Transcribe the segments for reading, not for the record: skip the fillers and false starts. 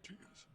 routines.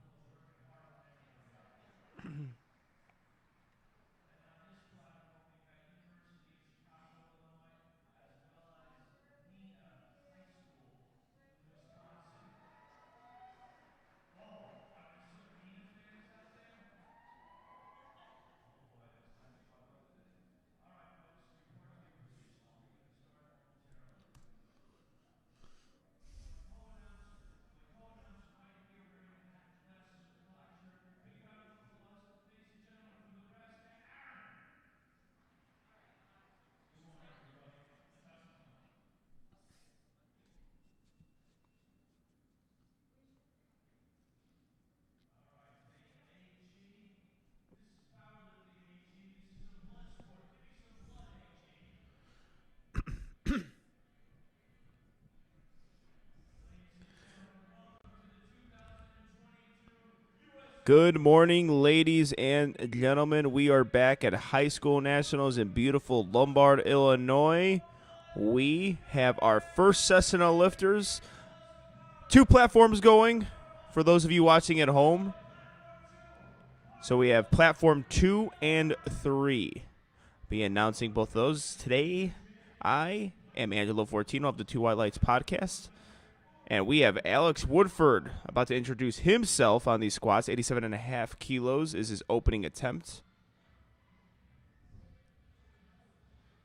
Good morning, ladies and gentlemen. We are back at High School Nationals in beautiful Lombard, Illinois. We have our first Cessna lifters. 2 platforms going for those of you watching at home. So we have platform 2 and 3. Be announcing both of those today. I am Angelo Fortino of the Two White Lights podcast. And we have Alex Woodford about to introduce himself on these squats. 87.5 kilos is his opening attempt.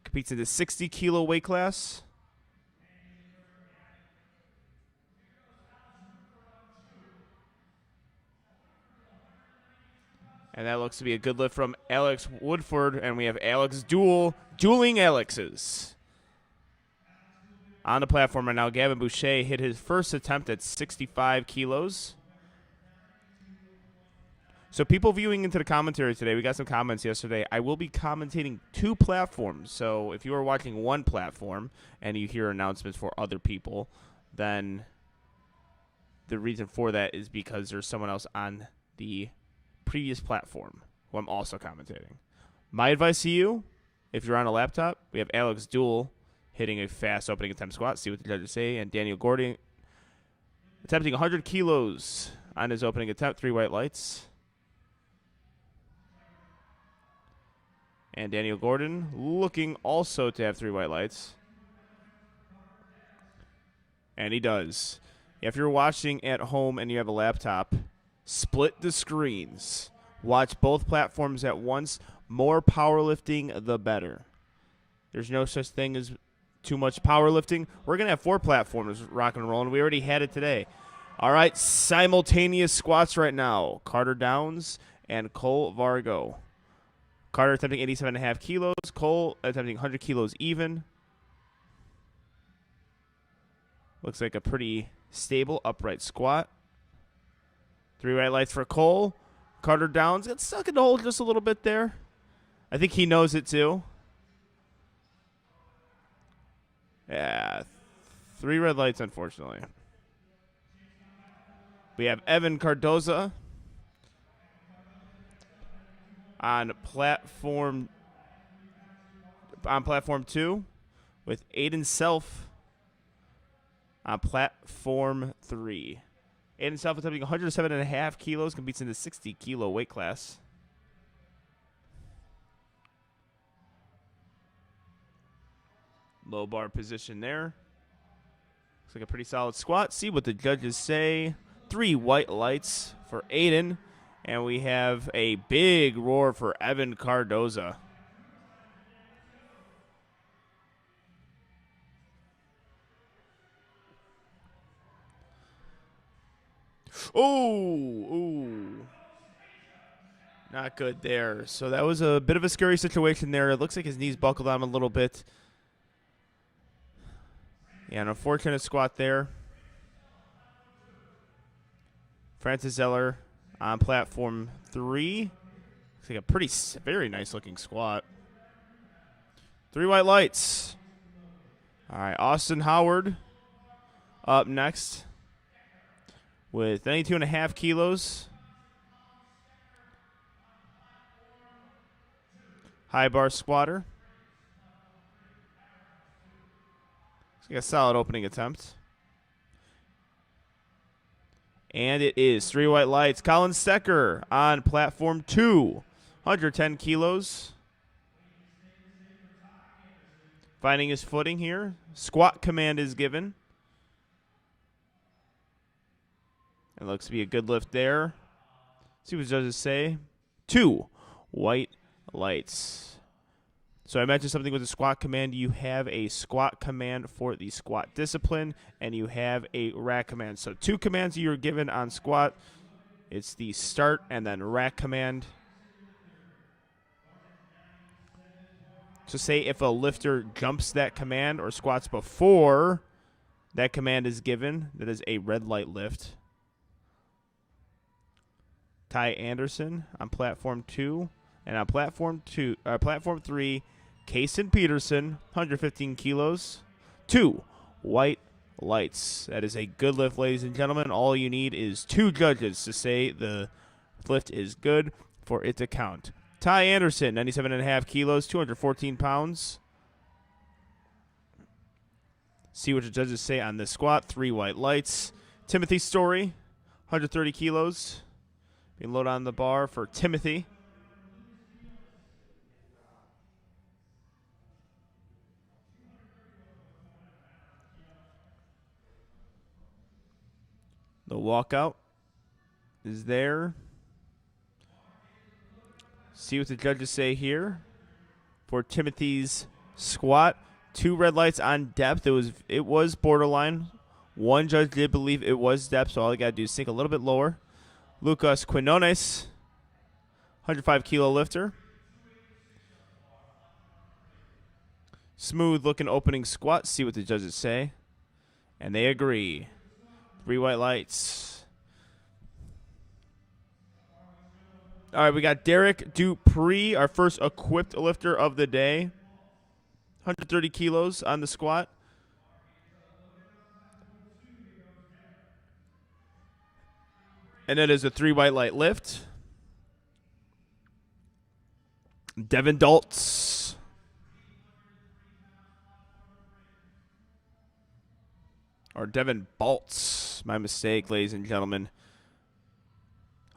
Competes in the 60-kilo weight class. And that looks to be a good lift from Alex Woodford. And we have Alex dueling Alexes. On the platform right now, Gavin Boucher hit his first attempt at 65 kilos. So people viewing into the commentary today, we got some comments yesterday. I will be commentating 2 platforms. So if you are watching one platform and you hear announcements for other people, then the reason for that is because there's someone else on the previous platform who I'm also commentating. My advice to you, if you're on a laptop, we have Alex Duel hitting a fast opening attempt squat. See what the judges say. And Daniel Gordon attempting 100 kilos on his opening attempt. 3 white lights. And Daniel Gordon looking also to have 3 white lights. And he does. If you're watching at home and you have a laptop, split the screens. Watch both platforms at once. More powerlifting, the better. There's no such thing as too much powerlifting. We're going to have 4 platforms rock and rolling. We already had it today. All right, simultaneous squats right now. Carter Downs and Cole Vargo. Carter attempting 87.5 kilos. Cole attempting 100 kilos even. Looks like a pretty stable upright squat. 3 white lights for Cole. Carter Downs gets stuck in the hole just a little bit there. I think he knows it too. Yeah, 3 red lights, unfortunately. We have Evan Cardoza on platform 2 with Aiden Self on platform 3. Aiden Self attempting 107.5 kilos, competes in the 60-kilo weight class. Low bar position there. Looks like a pretty solid squat. See what the judges say. 3 white lights for Aiden. And we have a big roar for Evan Cardoza. Ooh. Not good there. So that was a bit of a scary situation there. It looks like his knees buckled on a little bit. Yeah, an unfortunate squat there. Francis Zeller on platform 3. Looks like a very nice looking squat. 3 white lights. All right, Austin Howard up next with 92.5 kilos. High bar squatter. Looks like a solid opening attempt. And it is 3 white lights. Colin Stecker on platform 2, 110 kilos. Finding his footing here. Squat command is given. It looks to be a good lift there. See what the judges say. 2 white lights. So I mentioned something with the squat command. You have a squat command for the squat discipline, and you have a rack command. So 2 commands you're given on squat. It's the start and then rack command. So say if a lifter jumps that command or squats before that command is given, that is a red light lift. Ty Anderson on platform 2, and on platform 3, Kaysen Peterson, 115 kilos, 2 white lights. That is a good lift, ladies and gentlemen. All you need is 2 judges to say the lift is good for it to count. Ty Anderson, 97.5 kilos, 214 pounds. See what the judges say on this squat. 3 white lights. Timothy Story, 130 kilos. Being loaded on the bar for Timothy. The walkout is there. See what the judges say here for Timothy's squat. 2 red lights on depth. It was borderline. One judge did believe it was depth, so all you got to do is sink a little bit lower. Lucas Quinones, 105 kilo lifter. Smooth looking opening squat. See what the judges say. And they agree. 3 white lights. All right, we got Derek Dupree, our first equipped lifter of the day. 130 kilos on the squat. And it is a 3 white light lift. Devin Daltz. Or Devin Baltz. My mistake, ladies and gentlemen.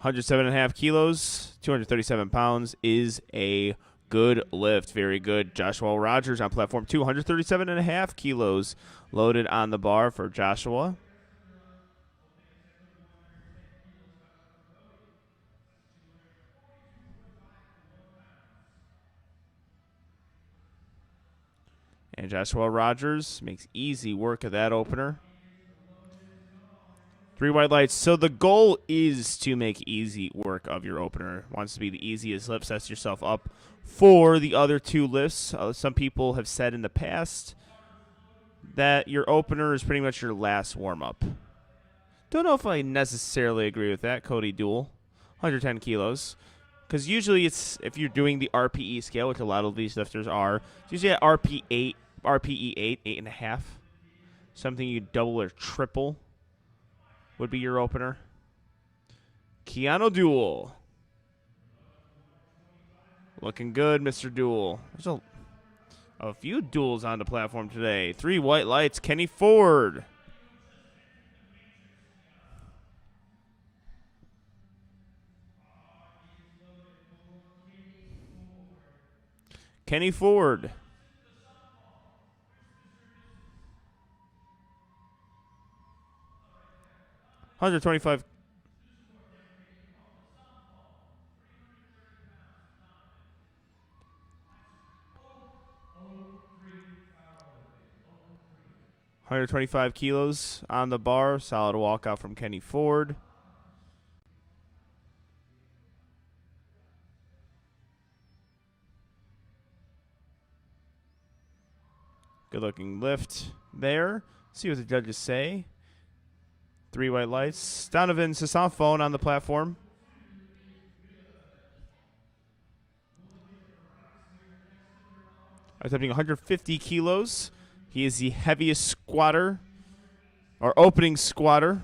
107.5 kilos, 237 pounds is a good lift. Very good. Joshua Rogers on platform 2, 137.5 kilos loaded on the bar for Joshua. And Joshua Rogers makes easy work of that opener. 3 white lights. So the goal is to make easy work of your opener. Wants to be the easiest lift. Sets yourself up for the other 2 lifts. Some people have said in the past that your opener is pretty much your last warm-up. Don't know if I necessarily agree with that. Cody Duell, 110 kilos. Because usually it's, if you're doing the RPE scale, which a lot of these lifters are, it's usually at RPE 8, 8.5. Something you double or triple would be your opener. Keanu Duell. Looking good, Mr. Duell. There's a few duels on the platform today. 3 white lights. Kenny Ford. Kenny Ford. $125. $125 kilos on the bar. Solid walkout from Kenny Ford. Good looking lift there. See what the judges say. 3 white lights. Donovan Sassophone on the platform. Attempting 150 kilos. He is the heaviest squatter, or opening squatter,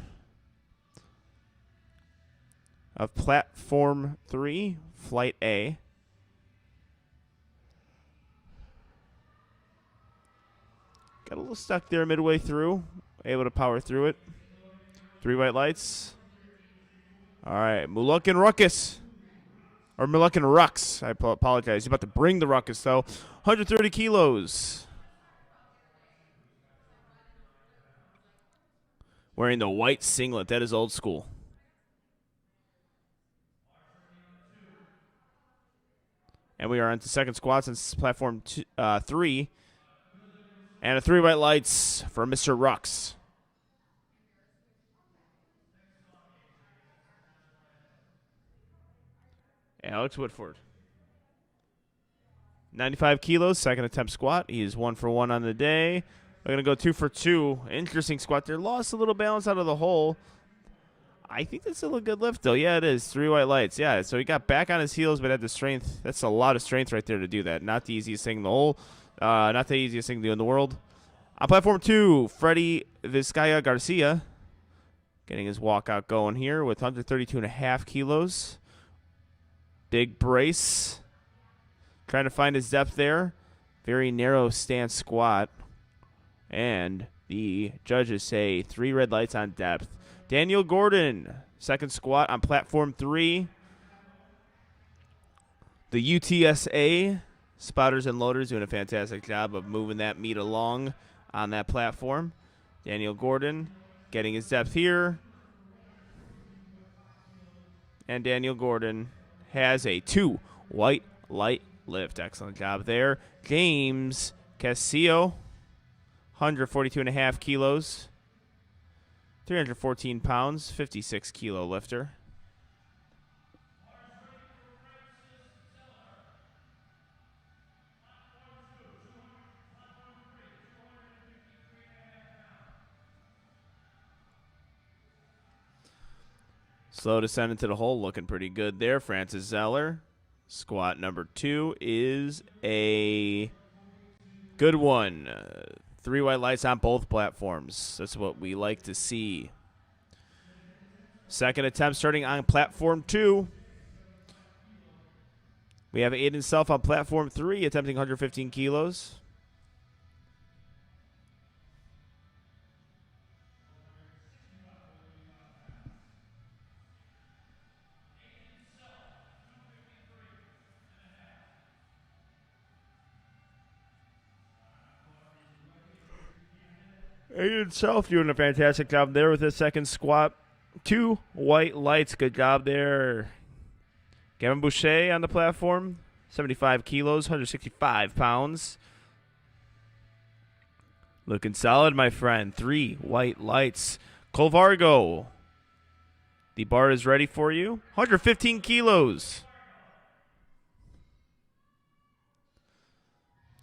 of platform 3, flight A. Got a little stuck there midway through. Able to power through it. 3 white lights. All right, Mulukin Ruckus. Or Mulukin Rux. I apologize. He's about to bring the ruckus, though. 130 kilos. Wearing the white singlet. That is old school. And we are on to second squats on platform 3. And a 3 white lights for Mr. Rux. Alex Woodford. 95 kilos, second attempt squat. He is 1 for 1 on the day. We're going to go 2 for 2. Interesting squat there. Lost a little balance out of the hole. I think that's still a good lift, though. Yeah, it is. 3 white lights. Yeah, so he got back on his heels, but had the strength. That's a lot of strength right there to do that. Not the easiest thing in the whole. Not the easiest thing to do in the world. On platform 2, Freddie Vizcaya Garcia. Getting his walkout going here with 132.5 kilos. Big brace. Trying to find his depth there. Very narrow stance squat. And the judges say 3 red lights on depth. Daniel Gordon, second squat on platform 3. The UTSA spotters and loaders doing a fantastic job of moving that meat along on that platform. Daniel Gordon getting his depth here. And Daniel Gordon has a 2 white light lift. Excellent job there. James Castillo, 142.5 kilos. 314 pounds, 56 kilo lifter. Slow descent into the hole, looking pretty good there. Francis Zeller. Squat number 2 is a good one. 3 white lights on both platforms. That's what we like to see. Second attempt starting on platform 2. We have Aiden Self on platform 3, attempting 115 kilos. Aiden Self doing a fantastic job there with his second squat. 2 white lights. Good job there. Gavin Boucher on the platform. 75 kilos, 165 pounds. Looking solid, my friend. 3 white lights. Cole Vargo. The bar is ready for you. 115 kilos.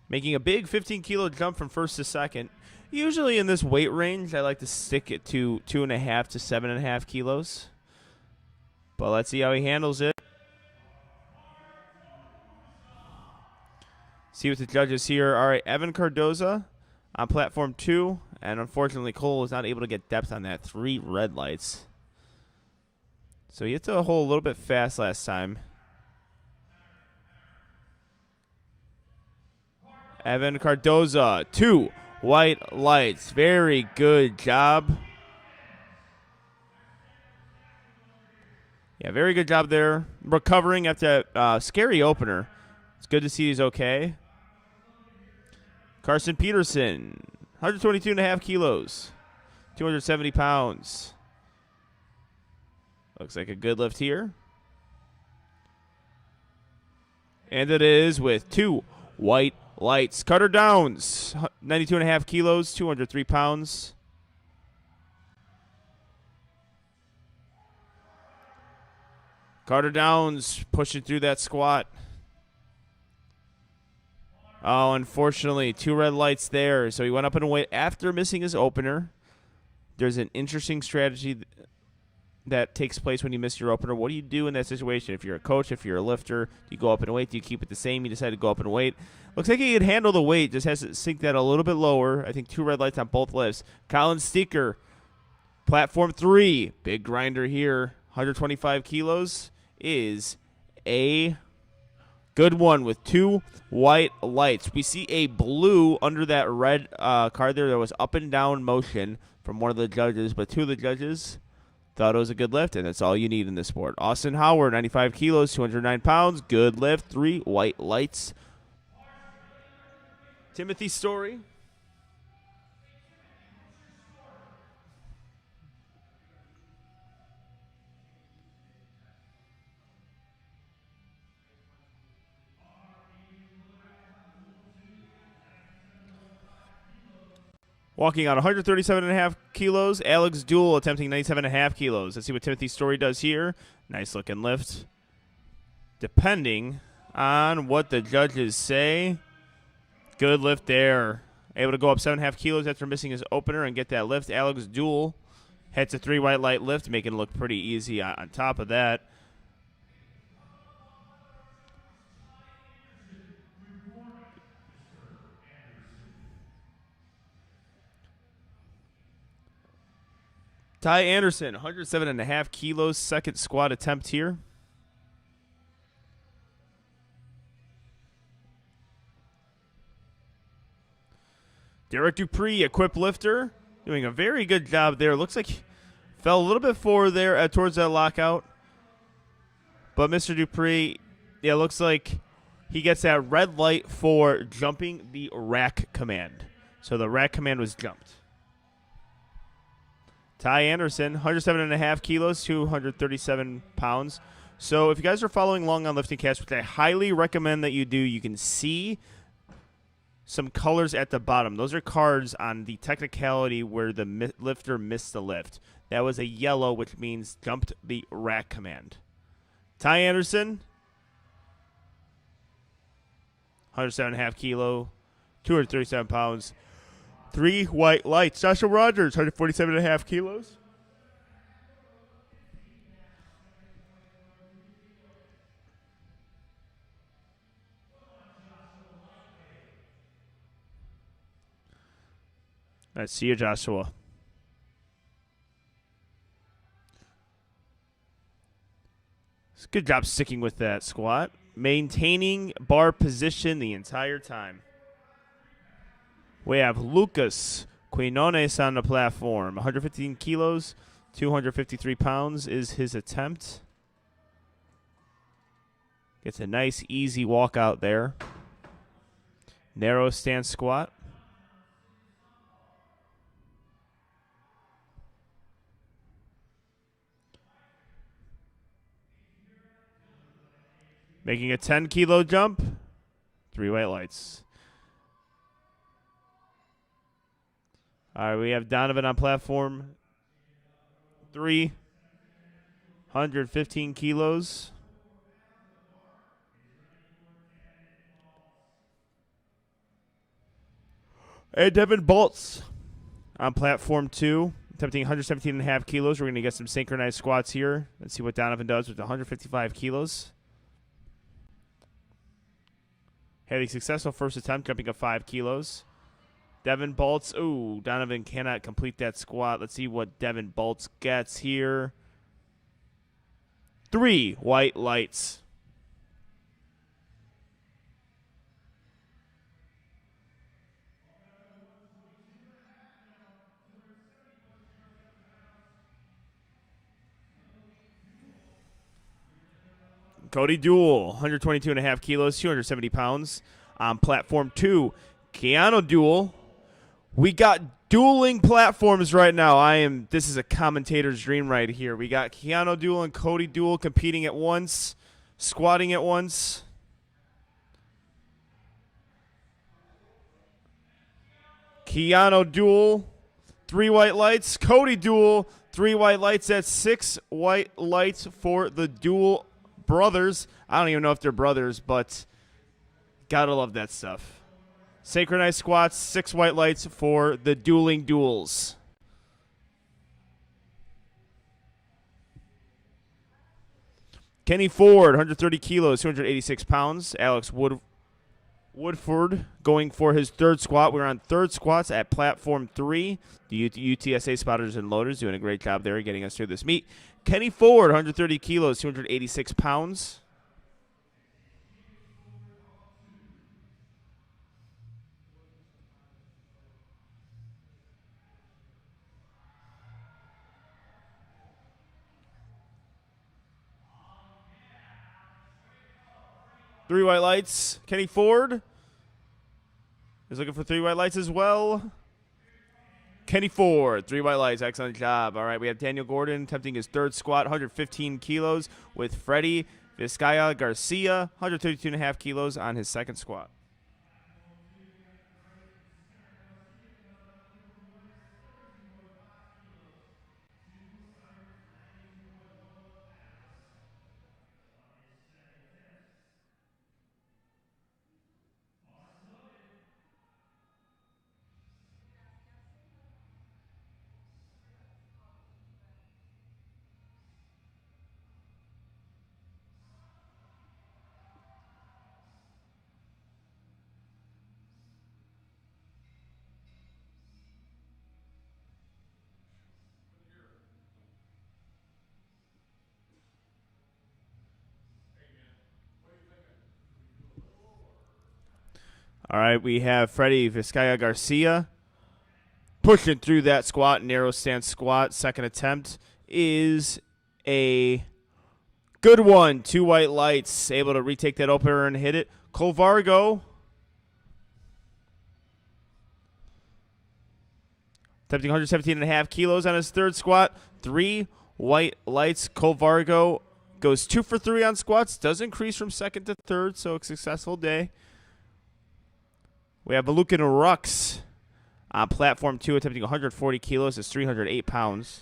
Making a big 15-kilo jump from first to second. Usually in this weight range, I like to stick it to 2.5 to 7.5 kilos. But let's see how he handles it. See what the judges here. All right, Evan Cardoza on platform 2. And unfortunately, Cole was not able to get depth on that. 3 red lights. So he hit the hole a little bit fast last time. Evan Cardoza, 2 white lights. Very good job. Yeah, very good job there. Recovering after that scary opener. It's good to see he's okay. Carson Peterson, 122.5 kilos, 270 pounds. Looks like a good lift here. And it is with 2 white lights. Cutter Downs, 92.5 kilos, 203 pounds. Carter Downs pushing through that squat. Oh, unfortunately, 2 red lights there. So he went up in weight after missing his opener. There's an interesting strategy that takes place when you miss your opener. What do you do in that situation? If you're a coach, if you're a lifter, do you go up in weight? Do you keep it the same? You decide to go up in weight. Looks like he can handle the weight. Just has to sink that a little bit lower. I think 2 red lights on both lifts. Colin Steeker, platform 3. Big grinder here. 125 kilos is a good one with 2 white lights. We see a blue under that red card there. There was up and down motion from one of the judges, but 2 of the judges Thought it was a good lift, and that's all you need in this sport. Austin Howard, 95 kilos, 209 pounds. Good lift. 3 white lights. Timothy Story. Walking on 137.5 kilos. Alex Duell attempting 97.5 kilos. Let's see what Timothy Story does here. Nice looking lift. Depending on what the judges say, good lift there. Able to go up 7.5 kilos after missing his opener and get that lift. Alex Duell hits a 3 white light lift, making it look pretty easy on top of that. Ty Anderson, 107.5 kilos, second squat attempt here. Derek Dupree, equipped lifter, doing a very good job there. Looks like he fell a little bit forward there towards that lockout. But Mr. Dupree, yeah, looks like he gets that red light for jumping the rack command. So the rack command was jumped. Ty Anderson, 107.5 kilos, 237 pounds. So if you guys are following along on Lifting Cast, which I highly recommend that you do, you can see some colors at the bottom. Those are cards on the technicality where the lifter missed the lift. That was a yellow, which means jumped the rack command. Ty Anderson, 107.5 kilo, 237 pounds. 3 white lights. Joshua Rogers, 147.5 kilos. Let's see you, Joshua. It's a good job sticking with that squat. Maintaining bar position the entire time. We have Lucas Quinones on the platform. 115 kilos, 253 pounds is his attempt. Gets a nice, easy walkout there. Narrow stance squat. Making a 10-kilo jump. 3 white lights. All right, we have Donovan on platform 3, 115 kilos. And Devin Baltz on platform 2, attempting 117.5 kilos. We're going to get some synchronized squats here. Let's see what Donovan does with 155 kilos. Had a successful first attempt, jumping up 5 kilos. Devin Baltz. Ooh, Donovan cannot complete that squat. Let's see what Devin Baltz gets here. 3 white lights. Cody Duell, 122.5 kilos, 270 pounds. On platform 2, Keanu Duell. We got dueling platforms right now. This is a commentator's dream right here. We got Keanu Duell and Cody Duell competing at once, squatting at once. Keanu Duell, 3 white lights. Cody Duell, 3 white lights. That's 6 white lights for the Duell brothers. I don't even know if they're brothers, but gotta love that stuff. Synchronized squats, 6 white lights for the dueling duels. Kenny Ford, 130 kilos, 286 pounds. Alex Woodford going for his 3rd squat. We're on 3rd squats at platform 3. The UTSA spotters and loaders doing a great job there getting us through this meet. Kenny Ford, 130 kilos, 286 pounds. 3 white lights. Kenny Ford is looking for 3 white lights as well. Kenny Ford, 3 white lights. Excellent job. All right, we have Daniel Gordon attempting his third squat, 115 kilos, with Freddie Vizcaya Garcia, 132.5 kilos on his second squat. All right, we have Freddie Vizcaya Garcia pushing through that squat, narrow stance squat. Second attempt is a good one. 2 white lights, able to retake that opener and hit it. Colvargo attempting 117.5 kilos on his third squat. 3 white lights. Colvargo goes 2 for 3 on squats. Does increase from second to third, so a successful day. We have Malukin Rux on platform 2, attempting 140 kilos. Is 308 pounds.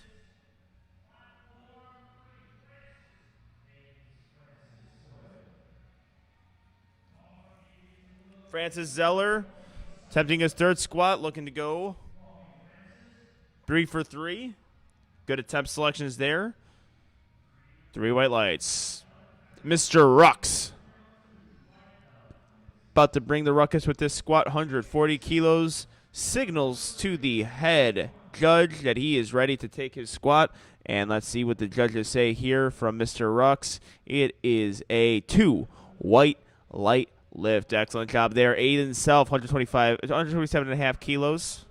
Francis Zeller attempting his third squat, looking to go 3 for 3. Good attempt selections there. 3 white lights. Mr. Rux about to bring the ruckus with this squat, 140 kilos. Signals to the head judge that he is ready to take his squat. And let's see what the judges say here from Mr. Rux. It is a 2 white light lift. Excellent job there. Aiden Self, 127.5 kilos.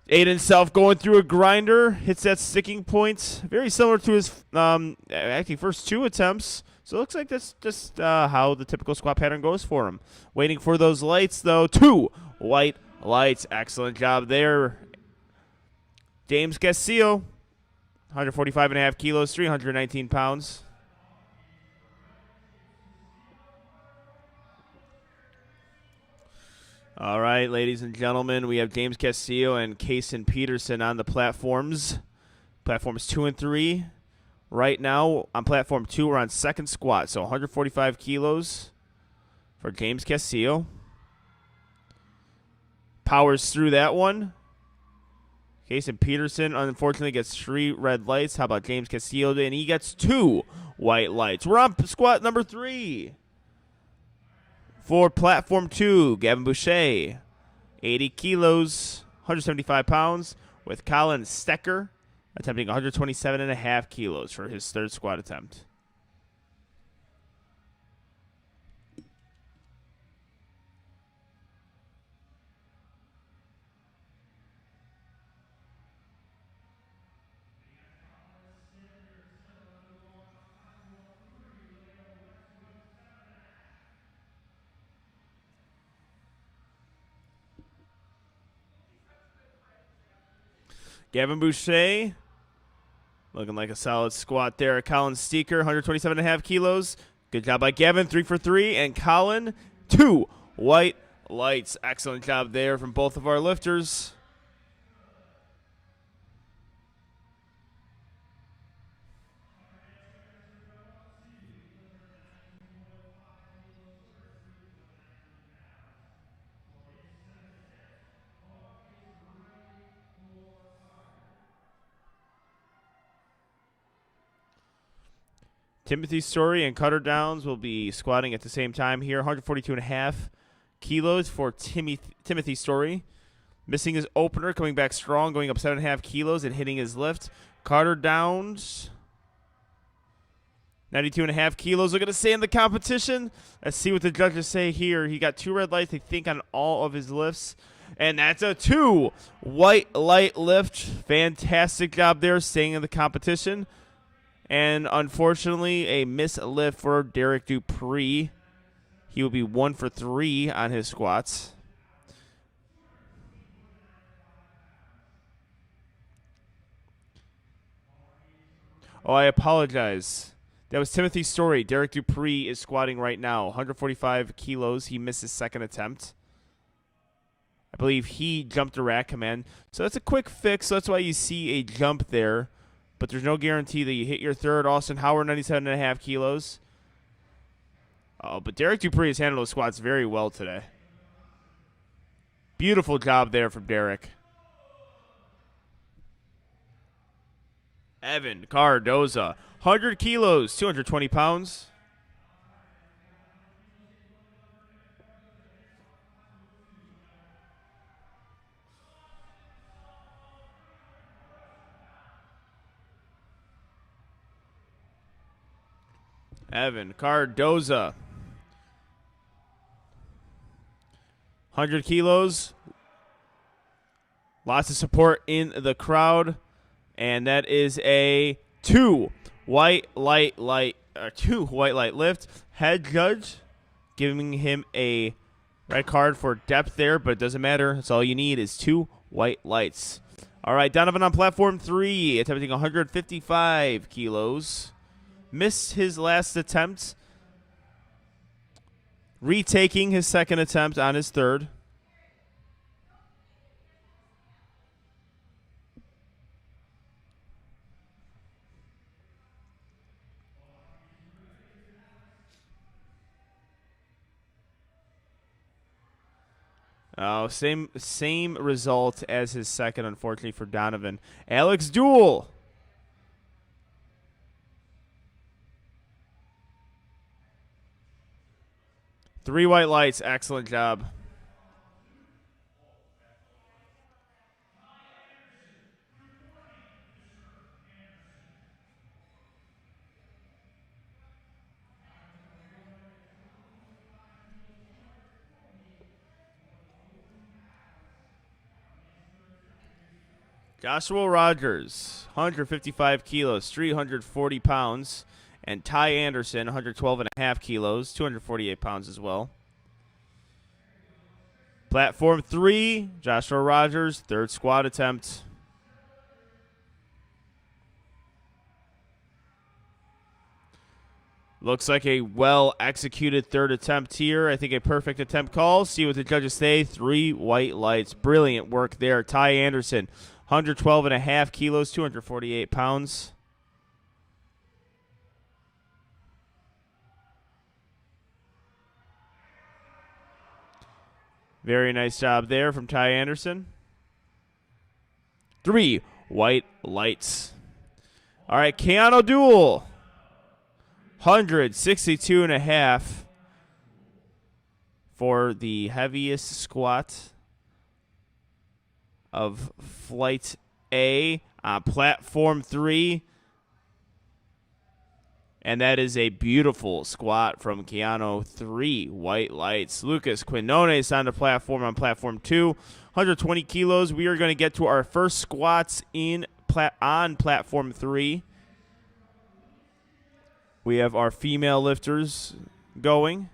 Aiden Self going through a grinder, hits that sticking point. Very similar to his actually first 2 attempts. So it looks like that's just how the typical squat pattern goes for him. Waiting for those lights, though. 2 white lights. Excellent job there. James Castillo, 145.5 kilos, 319 pounds. All right, ladies and gentlemen, we have James Castillo and Kaysen Peterson on the platforms. Platforms 2 and 3. Right now, on platform 2, we're on second squat, so 145 kilos for James Castillo. Powers through that one. Kaysen Peterson, unfortunately, gets 3 red lights. How about James Castillo? And he gets 2 white lights. We're on squat number 3. For platform 2, Gavin Boucher, 80 kilos, 175 pounds, with Colin Stecker attempting 127.5 kilos for his third squat attempt. Gavin Boucher, looking like a solid squat there. Colin Stecker, 127.5 kilos. Good job by Gavin, 3 for 3. And Colin, 2 white lights. Excellent job there from both of our lifters. Timothy Story and Cutter Downs will be squatting at the same time here. 142.5 kilos for Timothy Story. Missing his opener, coming back strong, going up 7.5 kilos and hitting his lift. Carter Downs, 92.5 kilos. We're going to stay in the competition. Let's see what the judges say here. He got 2 red lights, I think, on all of his lifts. And that's a 2 white light lift. Fantastic job there staying in the competition. And unfortunately, a missed lift for Derek Dupree. He will be 1 for 3 on his squats. Oh, I apologize. That was Timothy's story. Derek Dupree is squatting right now. 145 kilos. He missed his second attempt. I believe he jumped a rack command. So that's a quick fix. So that's why you see a jump there. But there's no guarantee that you hit your third. Austin Howard, 97.5 kilos. Oh, but Derek Dupree has handled those squats very well today. Beautiful job there from Derek. Evan Cardoza, 100 kilos, 220 pounds. Evan Cardoza, 100 kilos. Lots of support in the crowd. And that is a 2 white light lift. Head judge giving him a red card for depth there, but it doesn't matter. That's all you need is 2 white lights. All right, Donovan on platform 3, attempting 155 kilos. Missed his last attempt. Retaking his second attempt on his third. Oh, same result as his second, unfortunately, for Donovan. Alex Duell. Three white lights. Excellent job. Joshua Rogers, 155 kilos, 340 pounds. And Ty Anderson, 112.5 kilos, 248 pounds as well. Platform 3, Joshua Rogers, third squat attempt. Looks like a well-executed third attempt here. I think a perfect attempt call. See what the judges say. 3 white lights. Brilliant work there. Ty Anderson, 112.5 kilos, 248 pounds. Very nice job there from Ty Anderson. 3 white lights. All right, Keanu Duell, 162.5 for the heaviest squat of Flight A on Platform 3. And that is a beautiful squat from Keanu. 3 white lights. Lucas Quinones on the platform on Platform 2. 120 kilos. We are going to get to our first squats on Platform 3. We have our female lifters going.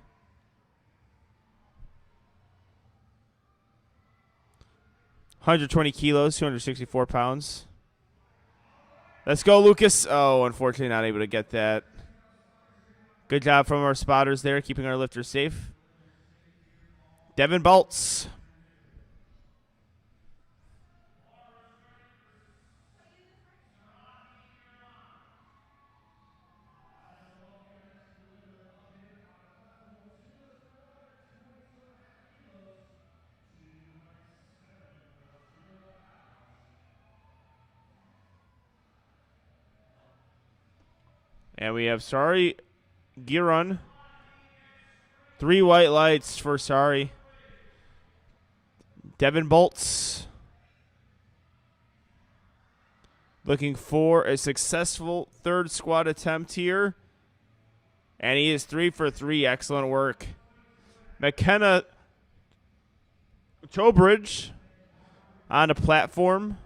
(120 kilos, 264 pounds. Let's go, Lucas. Oh, unfortunately not able to get that. Good job from our spotters there, keeping our lifters safe. Devin Baltz. And we have Sari Giron. 3 white lights for Sari. Devin Baltz looking for a successful third squat attempt here. And he is 3 for 3. Excellent work. McKenna toe bridge on a platform.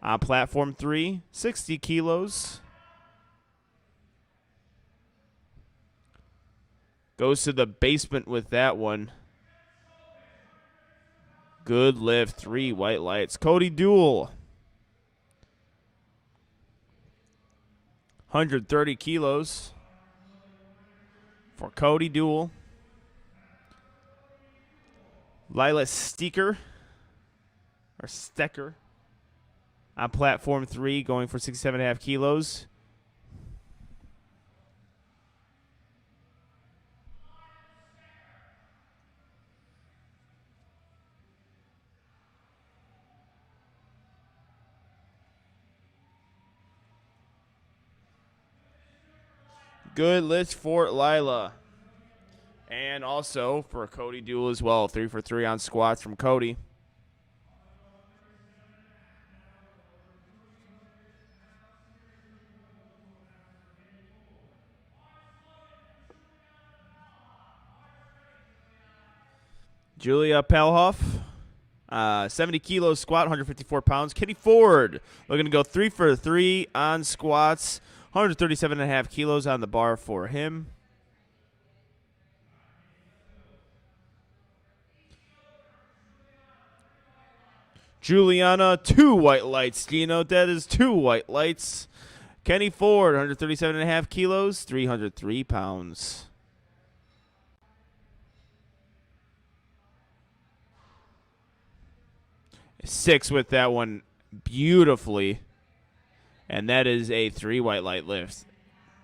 On platform 3, 60 kilos. Goes to the basement with that one. Good lift, 3 white lights. Cody Duell. 130 kilos for Cody Duell. Lila Stecker on platform 3, going for 67.5 kilos. Good lift for Lila. And also for Cody Duell as well. 3 for 3 on squats from Cody. Julia Palhoff, 70 kilos squat, 154 pounds. Kitty Ford looking to go 3 for 3 on squats, 137.5 kilos on the bar for him. Juliana, 2 white lights. Gino, that is 2 white lights. Kenny Ford, 137.5 kilos, 303 pounds. Six with that one beautifully. And that is a 3 white light lift.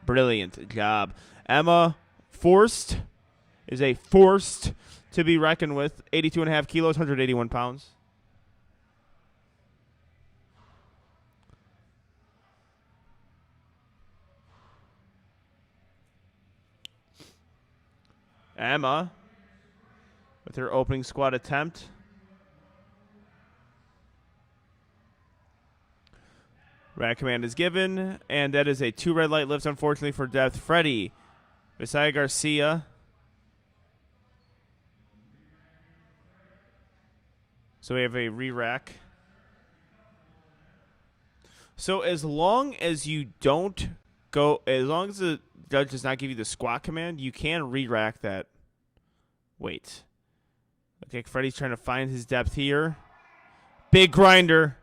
Brilliant job. Emma Forst is a force to be reckoned with. 82.5 kilos, 181 pounds. Emma with her opening squat attempt. Rack command is given, and that is a 2 red light lift, unfortunately, for depth. Freddie Visaya Garcia. So we have a re-rack. So as long as you don't go, as long as the judge does not give you the squat command, you can re-rack that weight. Okay, Freddie's trying to find his depth here. Big grinder.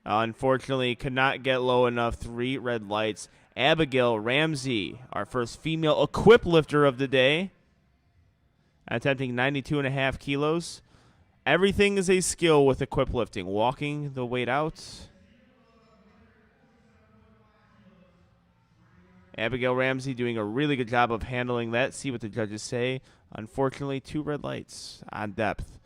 Unfortunately, could not get low enough. 3 red lights. Abigail Ramsey, our first female equip lifter of the day, attempting 92.5 kilos. Everything is a skill with equip lifting. Walking the weight out. Abigail Ramsey doing a really good job of handling that. See what the judges say. Unfortunately, 2 red lights on depth.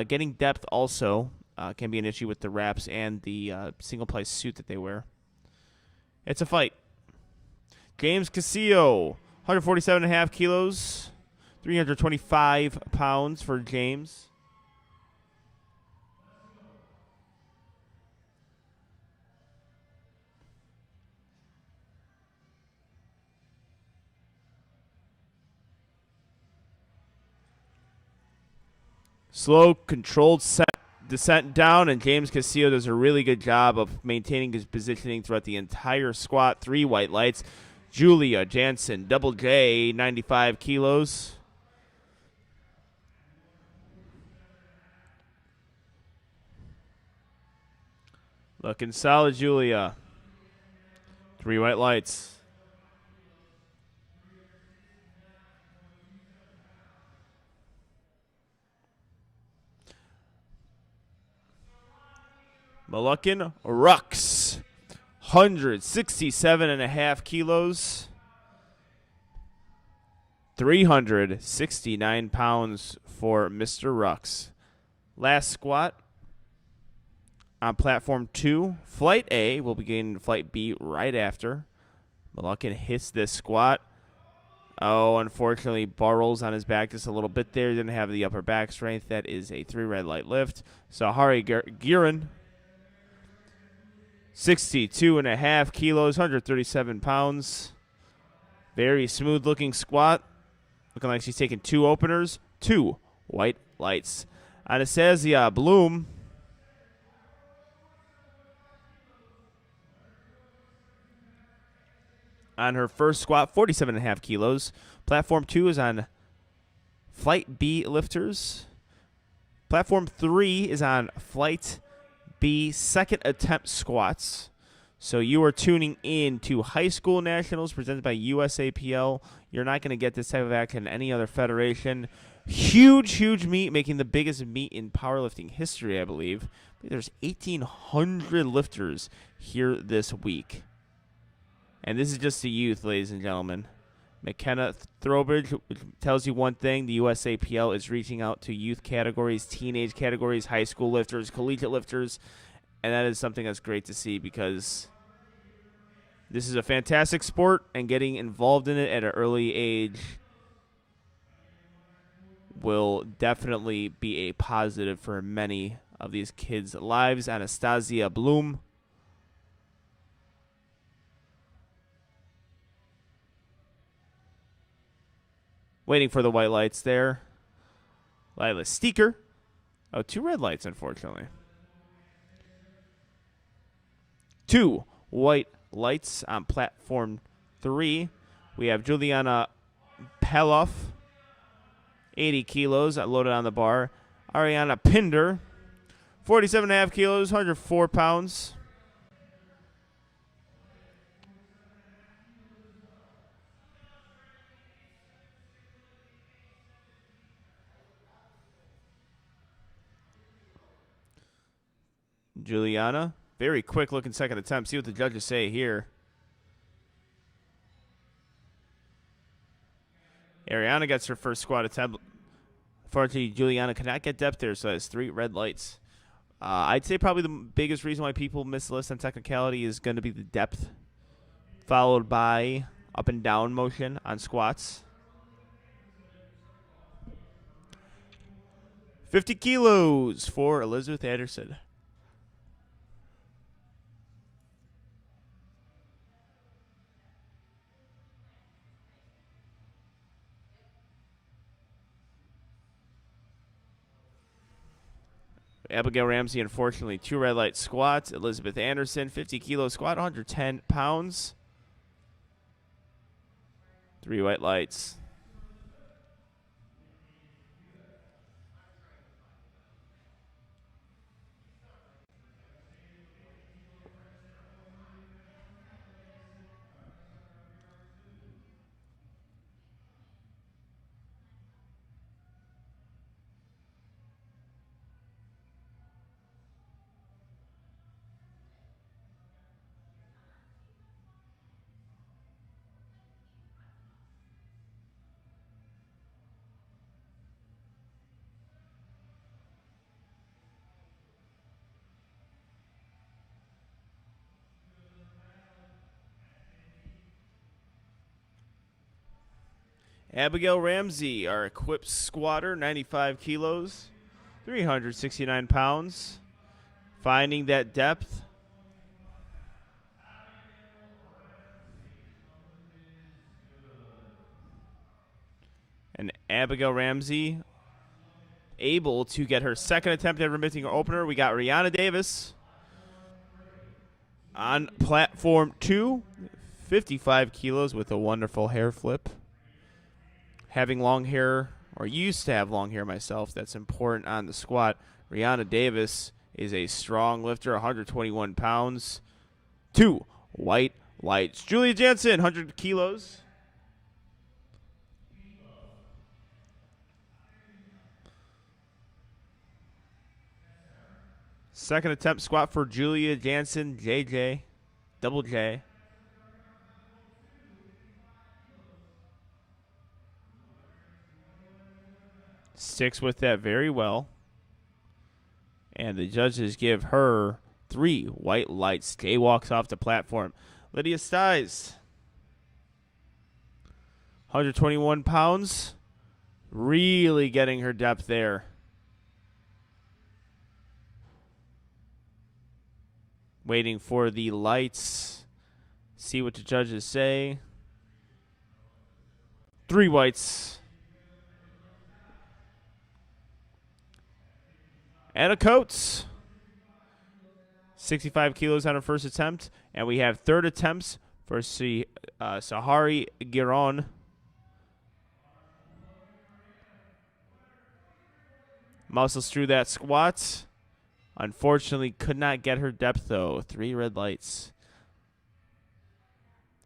Getting depth also can be an issue with the wraps and the single-ply suit that they wear. It's a fight. James Casillo, 147.5 kilos, 325 pounds for James. Slow, controlled descent down, and James Casillo does a really good job of maintaining his positioning throughout the entire squat. 3 white lights. Julia Jansen, double J, 95 kilos. Looking solid, Julia. 3 white lights. Moluccan Rux, 167.5 kilos, 369 pounds for Mr. Rux. Last squat on platform 2. Flight A will begin flight B right after. Moluccan hits this squat. Oh, unfortunately, bar rolls on his back just a little bit there. Didn't have the upper back strength. That is a 3 red light lift. Sahari Giran, 62.5 kilos, 137 pounds. Very smooth looking squat. Looking like she's taking 2 openers, 2 white lights. Anastasia Bloom on her first squat, 47.5 kilos. Platform 2 is on Flight B lifters. Platform 3 is on Flight B second attempt squats. So you are tuning in to High School Nationals presented by USAPL. You're not going to get this type of action in any other federation. Huge, huge meet, making the biggest meet in powerlifting history, I believe. There's 1,800 lifters here this week. And this is just the youth, ladies and gentlemen. McKenna Throwbridge tells you one thing. The USAPL is reaching out to youth categories, teenage categories, high school lifters, collegiate lifters. And that is something that's great to see because this is a fantastic sport, and getting involved in it at an early age will definitely be a positive for many of these kids' lives. Anastasia Bloom. Waiting for the white lights there. Lila Steeker. Oh, 2 red lights, unfortunately. 2 white lights on platform 3. We have Juliana Peloff, 80 kilos, loaded on the bar. Ariana Pinder, 47.5 kilos, 104 pounds. Juliana, very quick looking second attempt. See what the judges say here. Ariana gets her first squat attempt. Unfortunately, Juliana cannot get depth there, so that's 3 red lights. I'd say probably the biggest reason why people miss the list on technicality is going to be the depth, followed by up and down motion on squats. 50 kilos for Elizabeth Anderson. Abigail Ramsey, unfortunately, 2 red light squats. Elizabeth Anderson, 50 kilo squat, 110 pounds. 3 white lights. Abigail Ramsey, our equipped squatter, 95 kilos, 369 pounds. Finding that depth. And Abigail Ramsey able to get her second attempt at remitting her opener. We got Rihanna Davis on platform 2, 55 kilos with a wonderful hair flip. Having long hair, or used to have long hair myself, that's important on the squat. Rihanna Davis is a strong lifter, 121 pounds. 2 white lights. Julia Jansen, 100 kilos. Second attempt squat for Julia Jansen, JJ, double J. Sticks with that very well. And the judges give her 3 white lights. Jay walks off the platform. Lydia Stiles, 121 pounds. Really getting her depth there. Waiting for the lights. See what the judges say. 3 whites. Anna Coates, 65 kilos on her first attempt. And we have third attempts for Sahari Giron. Muscles through that squat. Unfortunately, could not get her depth, though. 3 red lights.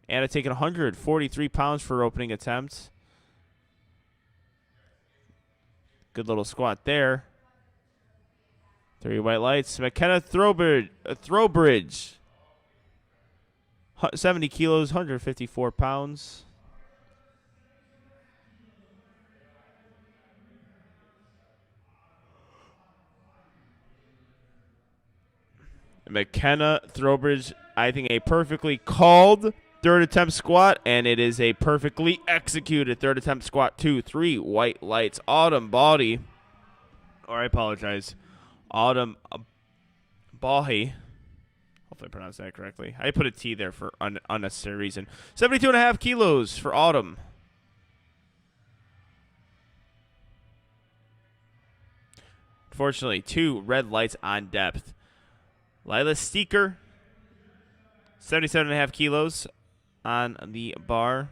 Anna taking 143 pounds for her opening attempt. Good little squat there. 3 white lights. McKenna Throwbridge. 70 kilos, 154 pounds. McKenna Throwbridge, I think a perfectly called third attempt squat, and it is a perfectly executed third attempt squat. 2, 3 white lights. Autumn Body, or I apologize, Autumn Bahi. Hopefully I pronounced that correctly. I put a T there for unnecessary reason. 72.5 kilos for Autumn. Unfortunately, 2 red lights on depth. Lila Steeker, 77.5 kilos on the bar.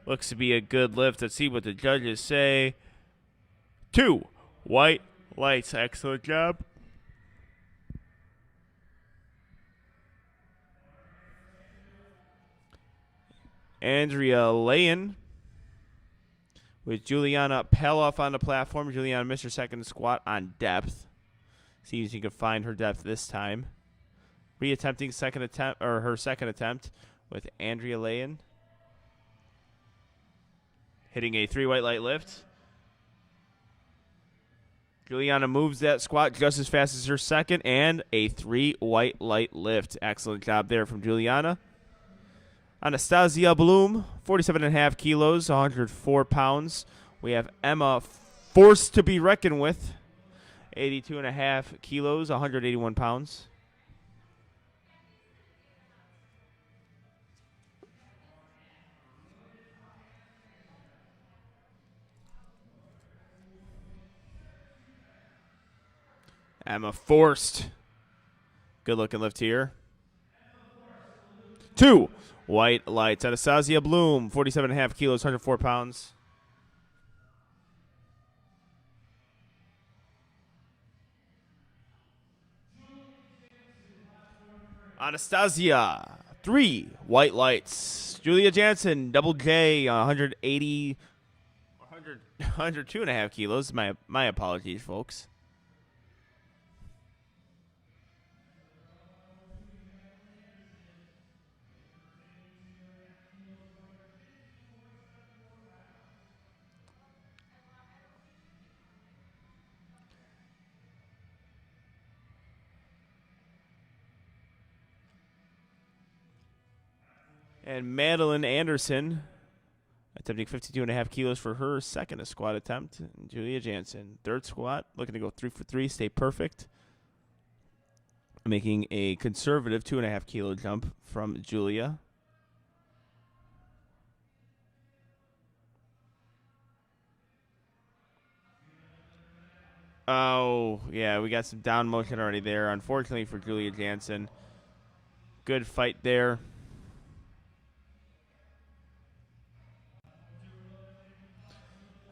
Looks to be a good lift. Let's see what the judges say. 2 white lights. Excellent job. Andrea Layen with Juliana Peloff on the platform. Juliana missed her second squat on depth. See if she can find her depth this time. Reattempting her second attempt with Andrea Layen. Hitting a 3 white light lift. Juliana moves that squat just as fast as her second, and a 3 white light lift. Excellent job there from Juliana. Anastasia Bloom, 47.5 kilos, 104 pounds. We have Emma Forced to be reckoned with, 82.5 kilos, 181 pounds. Emma Forced. Good looking lift here. 2 white lights. Anastasia Bloom, 47.5 kilos, 104 pounds. Anastasia, 3 white lights. Julia Jansen, double J, 102.5 kilos. My apologies, folks. And Madeline Anderson attempting 52.5 kilos for her second squat attempt. And Julia Jansen, third squat, looking to go 3 for 3, stay perfect. Making a conservative 2.5 kilo jump from Julia. Oh, yeah, we got some down motion already there, unfortunately for Julia Jansen. Good fight there.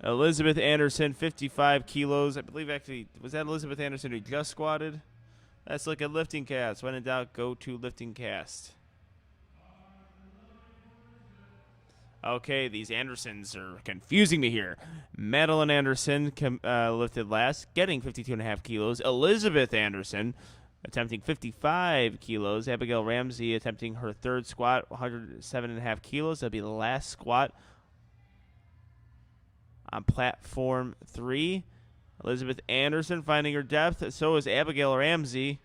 Elizabeth Anderson, 55 kilos. I believe actually, was that Elizabeth Anderson who just squatted? Let's look at lifting cast. When in doubt, go to lifting cast. Okay, these Andersons are confusing me here. Madeline Anderson lifted last, getting 52.5 kilos. Elizabeth Anderson attempting 55 kilos. Abigail Ramsey attempting her third squat, 107.5 kilos. That'll be the last squat on platform 3. Elizabeth Anderson finding her depth. So is Abigail Ramsey.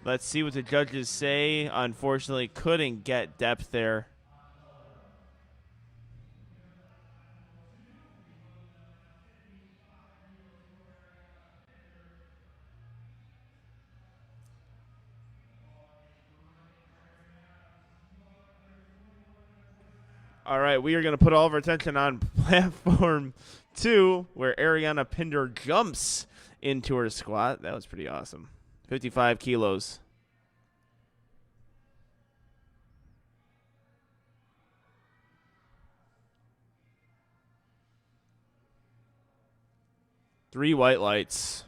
Let's see what the judges say. Unfortunately, couldn't get depth there. All right, we are going to put all of our attention on platform 2, where Ariana Pinder jumps into her squat. That was pretty awesome. 55 kilos. Three white lights.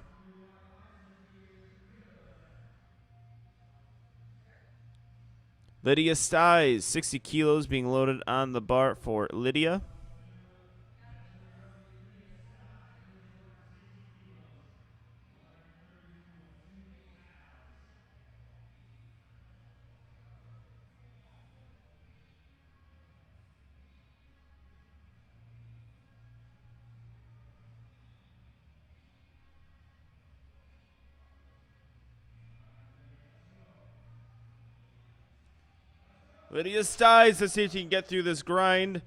Lydia Stiles, 60 kilos being loaded on the bar for Lydia. Lydia Stiles, let's see if she can get through this grind.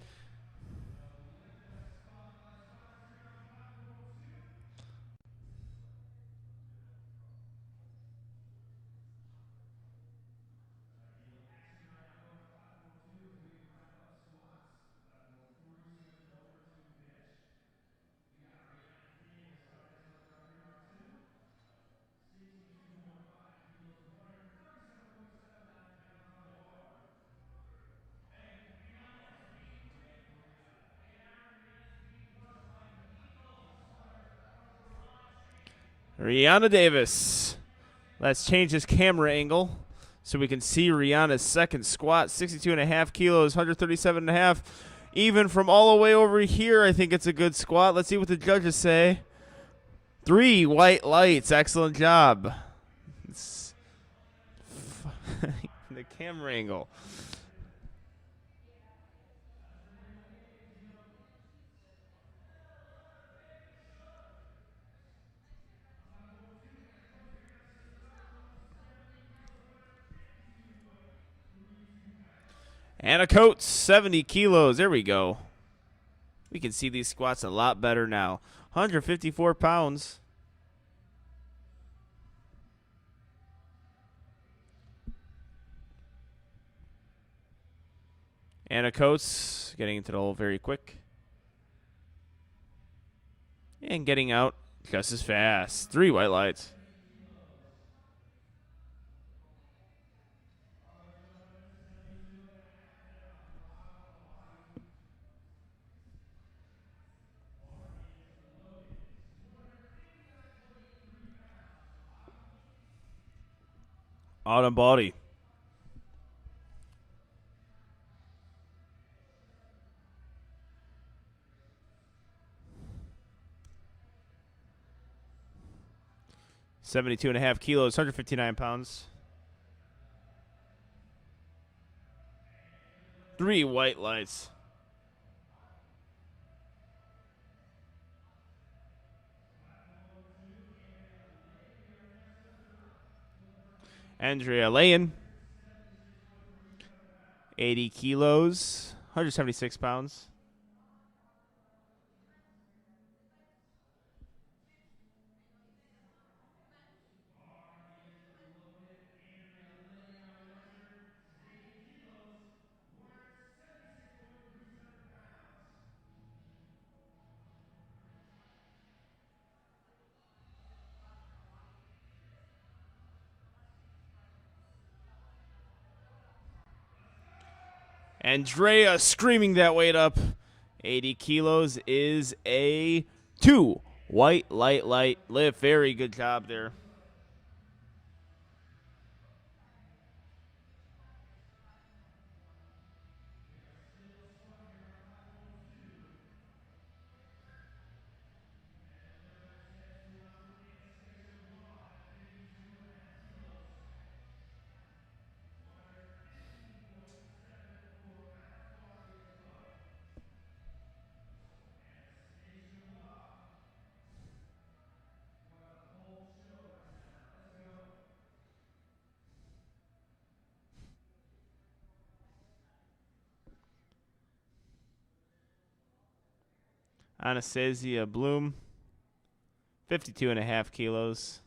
Rihanna Davis. Let's change this camera angle so we can see Rihanna's second squat. 62.5 kilos, 137.5. Even from all the way over here, I think it's a good squat. Let's see what the judges say. 3 white lights. Excellent job. The camera angle. Anna Coates, 70 kilos. There we go. We can see these squats a lot better now. 154 pounds. Anna Coates getting into the hole very quick. And getting out just as fast. 3 white lights. Autumn body. $72.5 kilos, 159 pounds. 3 white lights. Andrea Layen, 80 kilos, 176 pounds. Andrea screaming that weight up. 80 kilos is a 2 white light lift. Very good job there. Anastasia Bloom, 52.5 kilos.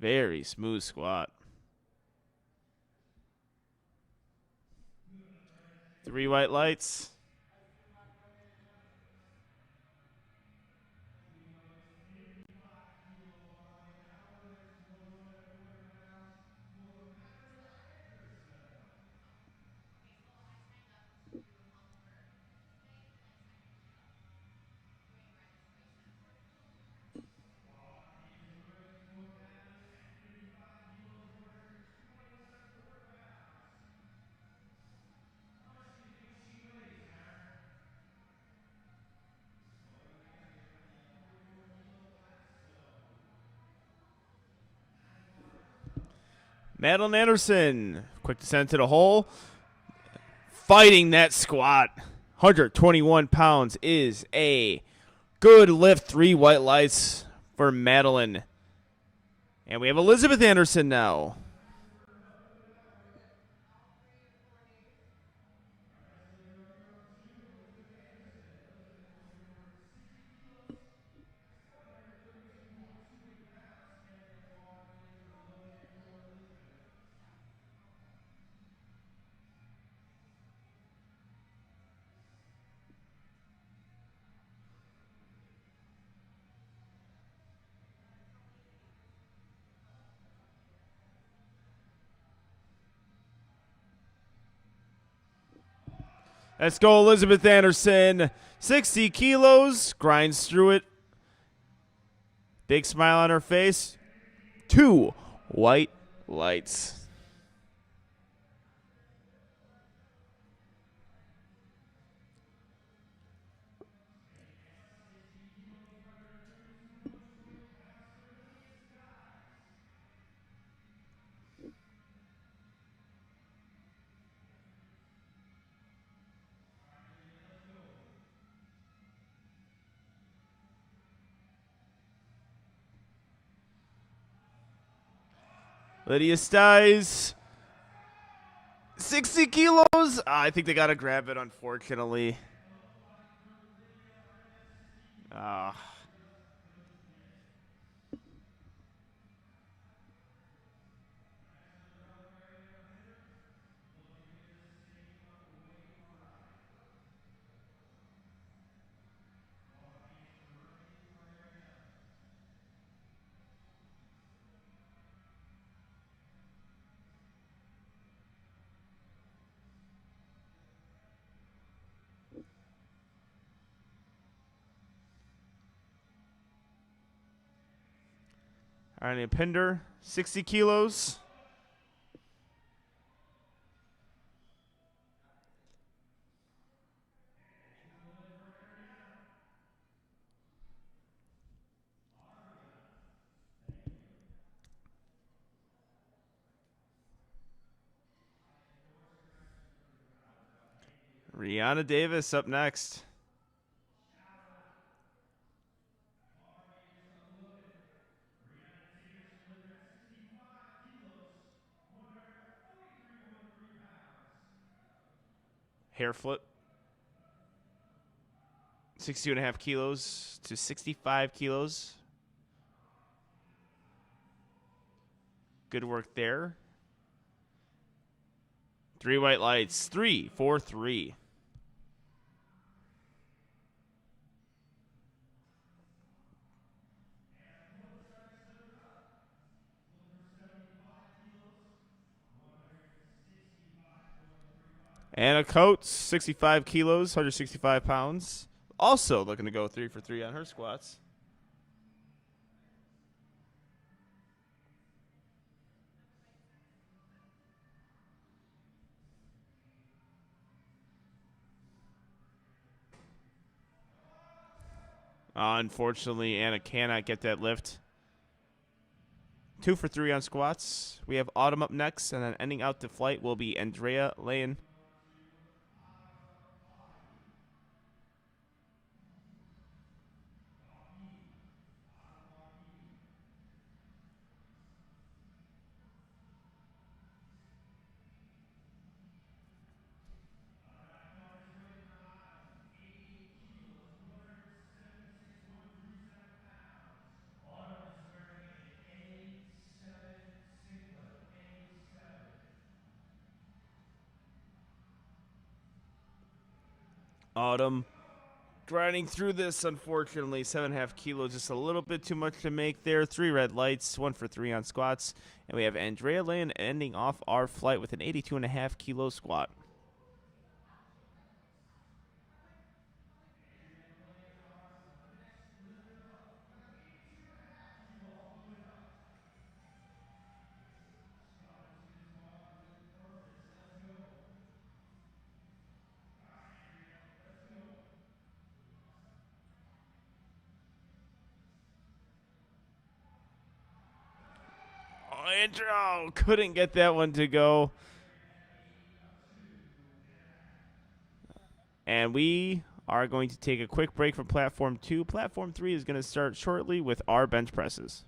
Very smooth squat. 3 white lights. Madeline Anderson, quick descent to the hole. Fighting that squat. 121 pounds is a good lift. 3 white lights for Madeline. And we have Elizabeth Anderson now. Let's go, Elizabeth Anderson. 60 kilos, grinds through it. Big smile on her face. 2 white lights. Lydia Stiles. 60 kilos. I think they got to grab it, unfortunately. All right, Pinder, 60 kilos. Rihanna Davis up next. Hair flip. 62.5 kilos to 65 kilos. Good work there. 3 white lights. 3, 4, 3. Anna Coates, 65 kilos, 165 pounds. Also looking to go 3 for 3 on her squats. Unfortunately, Anna cannot get that lift. 2 for 3 on squats. We have Autumn up next, and then ending out the flight will be Andrea Lane. Autumn grinding through this, unfortunately. 7.5 kilos, just a little bit too much to make there. 3 red lights, 1 for 3 on squats. And we have Andrea Lynn ending off our flight with an 82.5 kilo squat. Oh, Andrew couldn't get that one to go. And we are going to take a quick break from Platform 2. Platform 3 is going to start shortly with our bench presses.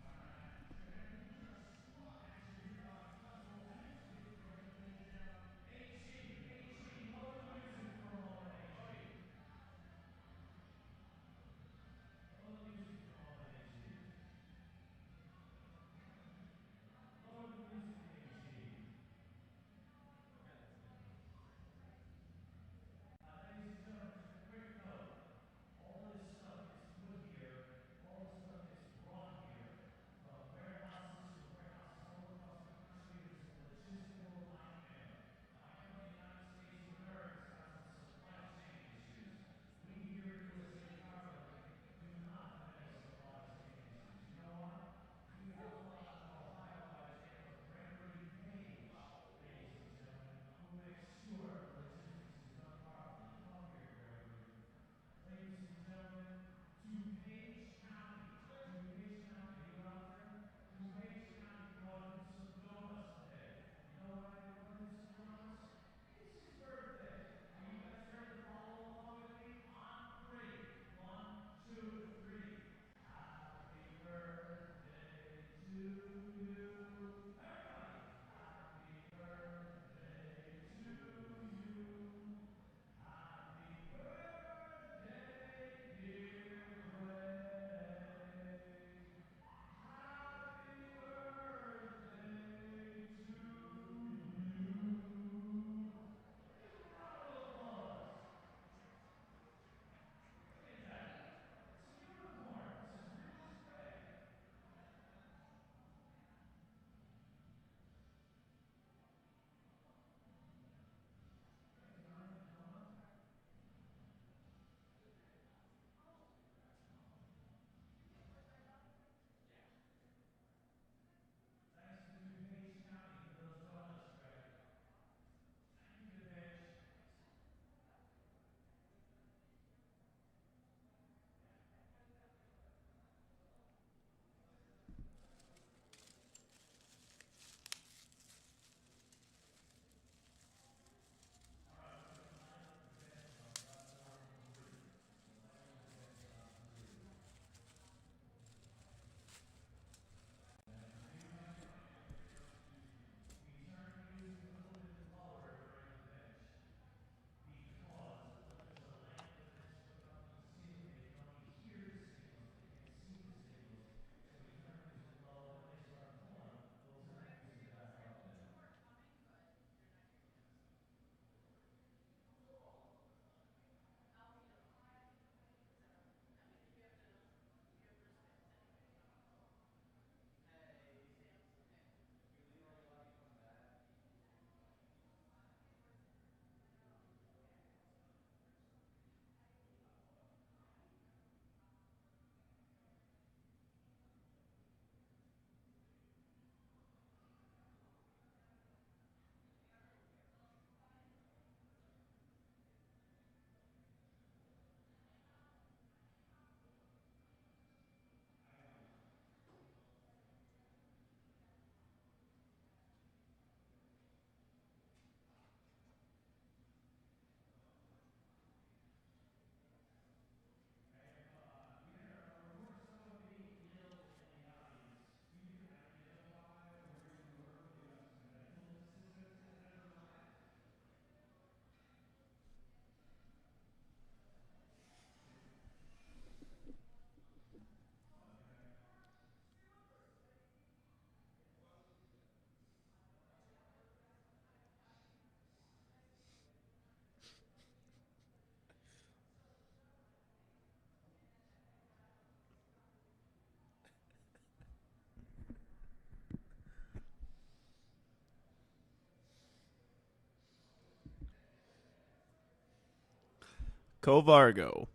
Covargo.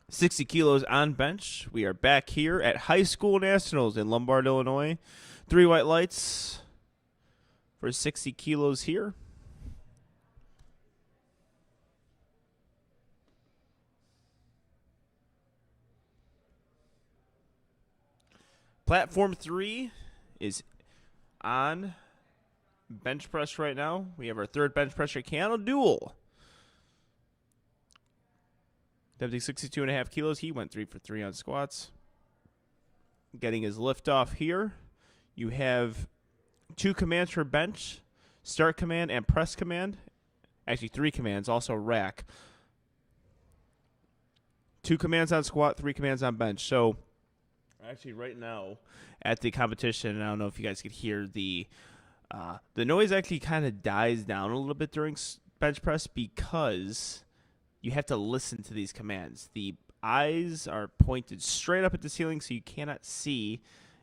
60 kilos on bench. We are back here at High School Nationals in Lombard, Illinois. 3 white lights for 60 kilos here. Platform 3 is on bench press right now. We have our third bench press Keanu Duel. Lifting 62.5 kilos. He went 3 for 3 on squats. Getting his lift off here. You have 2 commands for bench, start command and press command. Actually, 3 commands, also rack. 2 commands on squat, 3 commands on bench. So, actually, right now at the competition, I don't know if you guys could hear the noise actually kind of dies down a little bit during bench press because you have to listen to these commands. The eyes are pointed straight up at the ceiling, so you cannot see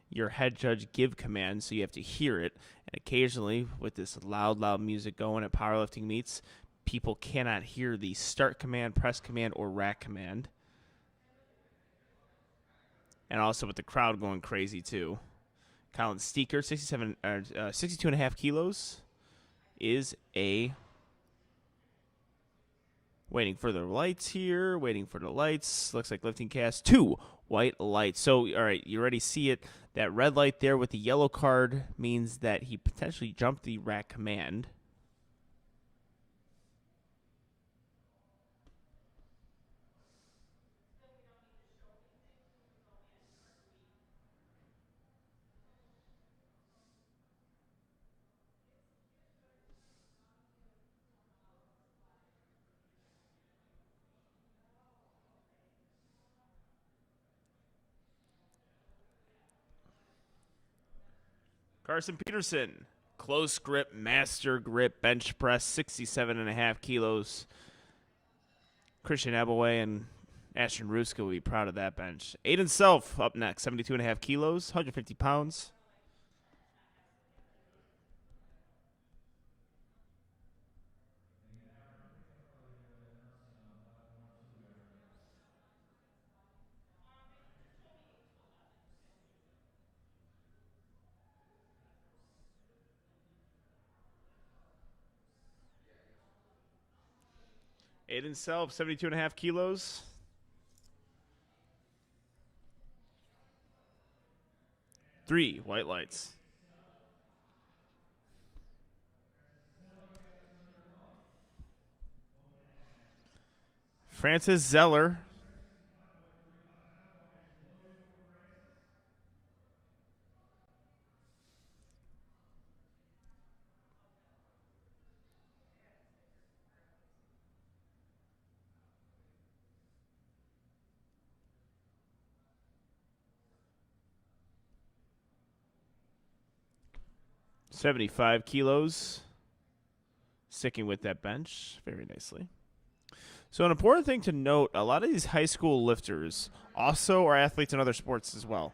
your head judge give commands, so you have to hear it. And occasionally, with this loud music going at powerlifting meets, people cannot hear the start command, press command, or rack command. And also with the crowd going crazy, too. Colin Steeker, 62.5 kilos, is a... Waiting for the lights here. Waiting for the lights. Looks like lifting cast. 2 white lights. So, all right, you already see it. That red light there with the yellow card means that he potentially jumped the rack command. Carson Peterson, close grip, master grip, bench press, 67.5 kilos. Christian Abaway and Ashton Ruska will be proud of that bench. Aiden Self up next, 72.5 kilos, 150 pounds. Aiden Self, 72.5 kilos. Three white lights. Francis Zeller. $75 kilos. Sticking with that bench very nicely. So an important thing to note, a lot of these high school lifters also are athletes in other sports as well.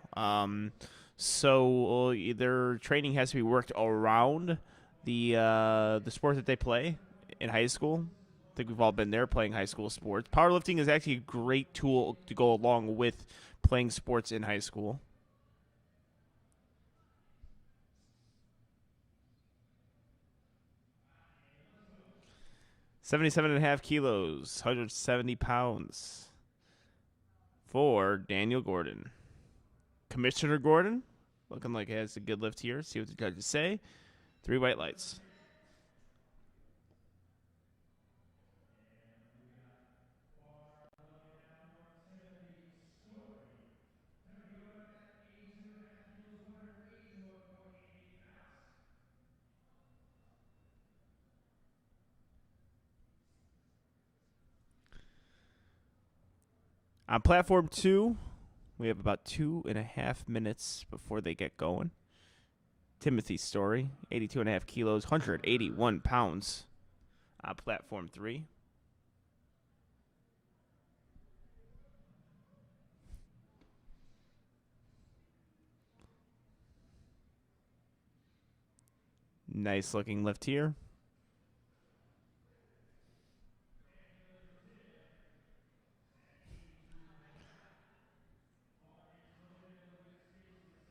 So their training has to be worked around the sport that they play in high school. I think we've all been there playing high school sports. Powerlifting is actually a great tool to go along with playing sports in high school. $77.5 kilos, 170 pounds for Daniel Gordon. Commissioner Gordon, looking like he has a good lift here. See what the judges say. 3 white lights. On platform 2, we have about 2.5 minutes before they get going. Timothy Story, 82.5 kilos, 181 pounds on platform 3. Nice looking lift here.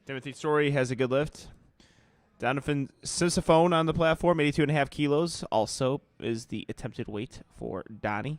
Timothy Story has a good lift. Donovan Sisophone on the platform, 82.5 kilos, also is the attempted weight for Donnie.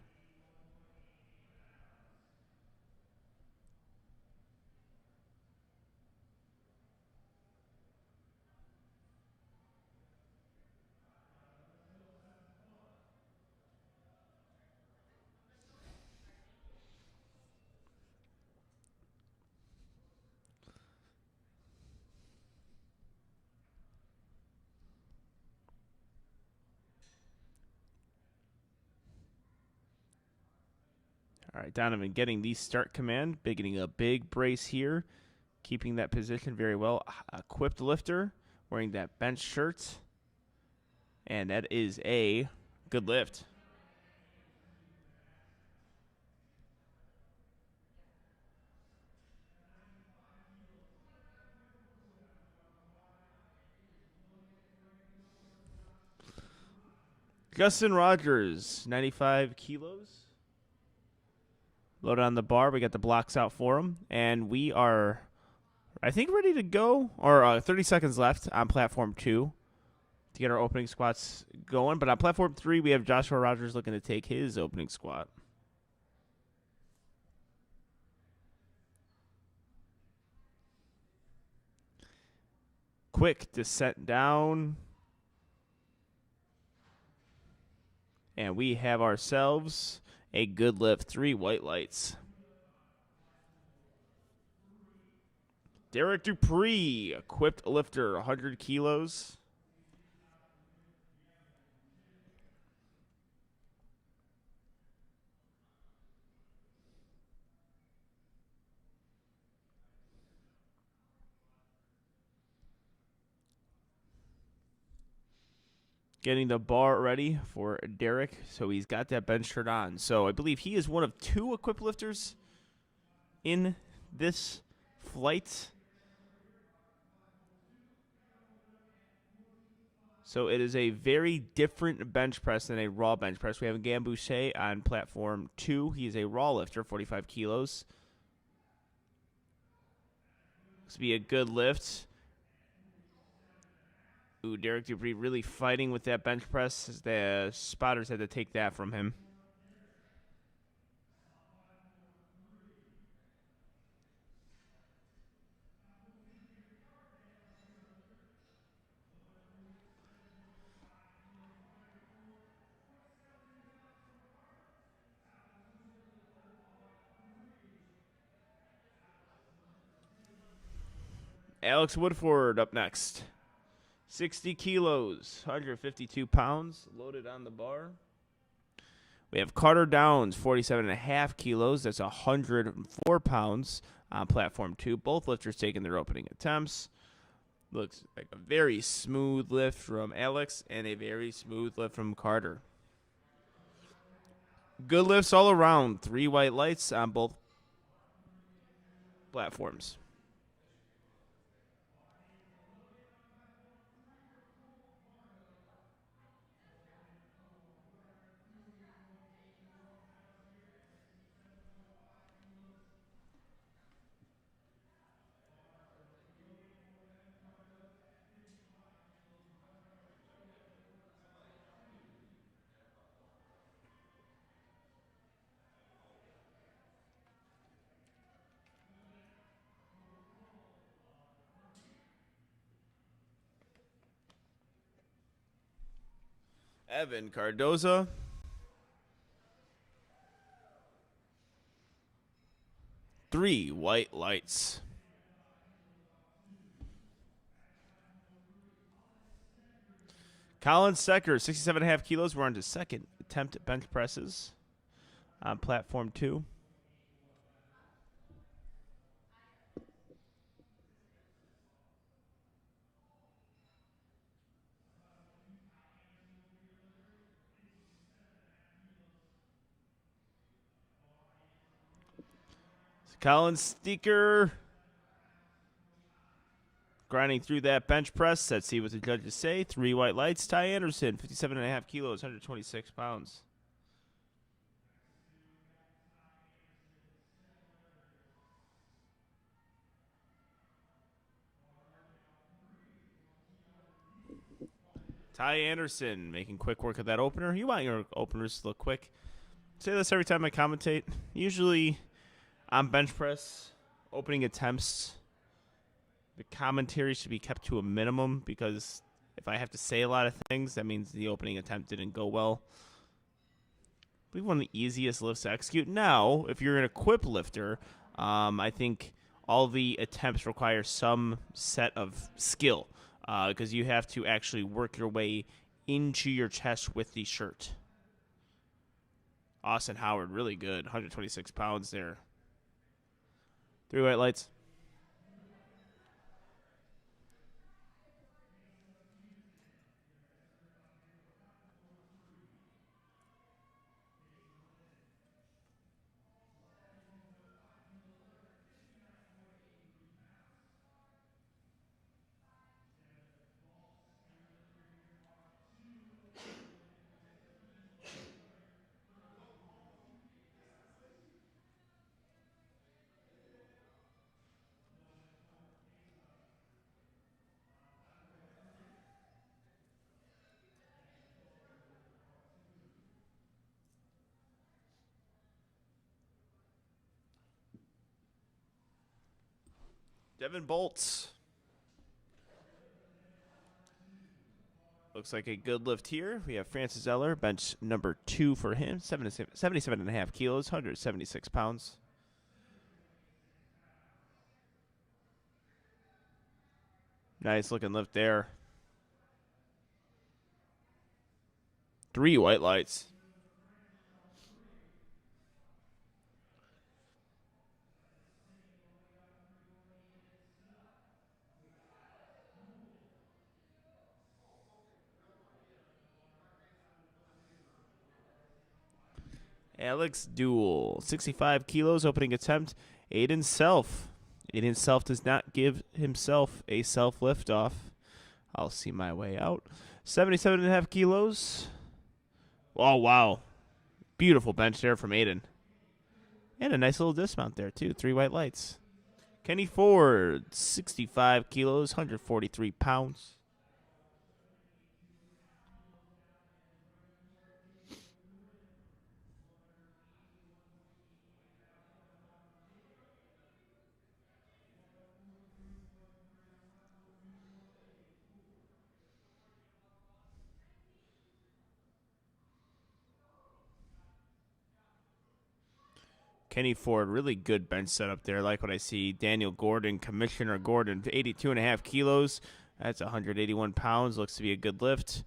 All right, Donovan getting the start command, getting a big brace here, keeping that position very well. Equipped lifter, wearing that bench shirt, and that is a good lift. Justin Rogers, 95 kilos. Loaded on the bar. We got the blocks out for him. And we are, I think, ready to go. Or 30 seconds left on platform 2 to get our opening squats going. But on platform 3, we have Joshua Rogers looking to take his opening squat. Quick descent down. And we have ourselves a good lift. 3 white lights. Derek Dupree, equipped lifter, 100 kilos. Getting the bar ready for Derek, so he's got that bench shirt on. So I believe he is one of 2 equipped lifters in this flight. So it is a very different bench press than a raw bench press. We have Gambouche on platform 2. He is a raw lifter, 45 kilos. This will be a good lift. Ooh, Derek Dupree really fighting with that bench press. The spotters had to take that from him. Alex Woodford up next. 60 kilos, 152 pounds, loaded on the bar. We have Carter Downs, 47.5 kilos. That's 104 pounds on platform 2. Both lifters taking their opening attempts. Looks like a very smooth lift from Alex and a very smooth lift from Carter. Good lifts all around. 3 white lights on both platforms. Evan Cardoza. Three white lights. Colin Secker, 67.5 kilos. We're on to second attempt at bench presses on platform 2. Colin Steeker grinding through that bench press. Let's see what the judges say. 3 white lights. Ty Anderson, 57.5 kilos, 126 pounds. Ty Anderson making quick work of that opener. You want your openers to look quick. Say this every time I commentate. Usually on bench press, opening attempts, the commentary should be kept to a minimum because if I have to say a lot of things, that means the opening attempt didn't go well. I believe one of the easiest lifts to execute. Now, if you're an equip lifter, I think all the attempts require some set of skill because you have to actually work your way into your chest with the shirt. Austin Howard, really good. 126 pounds there. 3 white lights. Devin Bolts. Looks like a good lift here. We have Francis Eller, bench number 2 for him. 77.5 kilos, 176 pounds. Nice looking lift there. 3 white lights. Alex Duel, 65 kilos, opening attempt. Aiden Self. Aiden Self does not give himself a self lift off. I'll see my way out. 77.5 kilos. Oh, wow. Beautiful bench there from Aiden. And a nice little dismount there, too. 3 white lights. Kenny Ford, 65 kilos, 143 pounds. Kenny Ford, really good bench setup there. Like what I see. Daniel Gordon, Commissioner Gordon, 82.5 kilos. That's 181 pounds. Looks to be a good lift.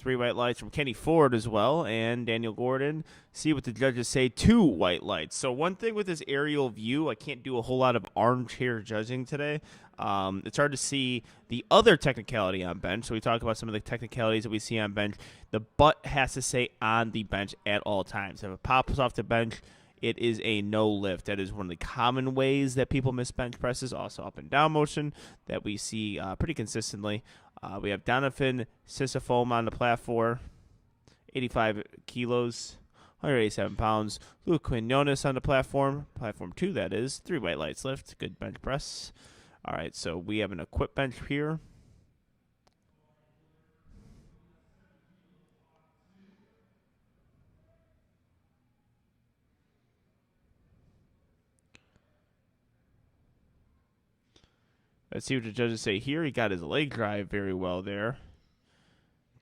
3 white lights from Kenny Ford as well. And Daniel Gordon. See what the judges say. 2 white lights. So one thing with this aerial view, I can't do a whole lot of armchair judging today. It's hard to see the other technicality on bench. So we talk about some of the technicalities that we see on bench. The butt has to stay on the bench at all times. If it pops off the bench, it is a no lift. That is one of the common ways that people miss bench presses. Also up and down motion that we see pretty consistently. We have Donovan Sisyphome on the platform, 85 kilos, 187 pounds. Luke Quinones on the platform 2 that is. 3 white lights lift, good bench press. All right, so we have an equip bench here. Let's see what the judges say here. He got his leg drive very well there.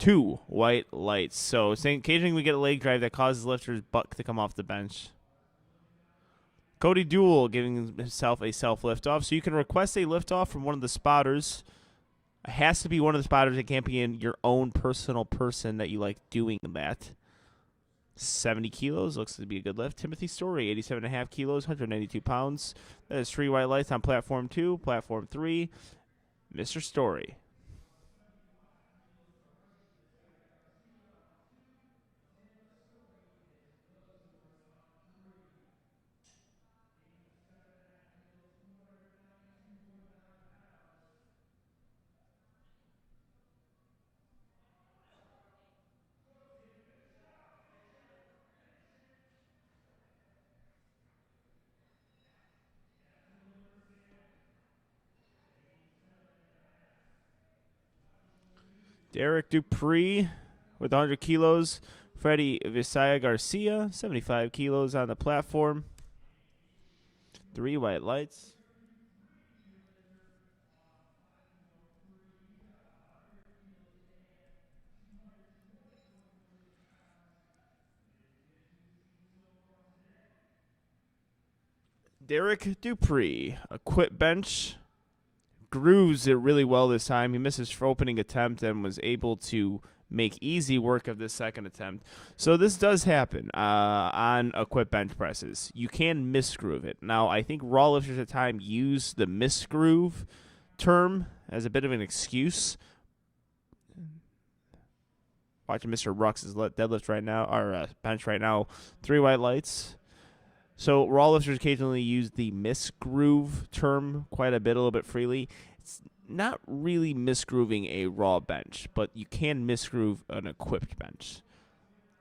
2 white lights. So occasionally we get a leg drive that causes lifter's butt to come off the bench. Cody Duel giving himself a self lift off. So you can request a lift off from one of the spotters. It has to be one of the spotters. It can't be in your own personal person that you like doing that. 70 kilos, looks to be a good lift. Timothy Story, 87.5 kilos, 192 pounds. That is 3 white lights on platform 2. Platform 3, Mr. Story. Derek Dupree with 100 kilos. Freddie Visaya Garcia, 75 kilos on the platform. 3 white lights. Derek Dupree, a quit bench. Grooves it really well this time. He missed his opening attempt and was able to make easy work of this second attempt. So this does happen on a quit bench presses. You can misgroove it. Now, I think raw lifters at the time use the misgroove term as a bit of an excuse. Watching Mr. Rux's deadlift right now, or bench right now. 3 white lights. So raw lifters occasionally use the misgroove term quite a little bit freely. It's not really misgrooving a raw bench, but you can misgroove an equipped bench.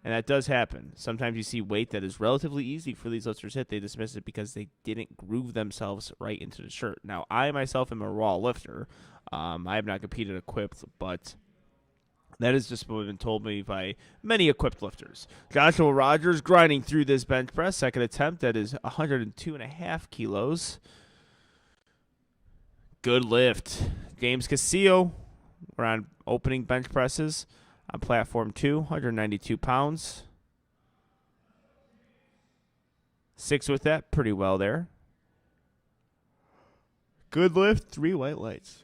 And that does happen. Sometimes you see weight that is relatively easy for these lifters to hit. They dismiss it because they didn't groove themselves right into the shirt. Now, I myself am a raw lifter. I have not competed equipped, but that is just what has been told me by many equipped lifters. Joshua Rogers grinding through this bench press. Second attempt, that is 102.5 kilos. Good lift. James Castillo, we're on opening bench presses on platform 2, 192 pounds. 6 with that, pretty well there. Good lift, 3 white lights.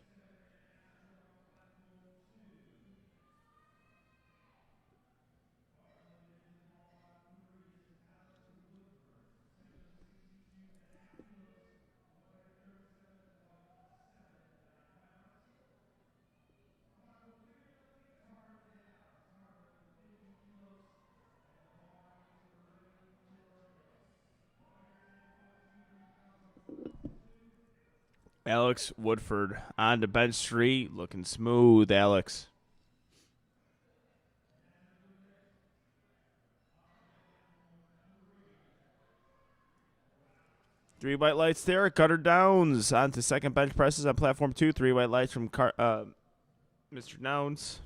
Alex Woodford on to bench 3, looking smooth, Alex. Three white lights there. Cutter Downs on to second bench presses on platform 2. 3 white lights from Mr. Downs.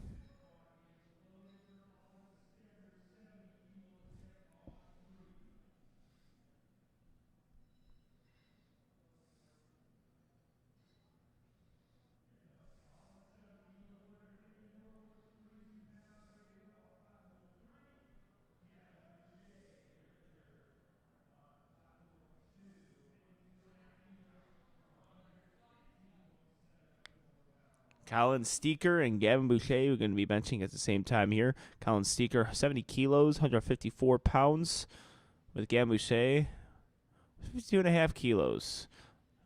Colin Steeker and Gavin Boucher are going to be benching at the same time here. Colin Steeker, 70 kilos, 154 pounds. With Gavin Boucher, 52.5 kilos.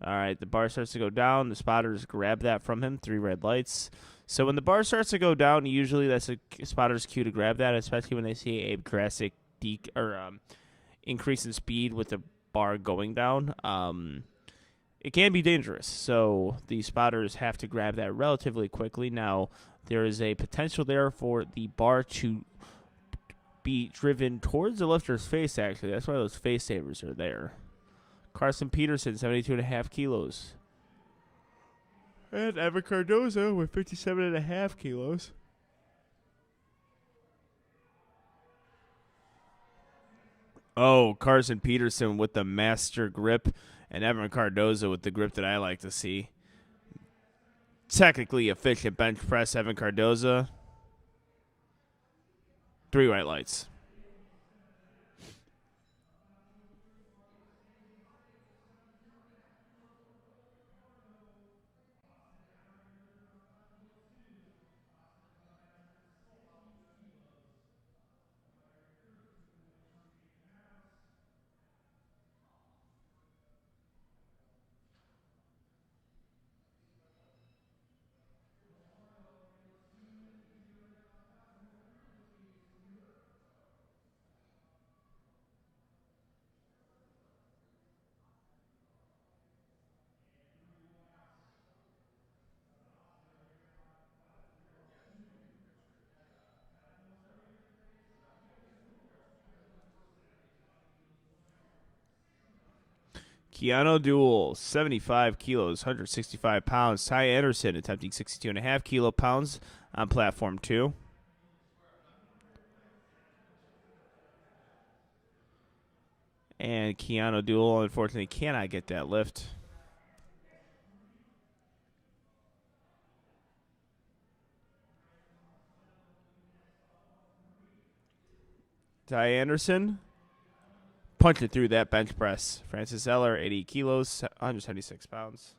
All right, the bar starts to go down. The spotters grab that from him. 3 red lights. So when the bar starts to go down, usually that's a spotter's cue to grab that, especially when they see a drastic increase in speed with the bar going down. It can be dangerous, so the spotters have to grab that relatively quickly. Now, there is a potential there for the bar to be driven towards the lifter's face, actually. That's why those face savers are there. Carson Peterson, 72.5 kilos. And Evan Cardozo with 57.5 kilos. Oh, Carson Peterson with the master grip. And Evan Cardozo with the grip that I like to see. Technically efficient bench press, Evan Cardozo. 3 white lights. Keanu Duel, 75 kilos, 165 pounds. Ty Anderson attempting 62.5 kilo-pounds on platform 2. And Keanu Duel, unfortunately, cannot get that lift. Ty Anderson punching through that bench press. Francis Eller, 80 kilos, 176 pounds.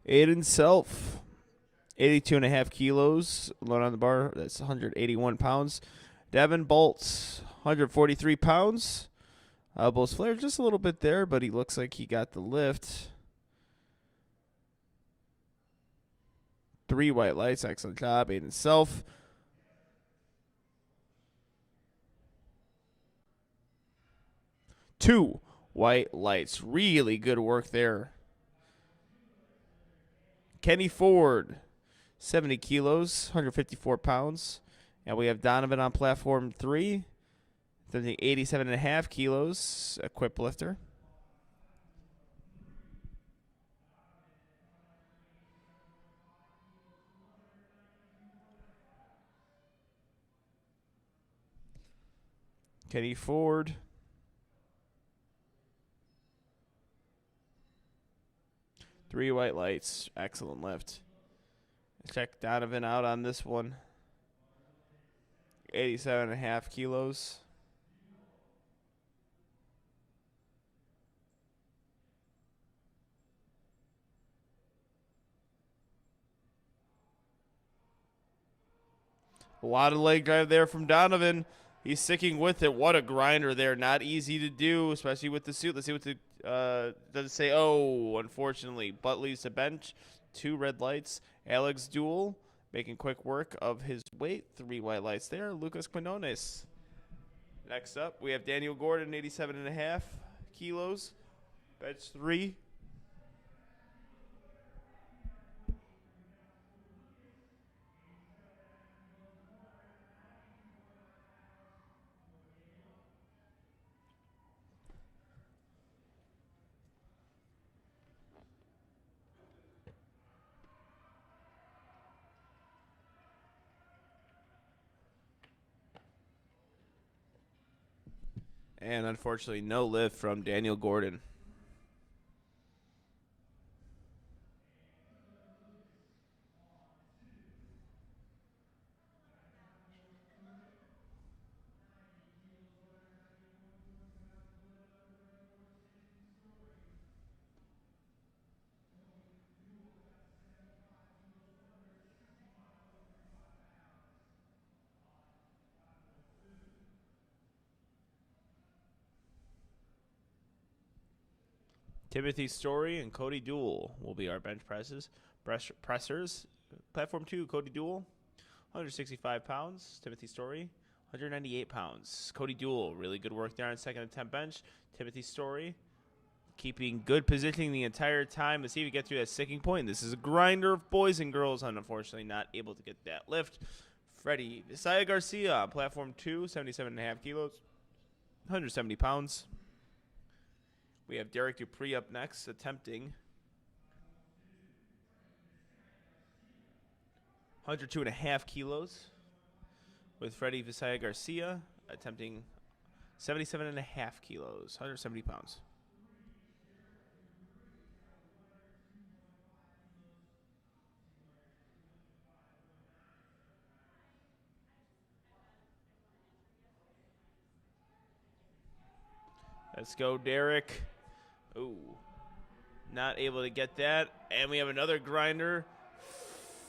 Aiden Self, 82.5 kilos, alone on the bar. That's 181 pounds. Devin Bolts, 143 pounds. Elbows flared just a little bit there, but he looks like he got the lift. 3 white lights. Excellent job, Aiden Self. Two white lights. Really good work there. Kenny Ford, 70 kilos, 154 pounds. And we have Donovan on platform 3, 87.5 kilos, equipped lifter. Kenny Ford. Three white lights. Excellent lift. Check Donovan out on this one. 87.5 kilos. A lot of leg drive there from Donovan. He's sticking with it. What a grinder there. Not easy to do, especially with the suit. Let's see what the does it say. Oh, unfortunately, Butt leaves the bench. 2 red lights. Alex Duel making quick work of his weight. 3 white lights there. Lucas Quinones. Next up, we have Daniel Gordon, 87.5 kilos. Bench 3. And unfortunately, no lift from Daniel Gordon. Timothy Story and Cody Duel will be our bench pressers. Platform 2, Cody Duel, 165 pounds. Timothy Story, 198 pounds. Cody Duel, really good work there on second attempt bench. Timothy Story, keeping good positioning the entire time. Let's see if we get through that sticking point. This is a grinder of boys and girls, and unfortunately not able to get that lift. Freddie Visaya Garcia on platform 2, 77.5 kilos, 170 pounds. We have Derek Dupree up next, attempting 102.5 kilos, with Freddie Visaya Garcia attempting 77.5 kilos, 170 pounds. Let's go, Derek. Ooh, not able to get that. And we have another grinder.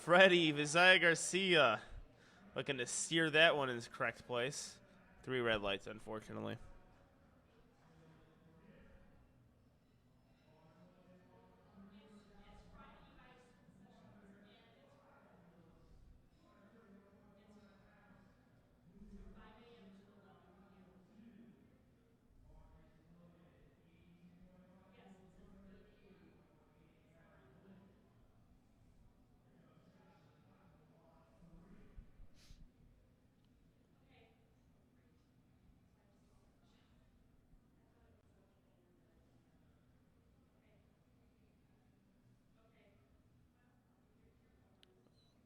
Freddie Visaya Garcia looking to steer that one in the correct place. 3 red lights, unfortunately.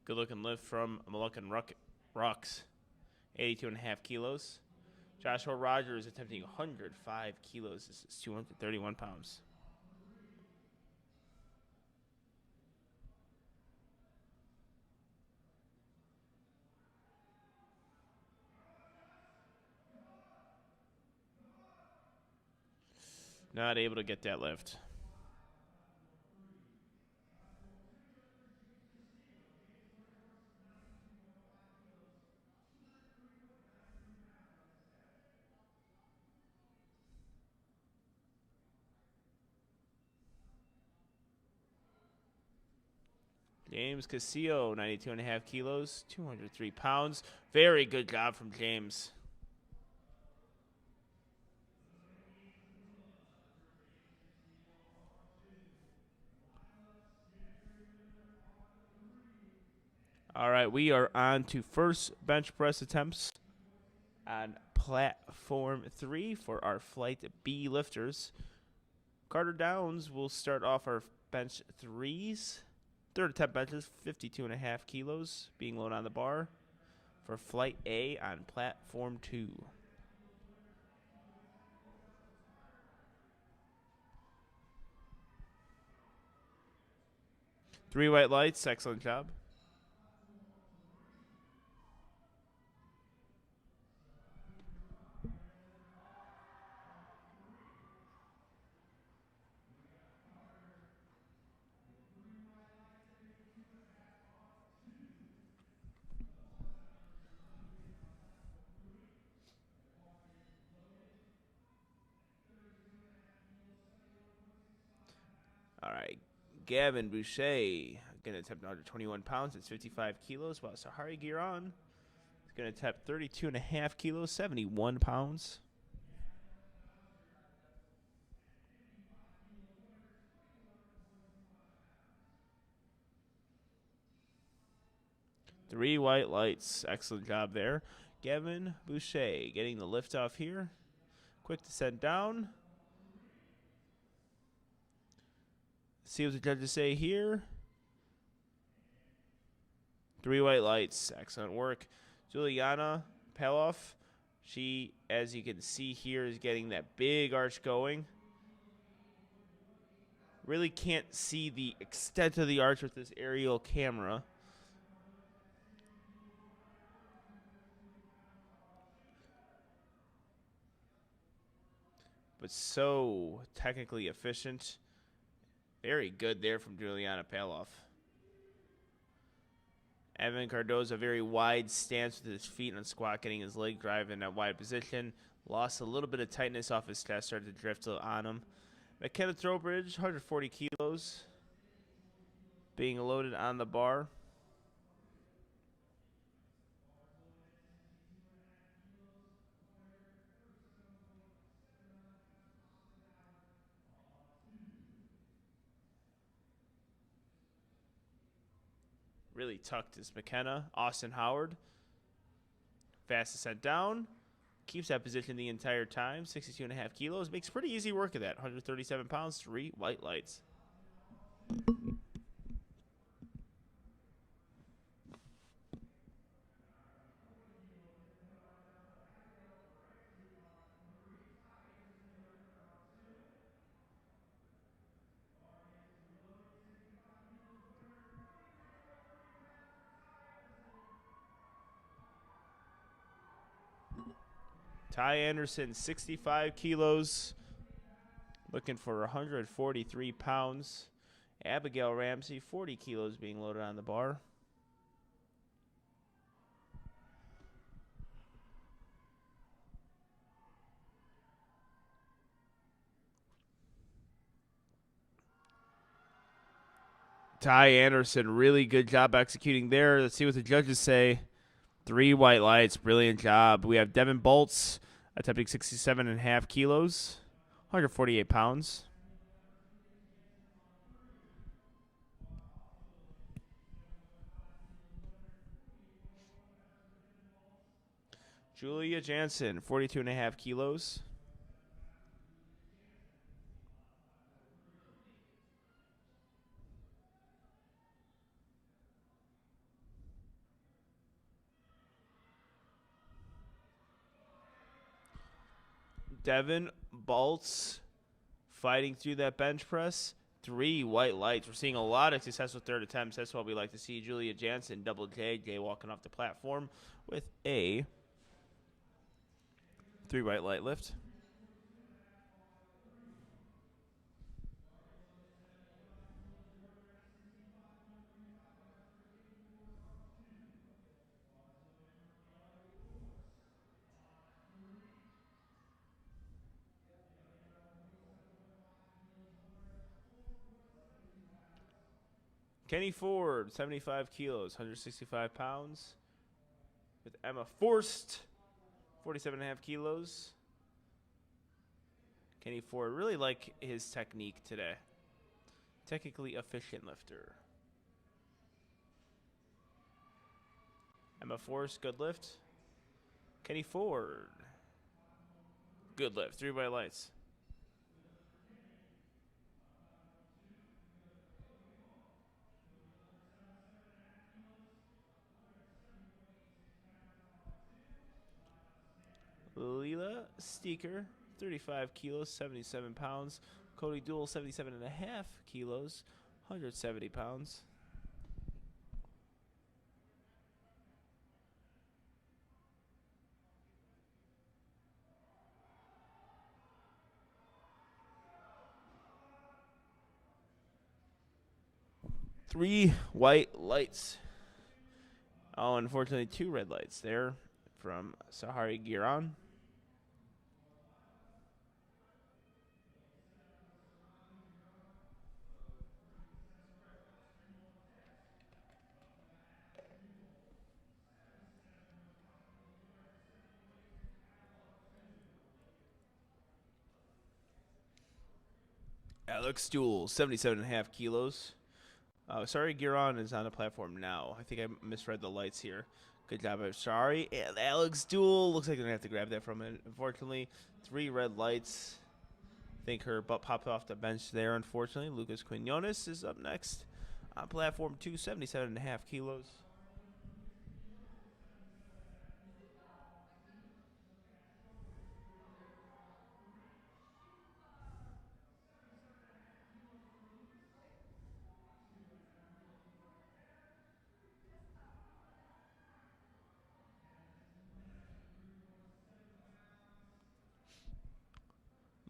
Good looking lift from Moluccan Rocks. 82.5 kilos. Joshua Rogers attempting 105 kilos. This is 231 pounds. Not able to get that lift. James Casillo, 92.5 kilos, 203 pounds. Very good job from James. All right, we are on to first bench press attempts on platform 3 for our flight B lifters. Carter Downs will start off our bench 3s. Third attempt benches, 52.5 kilos, being loaded on the bar for flight A on platform 2. 3 white lights, excellent job. All right, Gavin Boucher going to attempt 121 pounds. It's 55 kilos. While Sahari Giron is going to attempt 32.5 kilos, 71 pounds. Three white lights. Excellent job there. Gavin Boucher getting the lift off here. Quick descent down. See what the judges say here. 3 white lights. Excellent work. Juliana Peloff. She, as you can see here, is getting that big arch going. Really can't see the extent of the arch with this aerial camera. But so technically efficient. Very good there from Juliana Peloff. Evan Cardoza, very wide stance with his feet on squat, getting his leg drive in that wide position. Lost a little bit of tightness off his chest, started to drift on him. McKenna Throwbridge, 140 kilos, being loaded on the bar. Really tucked is McKenna. Austin Howard, fast descent down. Keeps that position the entire time. 62.5 kilos. Makes pretty easy work of that. 137 pounds, 3 white lights. Ty Anderson, 65 kilos, looking for 143 pounds. Abigail Ramsey, 40 kilos, being loaded on the bar. Ty Anderson, really good job executing there. Let's see what the judges say. 3 white lights, brilliant job. We have Devin Bolts attempting 67.5 kilos, 148 pounds. Julia Jansen, 42.5 kilos. Devin Baltz fighting through that bench press. 3 white lights. We're seeing a lot of successful third attempts. That's what we like to see. Julia Jansen, double J walking off the platform with a 3 white light lift. Kenny Ford, 75 kilos, 165 pounds. With Emma Forst, 47.5 kilos. Kenny Ford, really like his technique today. Technically efficient lifter. Emma Forst, good lift. Kenny Ford, good lift. 3 white lights. Leela Steeker, 35 kilos, 77 pounds. Cody Duell, 77.5 kilos, 170 pounds. Three white lights. Oh, unfortunately, 2 red lights there from Sahari Giron. Alex Duell, 77.5 kilos. Sorry, Giron is on the platform now. I think I misread the lights here. Good job, sorry. And Alex Duell, looks like they're going to have to grab that from it. Unfortunately, 3 red lights. I think her butt popped off the bench there, unfortunately. Lucas Quinones is up next on platform 2, 77.5 kilos.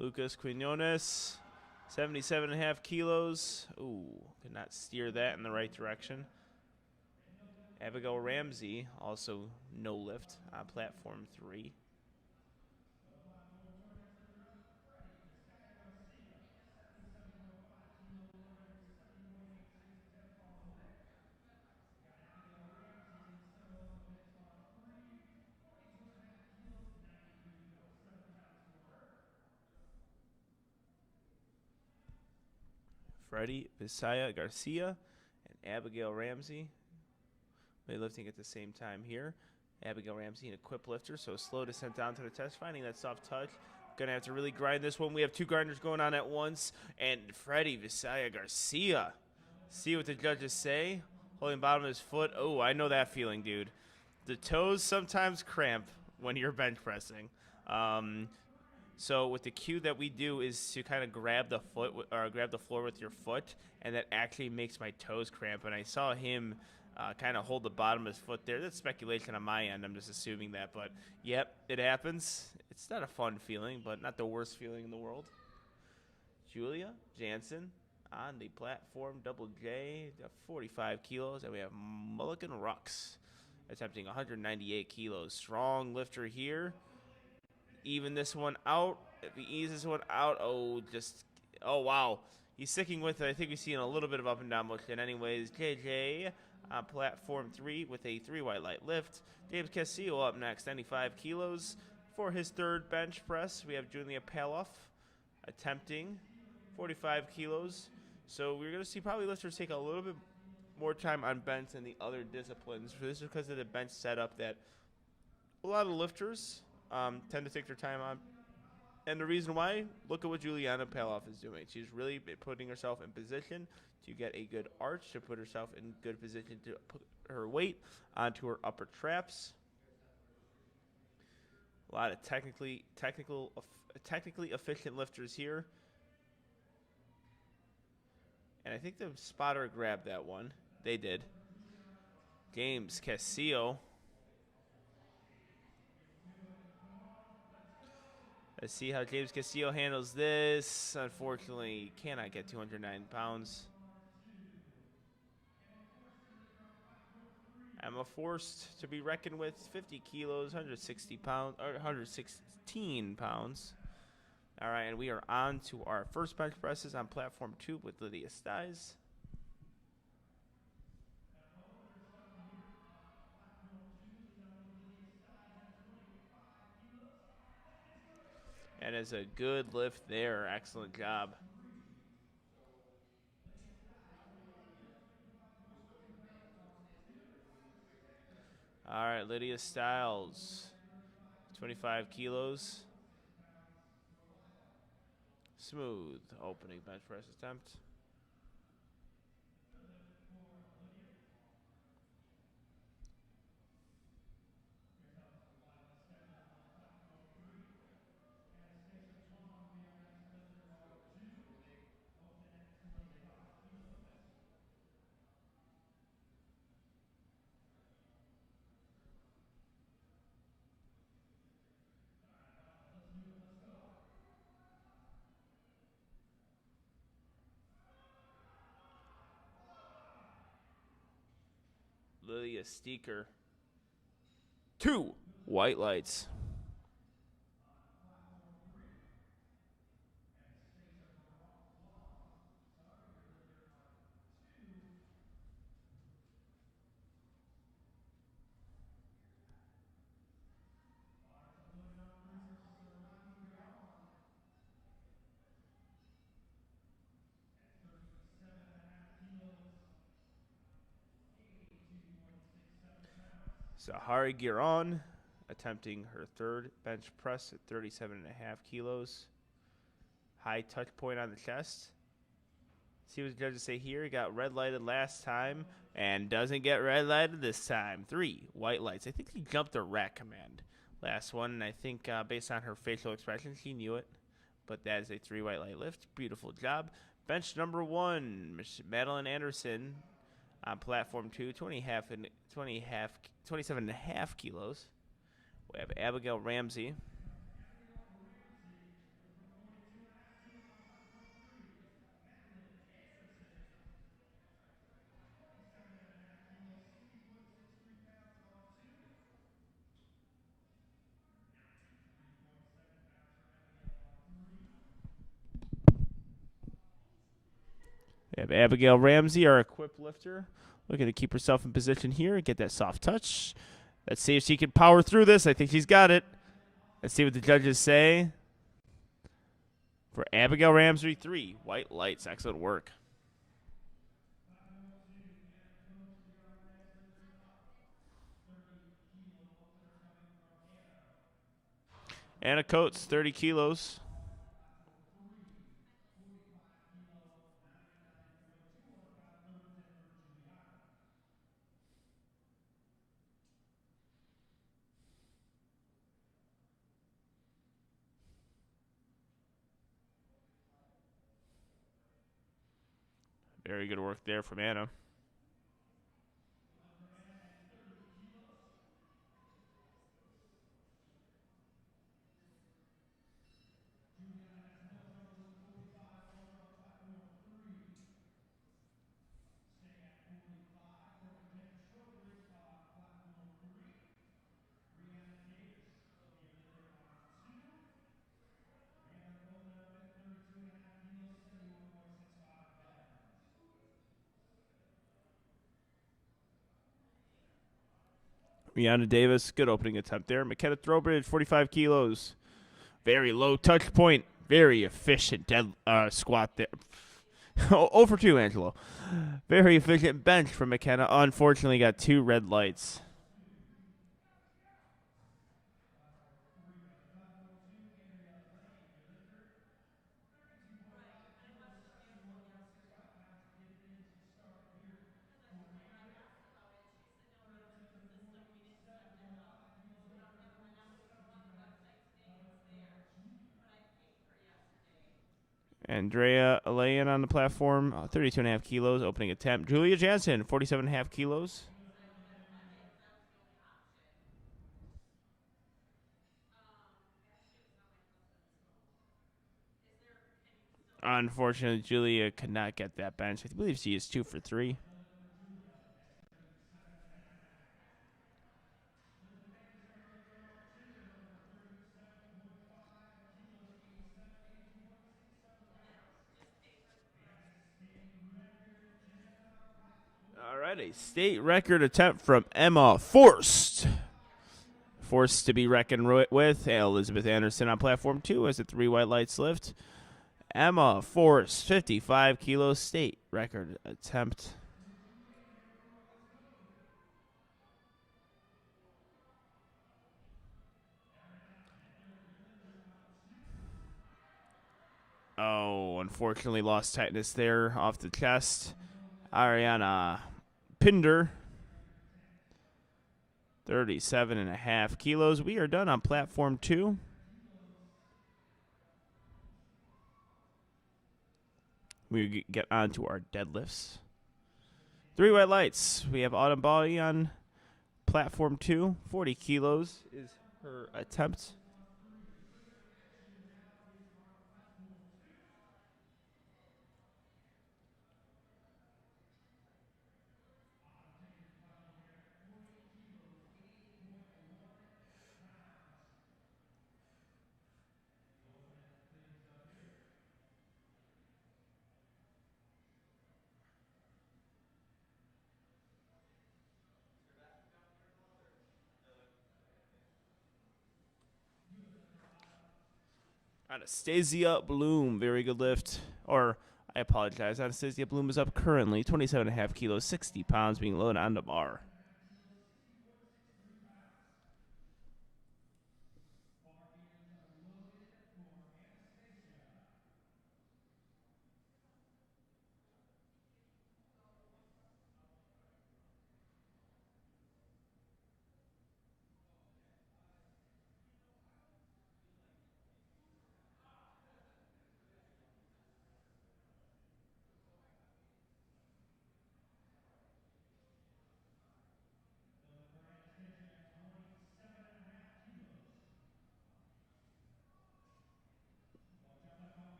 Lucas Quinones, 77.5 kilos. Ooh, could not steer that in the right direction. Abigail Ramsey, also no lift on platform 3. Freddie Visaya Garcia and Abigail Ramsey weightlifting at the same time here. Abigail Ramsey, an equipped lifter, so slow descent down to the test, finding that soft touch. Gonna have to really grind this one. We have 2 grinders going on at once, and Freddie Visaya Garcia. See what the judges say. Holding bottom of his foot. Oh, I know that feeling, dude. The toes sometimes cramp when you're bench pressing. So with the cue that we do is to kind of grab the foot or grab the floor with your foot, and that actually makes my toes cramp. And I saw him kind of hold the bottom of his foot there. That's speculation on my end. I'm just assuming that, but yep, it happens. It's not a fun feeling, but not the worst feeling in the world. Julia Jansen on the platform, double J, 45 kilos, and we have Mulligan Rux attempting 198 kilos. Strong lifter here. Even this one out. If he eases this one out, oh wow. he's sticking with it. I think we've seen a little bit of up and down motion. Anyways, JJ on platform 3 with a 3 white light lift. James Castillo up next, 95 kilos. For his third bench press, we have Julia Paloff attempting 45 kilos. So we're going to see probably lifters take a little bit more time on bench than the other disciplines. This is because of the bench setup that a lot of lifters tend to take their time on. And the reason why, look at what Juliana Paloff is doing. She's really putting herself in position to get a good arch, to put herself in good position to put her weight onto her upper traps. A lot of technically efficient lifters here. And I think the spotter grabbed that one. They did. James Castillo. Let's see how James Castillo handles this. Unfortunately, cannot get 209 pounds. Emma forced to be reckoned with, 50 kilos, 160 pounds, or 116 pounds. All right, and we are on to our first bench presses on platform 2 with Lydia Stiles. And it's a good lift there. Excellent job. All right, Lydia Stiles, 25 kilos. Smooth opening bench press attempt. Lydia Steeker. 2 white lights. Sahari Giron attempting her third bench press at 37.5 kilos. High touch point on the chest. See what the judges say here. He got red lighted last time and doesn't get red lighted this time. 3 white lights. I think he jumped the rack command last one, and I think based on her facial expressions, he knew it. But that is a 3 white light lift. Beautiful job. Bench number 1, Madeline Anderson on platform 2, 27.5 kilos. We have Abigail Ramsey. We have Abigail Ramsey, our equipped lifter, looking to keep herself in position here, get that soft touch. Let's see if she can power through this. I think she's got it. Let's see what the judges say. For Abigail Ramsey, 3 white lights. Excellent work. Anna Coates, 30 kilos. Very good work there from Anna. Rihanna Davis, good opening attempt there. McKenna Throwbridge, 45 kilos. Very low touch point. Very efficient dead squat there. Oh for 2, Angelo. Very efficient bench from McKenna. Unfortunately, got 2 red lights. Andrea Alayan on the platform, 32.5 kilos, opening attempt. Julia Jansen, 47.5 kilos. Unfortunately, Julia could not get that bench. I believe she is 2 for 3. All right, a state record attempt from Emma Forced. Forced to be reckoned with. Elizabeth Anderson on platform 2 as the 3 white lights lift. Emma Forrest, 55 kilo state record attempt. Oh, unfortunately lost tightness there off the chest. Ariana Pinder, 37.5 kilos. We are done on platform 2. We get on to our deadlifts. 3 white lights. We have Autumn Body on platform 2. 40 kilos is her attempt. Anastasia Bloom, very good lift. Or, I apologize, Anastasia Bloom is up currently, 27.5 kilos, 60 pounds, being loaded on the bar.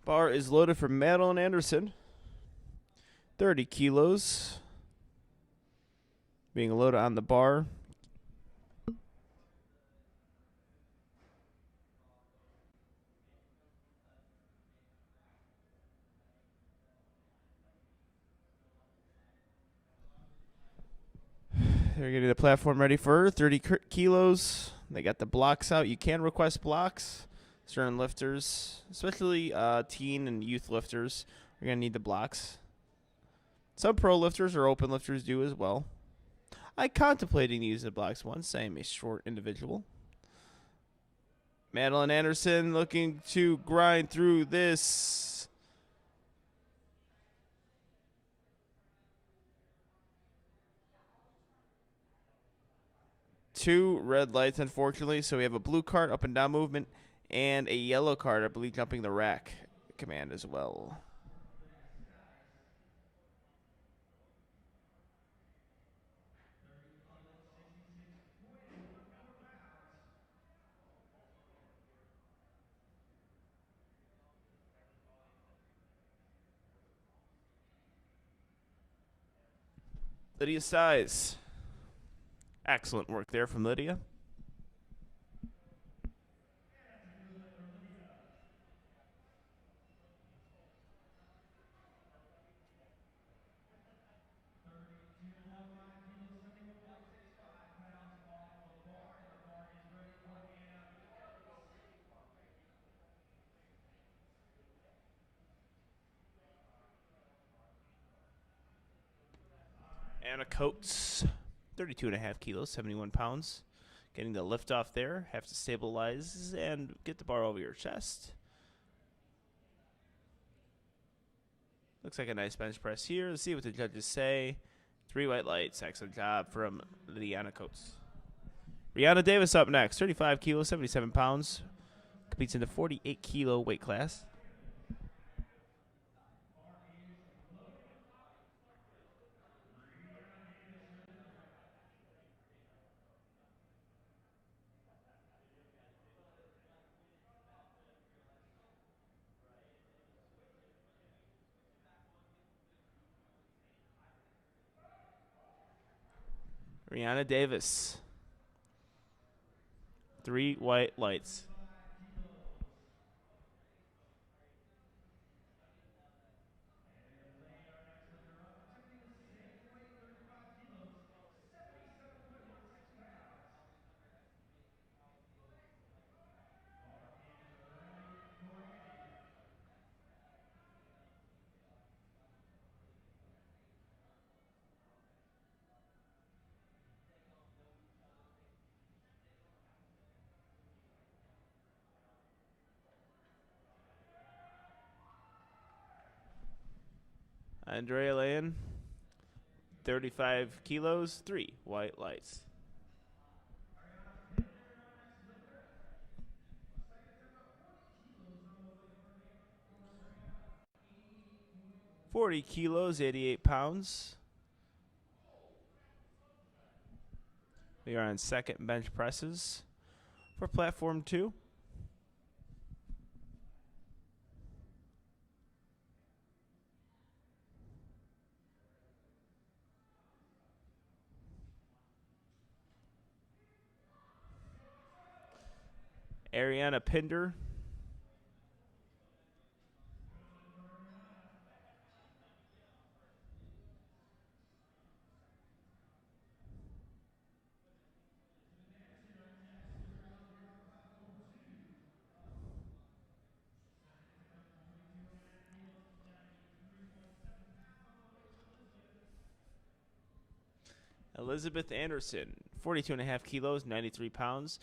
Bar is loaded for Madeline Anderson, 30 kilos, being loaded on the bar. They're getting the platform ready for her, 30 kilos. They got the blocks out. You can request blocks. Certain lifters, especially teen and youth lifters, are going to need the blocks. Some pro lifters or open lifters do as well. I contemplated using the blocks once. I am a short individual. Madeline Anderson looking to grind through this. Two red lights, unfortunately. So we have a blue card, up and down movement, and a yellow card, I believe, jumping the rack command as well. Lydia Size. Excellent work there from Lydia. Anna Coates, 32.5 kilos, 71 pounds. Getting the lift off there. Have to stabilize and get the bar over your chest. Looks like a nice bench press here. Let's see what the judges say. 3 white lights. Excellent job from the Anna Coates. Rihanna Davis up next. 35 kilos, 77 pounds. Competes in the 48 kilo weight class. Rihanna Davis. 3 white lights. Andrea Lane, 35 kilos, 3 white lights. $40 kilos, 88 pounds. We are on second bench presses for platform 2. Ariana Pinder. Elizabeth Anderson, 42.5 kilos, 93 pounds.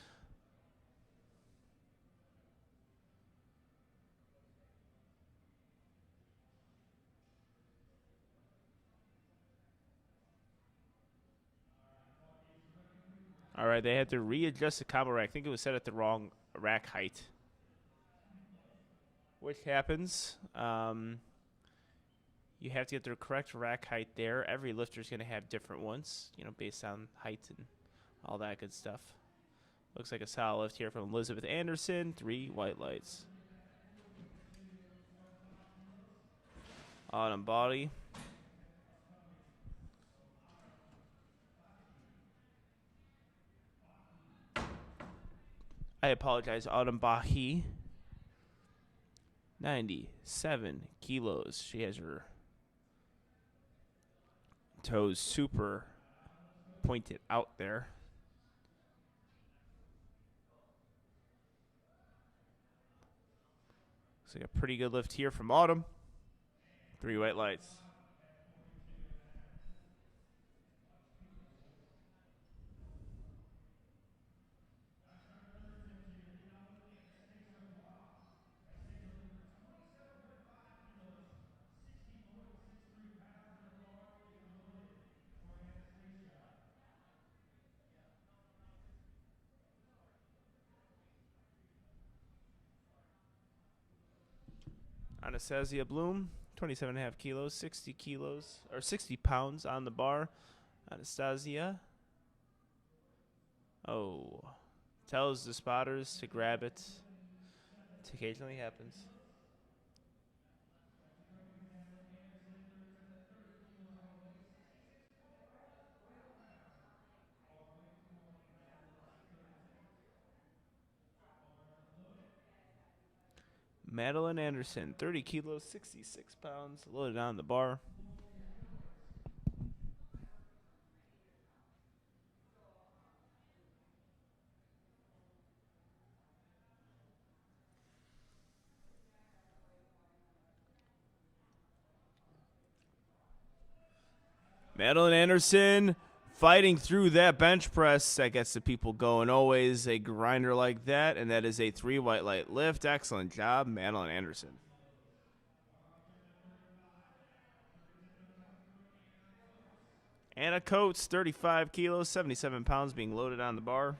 All right, they had to readjust the combo rack. I think it was set at the wrong rack height, which happens. You have to get the correct rack height there. Every lifter is going to have different ones, based on height and all that good stuff. Looks like a solid lift here from Elizabeth Anderson. 3 white lights. Autumn Body. I apologize, Autumn Bahi. 97 kilos. She has her toes super pointed out there. Looks like a pretty good lift here from Autumn. 3 white lights. Anastasia Bloom, 27.5 kilos, 60 pounds on the bar. Anastasia. Oh. Tells the spotters to grab it. It occasionally happens. Madeline Anderson, 30 kilos, 66 pounds, loaded on the bar. Madeline Anderson fighting through that bench press. That gets the people going. Always a grinder like that, and that is a 3 white light lift. Excellent job, Madeline Anderson. Anna Coates, 35 kilos, 77 pounds, being loaded on the bar.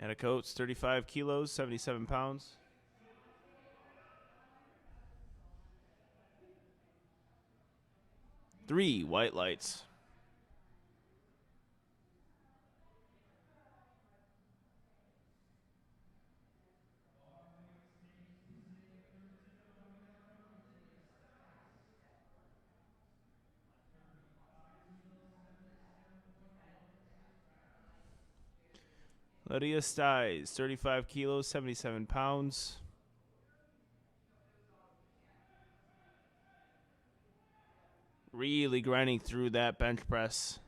Anna Coates, 35 kilos, 77 pounds. Three white lights. Lydia Stiles, 35 kilos, 77 pounds. Really grinding through that bench press.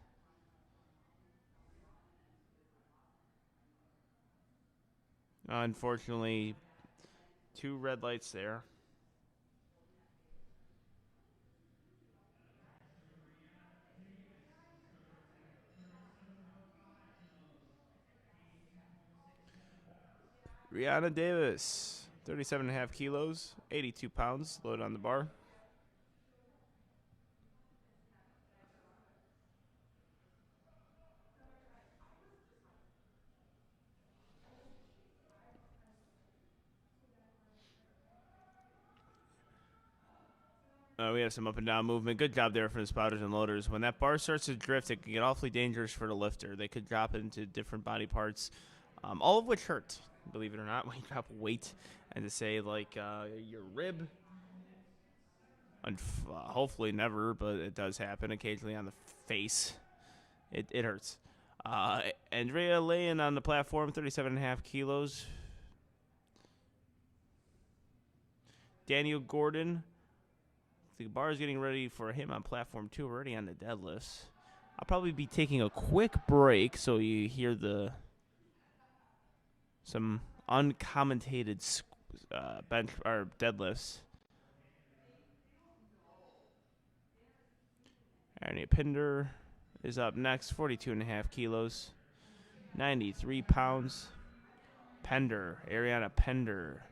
Unfortunately, 2 red lights there. Rihanna Davis, 37.5 kilos, 82 pounds, loaded on the bar. We have some up and down movement. Good job there for the spotters and loaders. When that bar starts to drift, it can get awfully dangerous for the lifter. They could drop into different body parts, all of which hurt, believe it or not, when you drop weight. And to say, like, your rib, hopefully never, but it does happen occasionally on the face. It hurts. Andrea laying on the platform, 37.5 kilos. Daniel Gordon. The bar is getting ready for him on platform 2, already on the deadlifts. I'll probably be taking a quick break so you hear some uncommentated bench or deadlifts. Arnie Pinder is up next, 42.5 kilos, 93 pounds. Pender, Ariana Pender.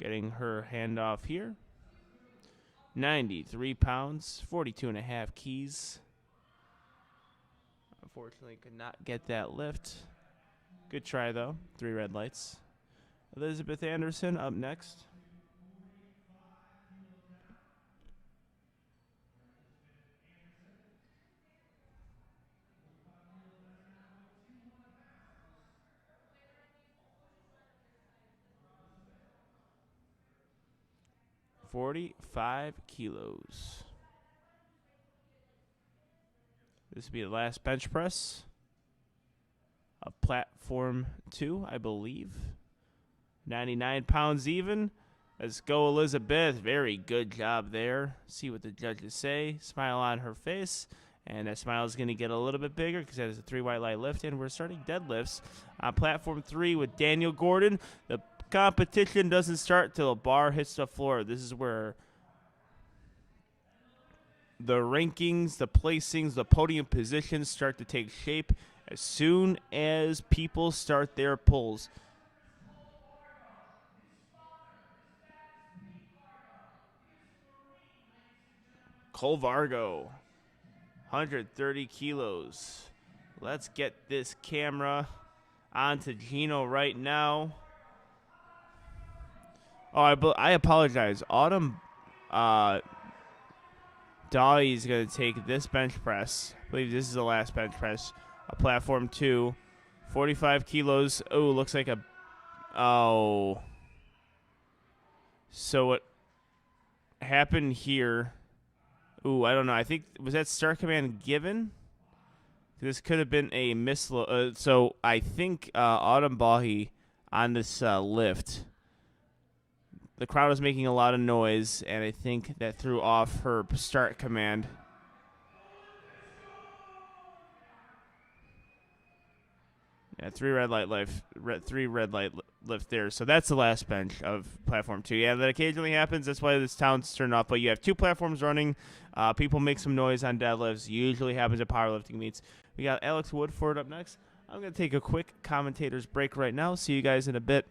Getting her handoff here. 93 pounds, 42.5 keys. Unfortunately, could not get that lift. Good try, though. 3 red lights. Elizabeth Anderson up next. $45 kilos. This will be the last bench press of platform 2, I believe. 99 pounds even. Let's go, Elizabeth. Very good job there. See what the judges say. Smile on her face. And that smile is going to get a little bit bigger because that is a 3 white light lift. And we're starting deadlifts on platform 3 with Daniel Gordon. The competition doesn't start till a bar hits the floor. This is where the rankings, the placings, the podium positions start to take shape as soon as people start their pulls. Cole Vargo, 130 kilos. Let's get this camera onto Gino right now. Oh, I apologize. Autumn Dolly is going to take this bench press. I believe this is the last bench press. Platform 2. 45 kilos. Oh, looks like a... Oh. So what happened here... Ooh, I don't know. I think... Was that start command given? This could have been a misload. So I think Autumn Bahi on this lift... The crowd was making a lot of noise, and I think that threw off her start command. Yeah, three red light lift there. So that's the last bench of platform 2. Yeah, that occasionally happens. That's why this town's turned off. But you have 2 platforms running. People make some noise on deadlifts. Usually happens at powerlifting meets. We got Alex Woodford up next. I'm going to take a quick commentator's break right now. See you guys in a bit.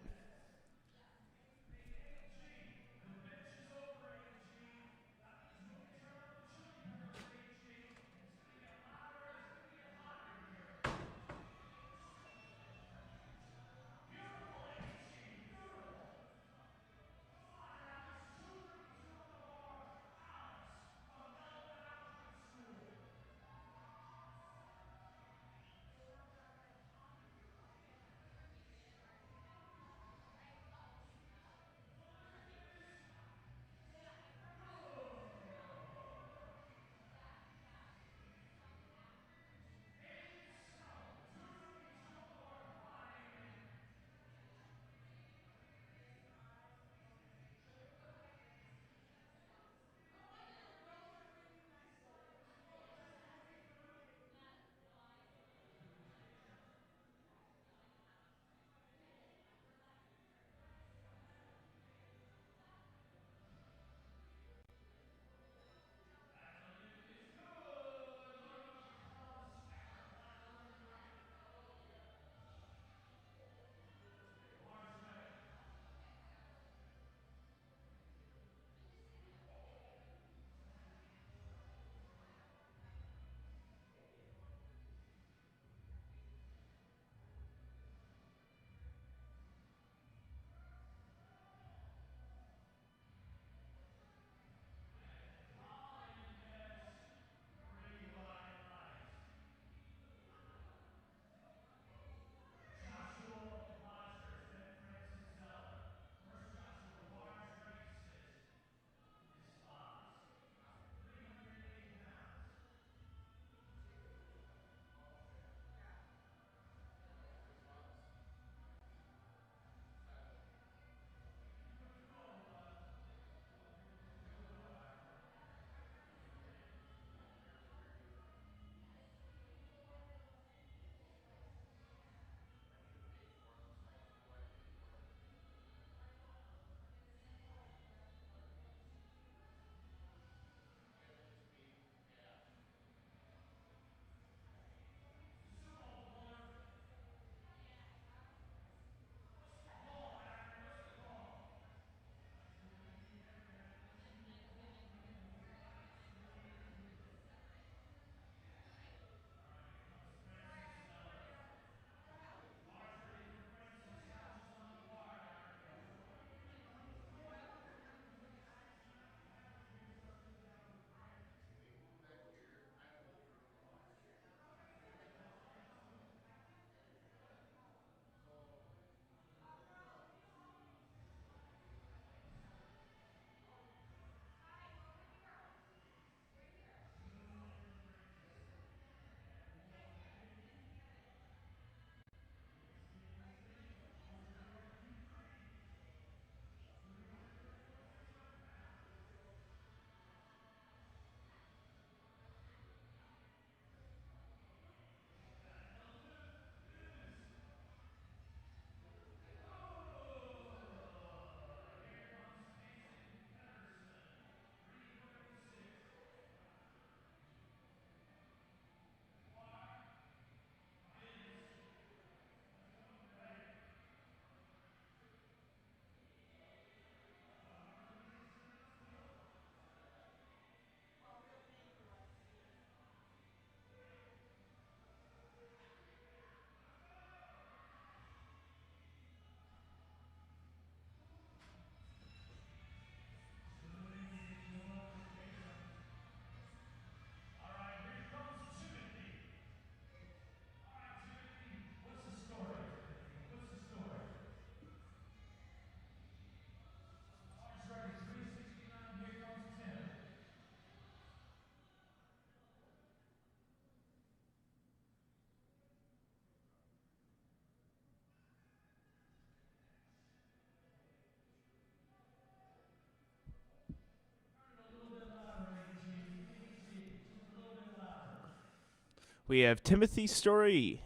We have Timothy Story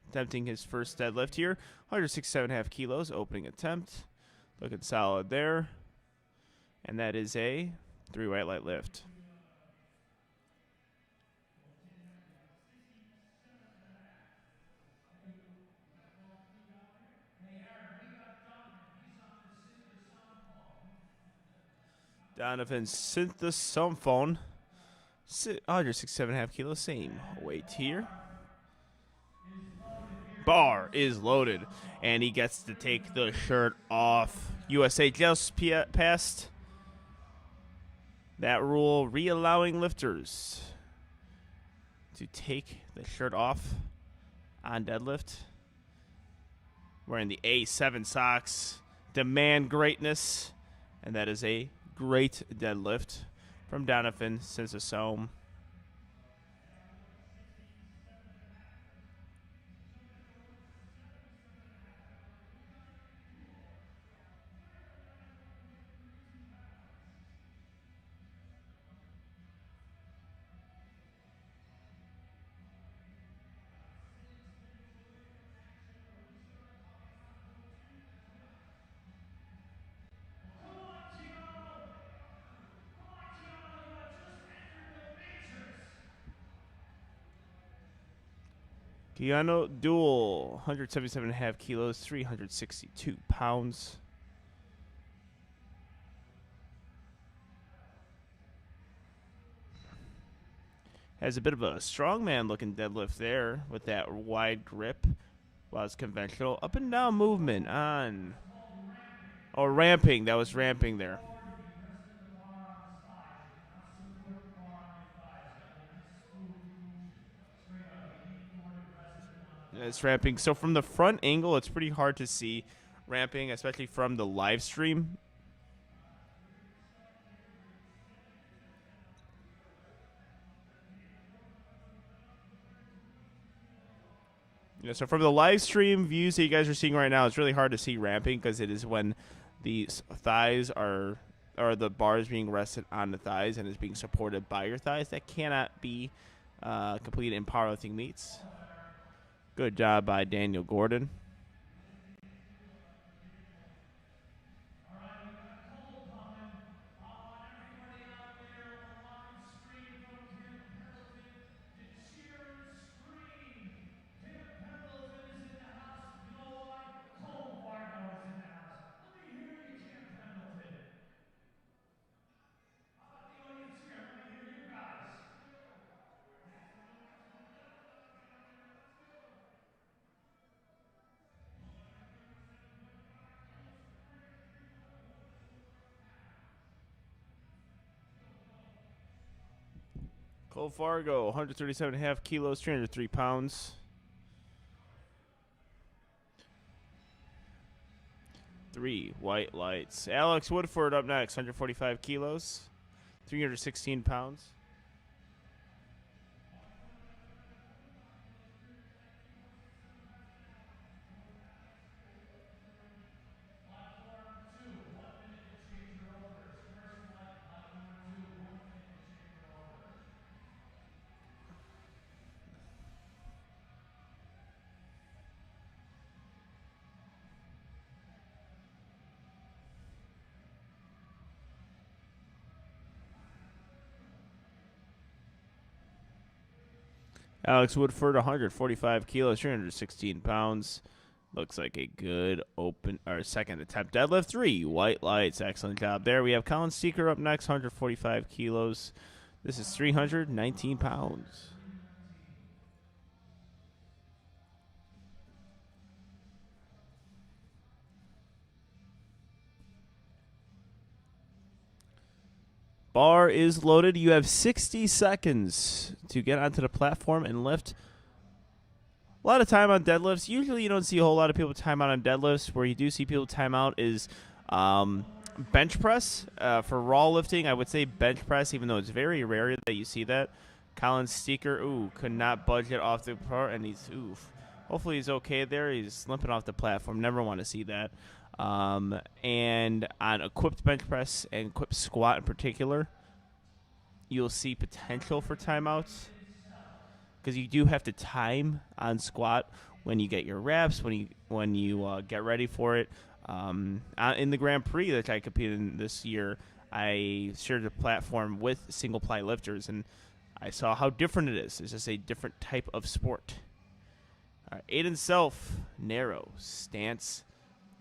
attempting his first deadlift here. 167.5 kilos, opening attempt. Looking solid there. And that is a 3 white light lift. Donovan Synthesomphone. 167.5 kilos, same weight here. Bar is loaded, and he gets to take the shirt off. USA just passed that rule, re-allowing lifters to take the shirt off on deadlift. Wearing the A7 socks, demand greatness, and that is a great deadlift from Donovan Synthesome. Keanu Duel, 177.5 kilos, 362 pounds. Has a bit of a strongman looking deadlift there with that wide grip. While it's conventional up and down movement on. Oh, ramping. That was ramping there. It's ramping. So from the front angle, it's pretty hard to see ramping, especially from the live stream. So from the live stream views that you guys are seeing right now, it's really hard to see ramping because it is when the thighs are, or the bar is being rested on the thighs and is being supported by your thighs. That cannot be completed in powerlifting meets. Good job by Daniel Gordon. Cole Fargo, 137.5 kilos, 303 pounds. Three white lights. Alex Woodford up next, 145 kilos, 316 pounds. Alex Woodford, 145 kilos, 316 pounds. Looks like a good open or second attempt deadlift. Three white lights. Excellent job there. We have Colin Steeker up next, 145 kilos. This is 319 pounds. Bar is loaded. You have 60 seconds to get onto the platform and lift. A lot of time on deadlifts. Usually you don't see a whole lot of people time out on deadlifts. Where you do see people time out is bench press. For raw lifting, I would say bench press, even though it's very rare that you see that. Colin Steeker, could not budge it off the part, and he's, hopefully he's okay there. He's limping off the platform. Never want to see that. And on equipped bench press and equipped squat in particular, you'll see potential for timeouts. because you do have to time on squat when you get your reps, when you get ready for it. In the Grand Prix that I competed in this year, I shared a platform with single ply lifters, and I saw how different it is. It's just a different type of sport. All right, Aiden Self, narrow stance,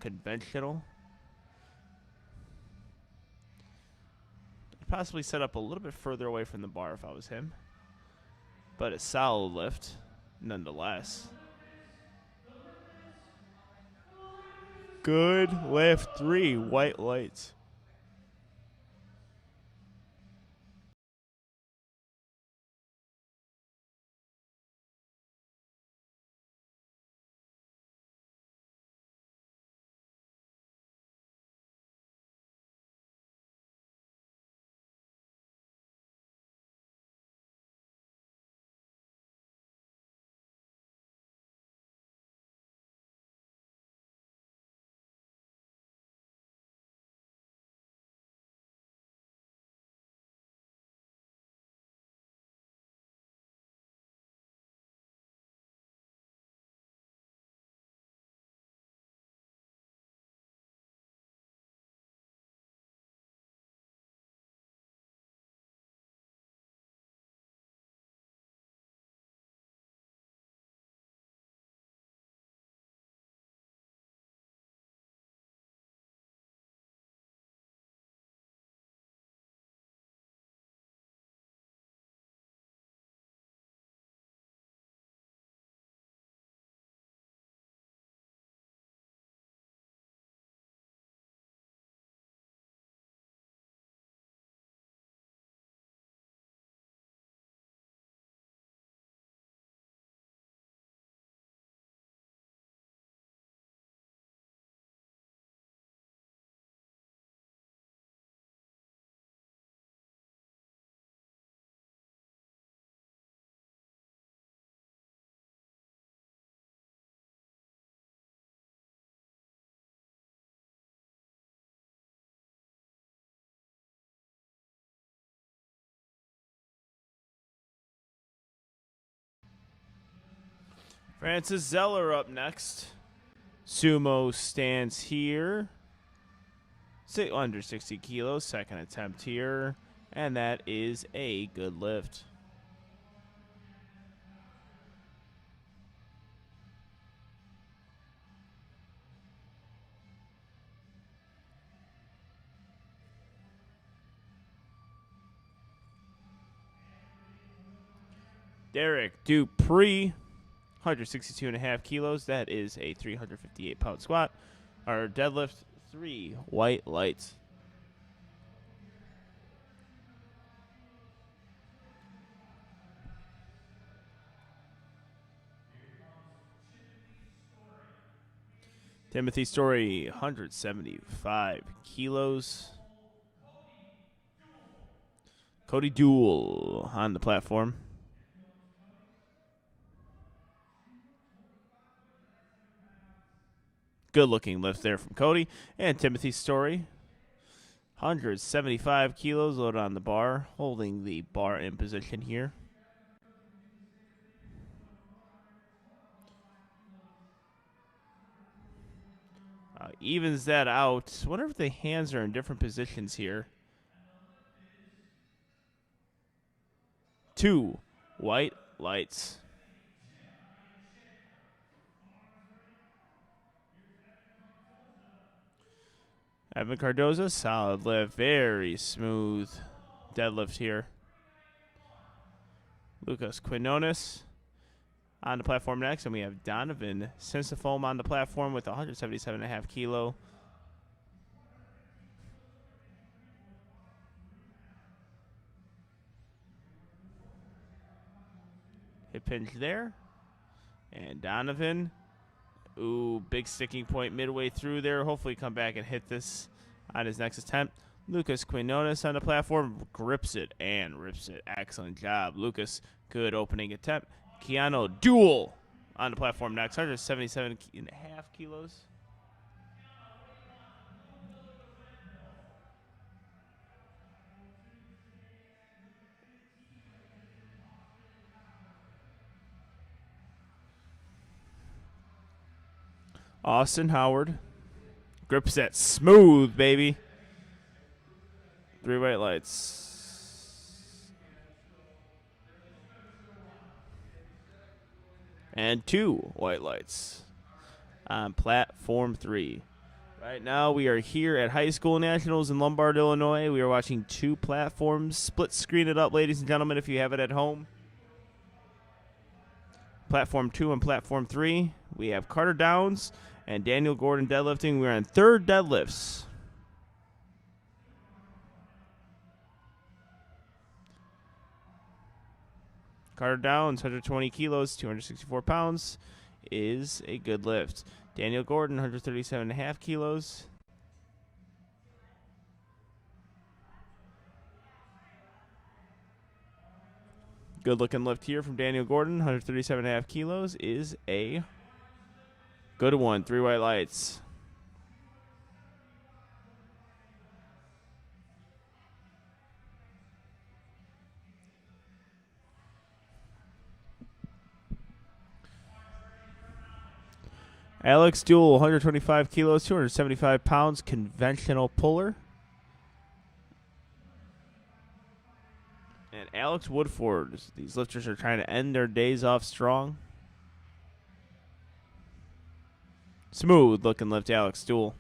conventional. I'd possibly set up a little bit further away from the bar if I was him, but a solid lift nonetheless. Good lift, 3 white lights. Francis Zeller up next. Sumo stance here. Under 60 kilos, second attempt here. And that is a good lift. Derek Dupree, 162.5 kilos. That is a 358-pound squat. Our deadlift, 3 white lights. Timothy Story, 175 kilos. Cody Duel on the platform. Good looking lift there from Cody. And Timothy Story, 175 kilos loaded on the bar, holding the bar in position here. Evens that out. I wonder if the hands are in different positions here. 2 white lights. Evan Cardoza, solid lift, very smooth deadlift here. Lucas Quinones on the platform next, and we have Donovan Sensifoam on the platform with 177.5 kilo. Hip hinge there. And Donovan, big sticking point midway through there. Hopefully come back and hit this on his next attempt. Lucas Quinones on the platform grips it and rips it. Excellent job, Lucas. Good opening attempt. Keanu Duel on the platform next, 177.5 kilos. Austin Howard. Grip set smooth, baby. 3 white lights. And 2 white lights on platform 3. Right now we are here at High School Nationals in Lombard, Illinois. We are watching 2 platforms. Split screen it up, ladies and gentlemen, if you have it at home. Platform 2 and Platform 3. We have Carter Downs and Daniel Gordon deadlifting. We're on 3rd deadlifts. Carter Downs, 120 kilos, 264 pounds, is a good lift. Daniel Gordon, 137.5 kilos. Good looking lift here from Daniel Gordon, 137.5 kilos, is a good one. 3 white lights. Alex Duell, 125 kilos, 275 pounds, conventional puller. And Alex Woodford. These lifters are trying to end their days off strong. Smooth looking lift, Alex Duell.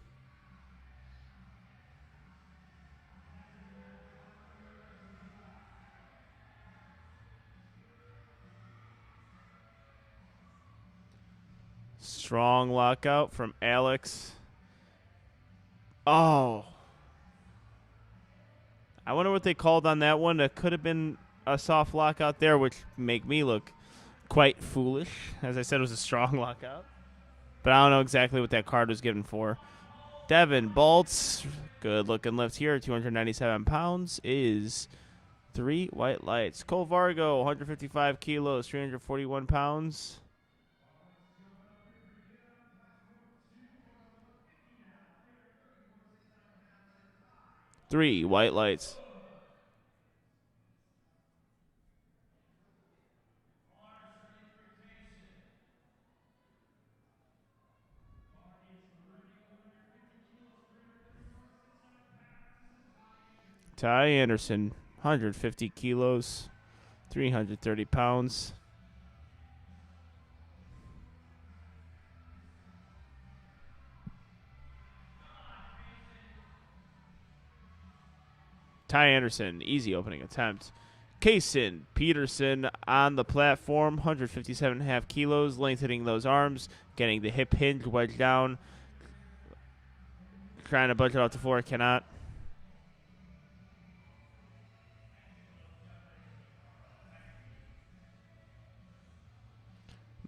Strong lockout from Alex. Oh. I wonder what they called on that one. That could have been a soft lockout there, which make me look quite foolish. As I said, it was a strong lockout. But I don't know exactly what that card was given for. Devin Baltz, good looking lift here, 297 pounds, is 3 white lights. Cole Vargo, 155 kilos, 341 pounds. Three white lights. Ty Anderson, 150 kilos, 330 pounds. Ty Anderson, easy opening attempt. Kaysen Peterson on the platform, 157.5 kilos, lengthening those arms, getting the hip hinge wedged down. Trying to budge it off the floor, cannot.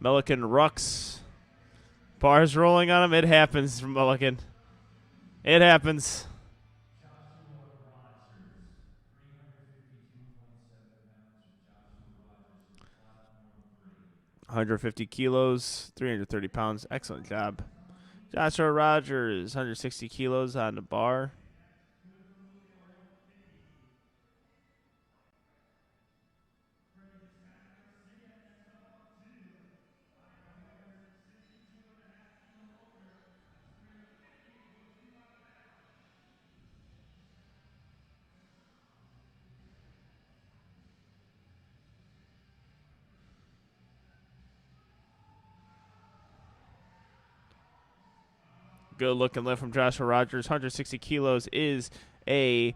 Milliken Rux. Bars rolling on him. It happens from Milliken. It happens. 150 kilos, 330 pounds. Excellent job. Joshua Rogers, 160 kilos on the bar. Good looking lift from Joshua Rogers. 160 kilos is a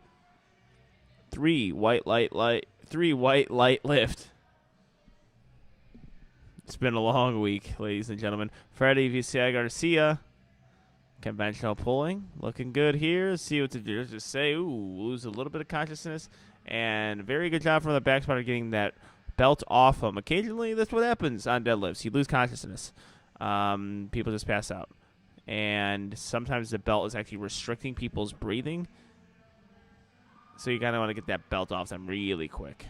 3 white light lift. It's been a long week, ladies and gentlemen. Freddie Vizca Garcia, conventional pulling, looking good here. See what the judges say. Ooh, lose a little bit of consciousness, and very good job from the back spotter getting that belt off him. Occasionally, that's what happens on deadlifts. You lose consciousness. People just pass out. And sometimes the belt is actually restricting people's breathing. So you kind of want to get that belt off them really quick.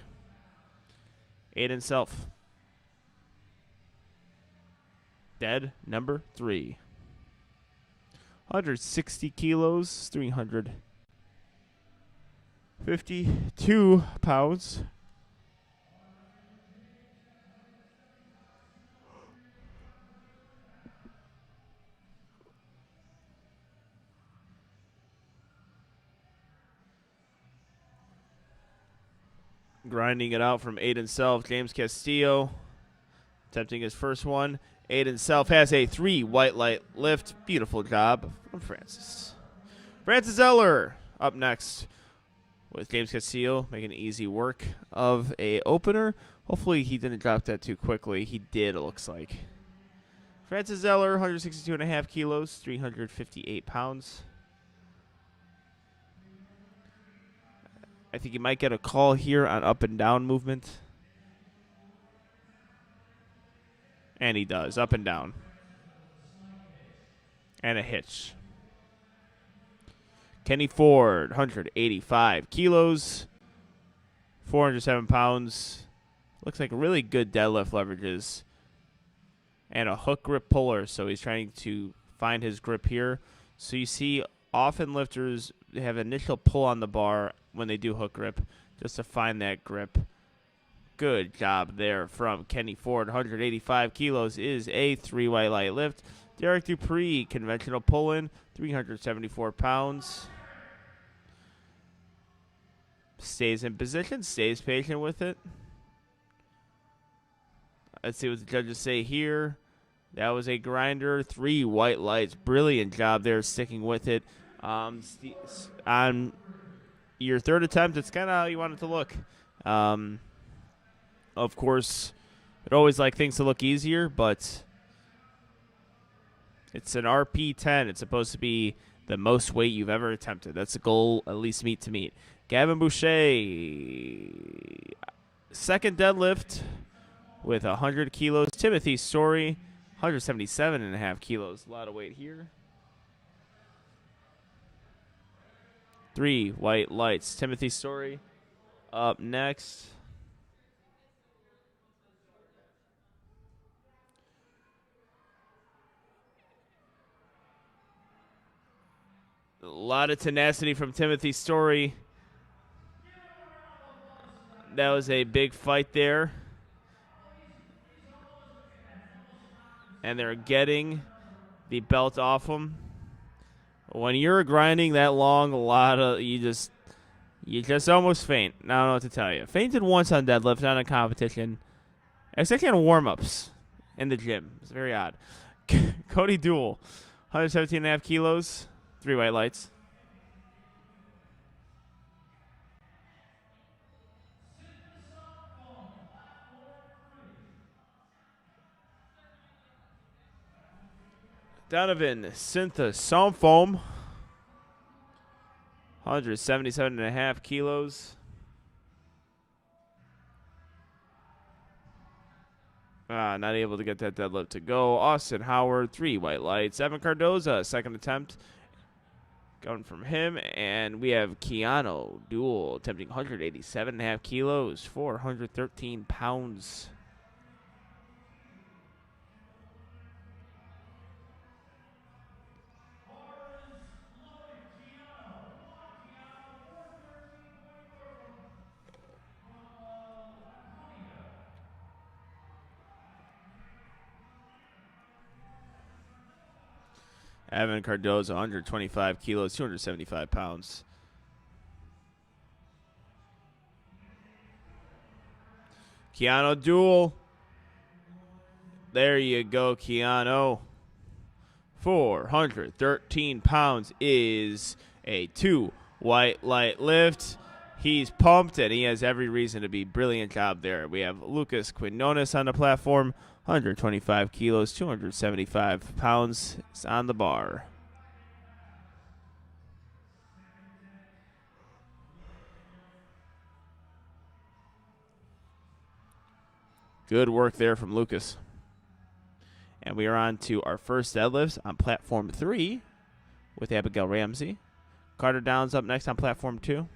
Aiden Self. Dead number 3. 160 kilos, 352 pounds. Grinding it out from Aiden Self. James Castillo attempting his first one. Aiden Self has a 3 white light lift. Beautiful job from Francis. Francis Eller up next with James Castillo making easy work of a opener. Hopefully he didn't drop that too quickly. He did, it looks like. Francis Eller, 162.5 kilos, 358 pounds. I think he might get a call here on up and down movement. And he does, up and down. And a hitch. Kenny Ford, 185 kilos, 407 pounds. Looks like really good deadlift leverages. And a hook grip puller, so he's trying to find his grip here. So you see often lifters have initial pull on the bar when they do hook grip just to find that grip. Good job there from Kenny Ford. 185 kilos is a 3 white light lift. Derek Dupree, conventional pull-in, 374 pounds. Stays in position, stays patient with it. Let's see what the judges say here. That was a grinder, 3 white lights. Brilliant job there sticking with it. On your third attempt, it's kind of how you want it to look. Of course, I'd always like things to look easier, but it's an RP10. It's supposed to be the most weight you've ever attempted. That's the goal, at least meet to meet. Gavin Boucher, second deadlift with 100 kilos. Timothy Story, 177.5 kilos. A lot of weight here. 3 white lights. Timothy Story up next. A lot of tenacity from Timothy Story. That was a big fight there. And they're getting the belt off him. When you're grinding that long, you just almost faint. I don't know what to tell you. Fainted once on deadlift, not in competition. It's actually on warm-ups in the gym. It's very odd. Cody Duell, 117.5 kilos, 3 white lights. Donovan Syntha Somfoam, 177.5 kilos. Not able to get that deadlift to go. Austin Howard, 3 white lights. Evan Cardoza, second attempt. Going from him. And we have Keanu Duell attempting 187.5 kilos, 413 pounds. Evan Cardoza, 125 kilos, 275 pounds. Keanu Duell. There you go, Keanu. 413 pounds is a 2 white light lift. He's pumped, and he has every reason to be. Brilliant job there. We have Lucas Quinones on the platform. 125 kilos, 275 pounds is on the bar. Good work there from Lucas. And we are on to our first deadlifts on platform 3 with Abigail Ramsey. Carter Downs up next on platform 2.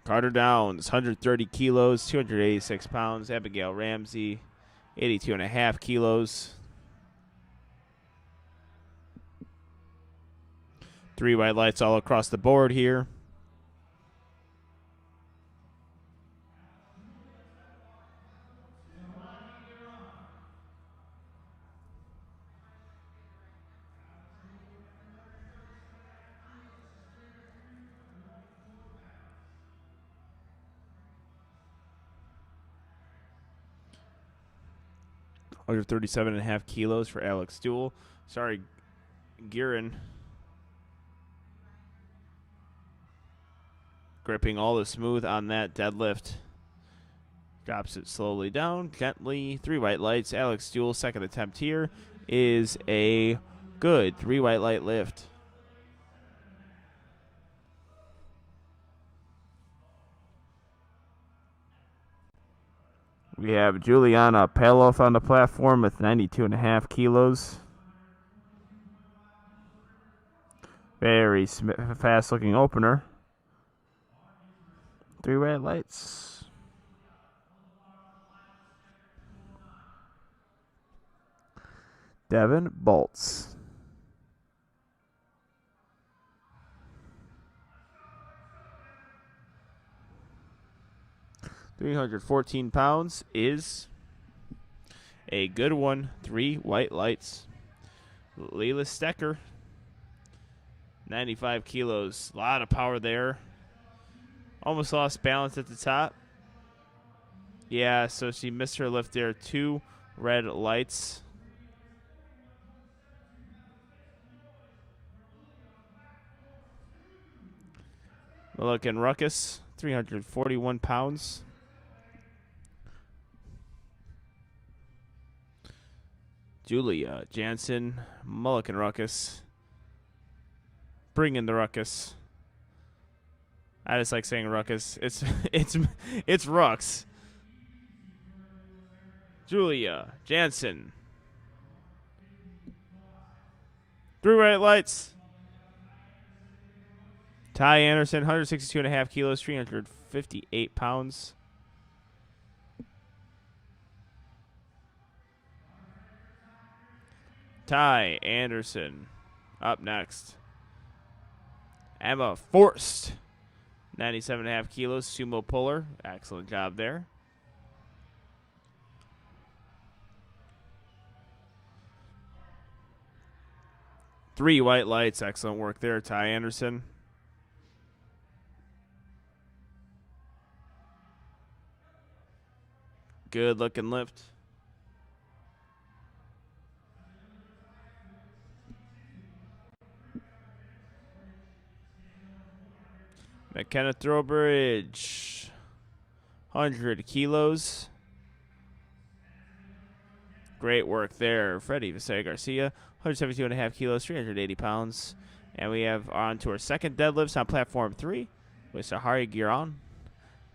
Carter Downs, 130 kilos, 286 pounds. Abigail Ramsey, 82.5 kilos. 3 white lights all across the board here. Under 37.5 kilos for Alex Duell. Sorry, Guerin. Gripping all the smooth on that deadlift. Drops it slowly down, gently. 3 white lights. Alex Duell, second attempt here, is a good 3 white light lift. We have Juliana Paloff on the platform with 92.5 kilos. Very fast-looking opener. 3 white lights. Devin Bolts. 314 pounds is a good one. 3 white lights. Leila Stecker, 95 kilos. A lot of power there. Almost lost balance at the top. Yeah, so she missed her lift there. 2 red lights. Mulligan Ruckus, 341 pounds. Julia Jansen, Mulligan Ruckus. Bring in the ruckus. I just like saying ruckus. It's Rux. Julia Jansen. 3 white lights. Ty Anderson, 162.5 kilos, 358 pounds. Ty Anderson up next. Emma Forst, 97.5 kilos, sumo puller. Excellent job there. Three white lights. Excellent work there, Ty Anderson. Good looking lift. McKenna Throwbridge, 100 kilos. Great work there. Freddie Visaya Garcia, 172.5 kilos, 380 pounds. And we have on to our second deadlifts on platform 3 with Sahari Giron.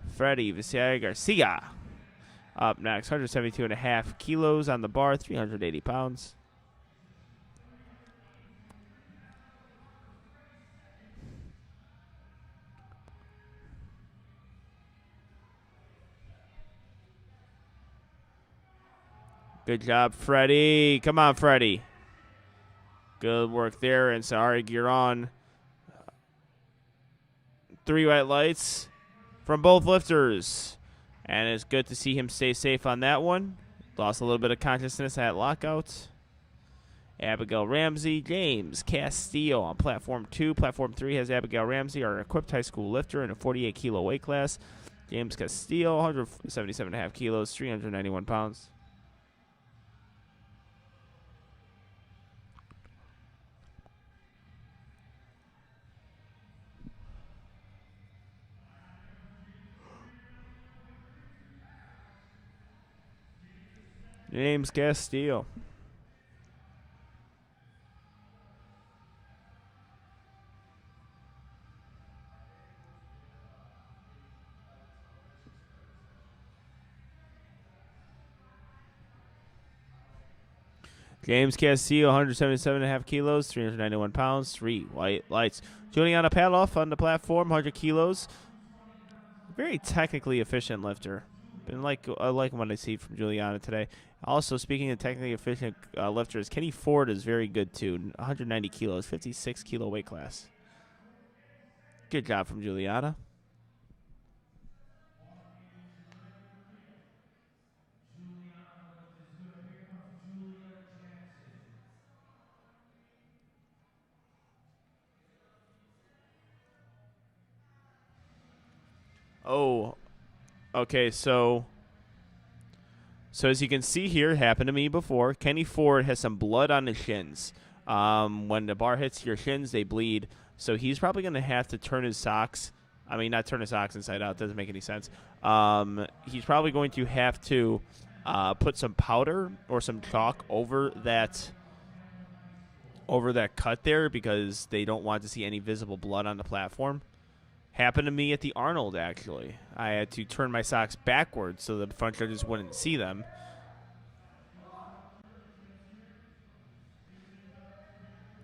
Freddie Visaya Garcia up next, 172.5 kilos on the bar, 380 pounds. Good job, Freddie. Come on, Freddie. Good work there. And Sahari Giron. 3 white lights from both lifters. And it's good to see him stay safe on that one. Lost a little bit of consciousness at lockout. Abigail Ramsey, James Castillo on platform 2. Platform 3 has Abigail Ramsey, our equipped high school lifter in a 48 kilo weight class. James Castillo, 177.5 kilos, 391 pounds. James Castillo. James Castillo, 177.5 kilos, 391 pounds, 3 white lights. Juliana Paloff on the platform, 100 kilos. Very technically efficient lifter. And I like what I see from Juliana today. Also, speaking of technically efficient lifters, Kenny Ford is very good too. 190 kilos, 56 kilo weight class. Good job from Juliana. Oh, okay. So as you can see here, happened to me before. Kenny Ford has some blood on his shins. When the bar hits your shins, they bleed. So he's probably going to have to turn his socks. I mean, not turn his socks inside out. Doesn't make any sense. He's probably going to have to put some powder or some chalk over that cut there because they don't want to see any visible blood on the platform. Happened to me at the Arnold, actually. I had to turn my socks backwards so the front judges wouldn't see them.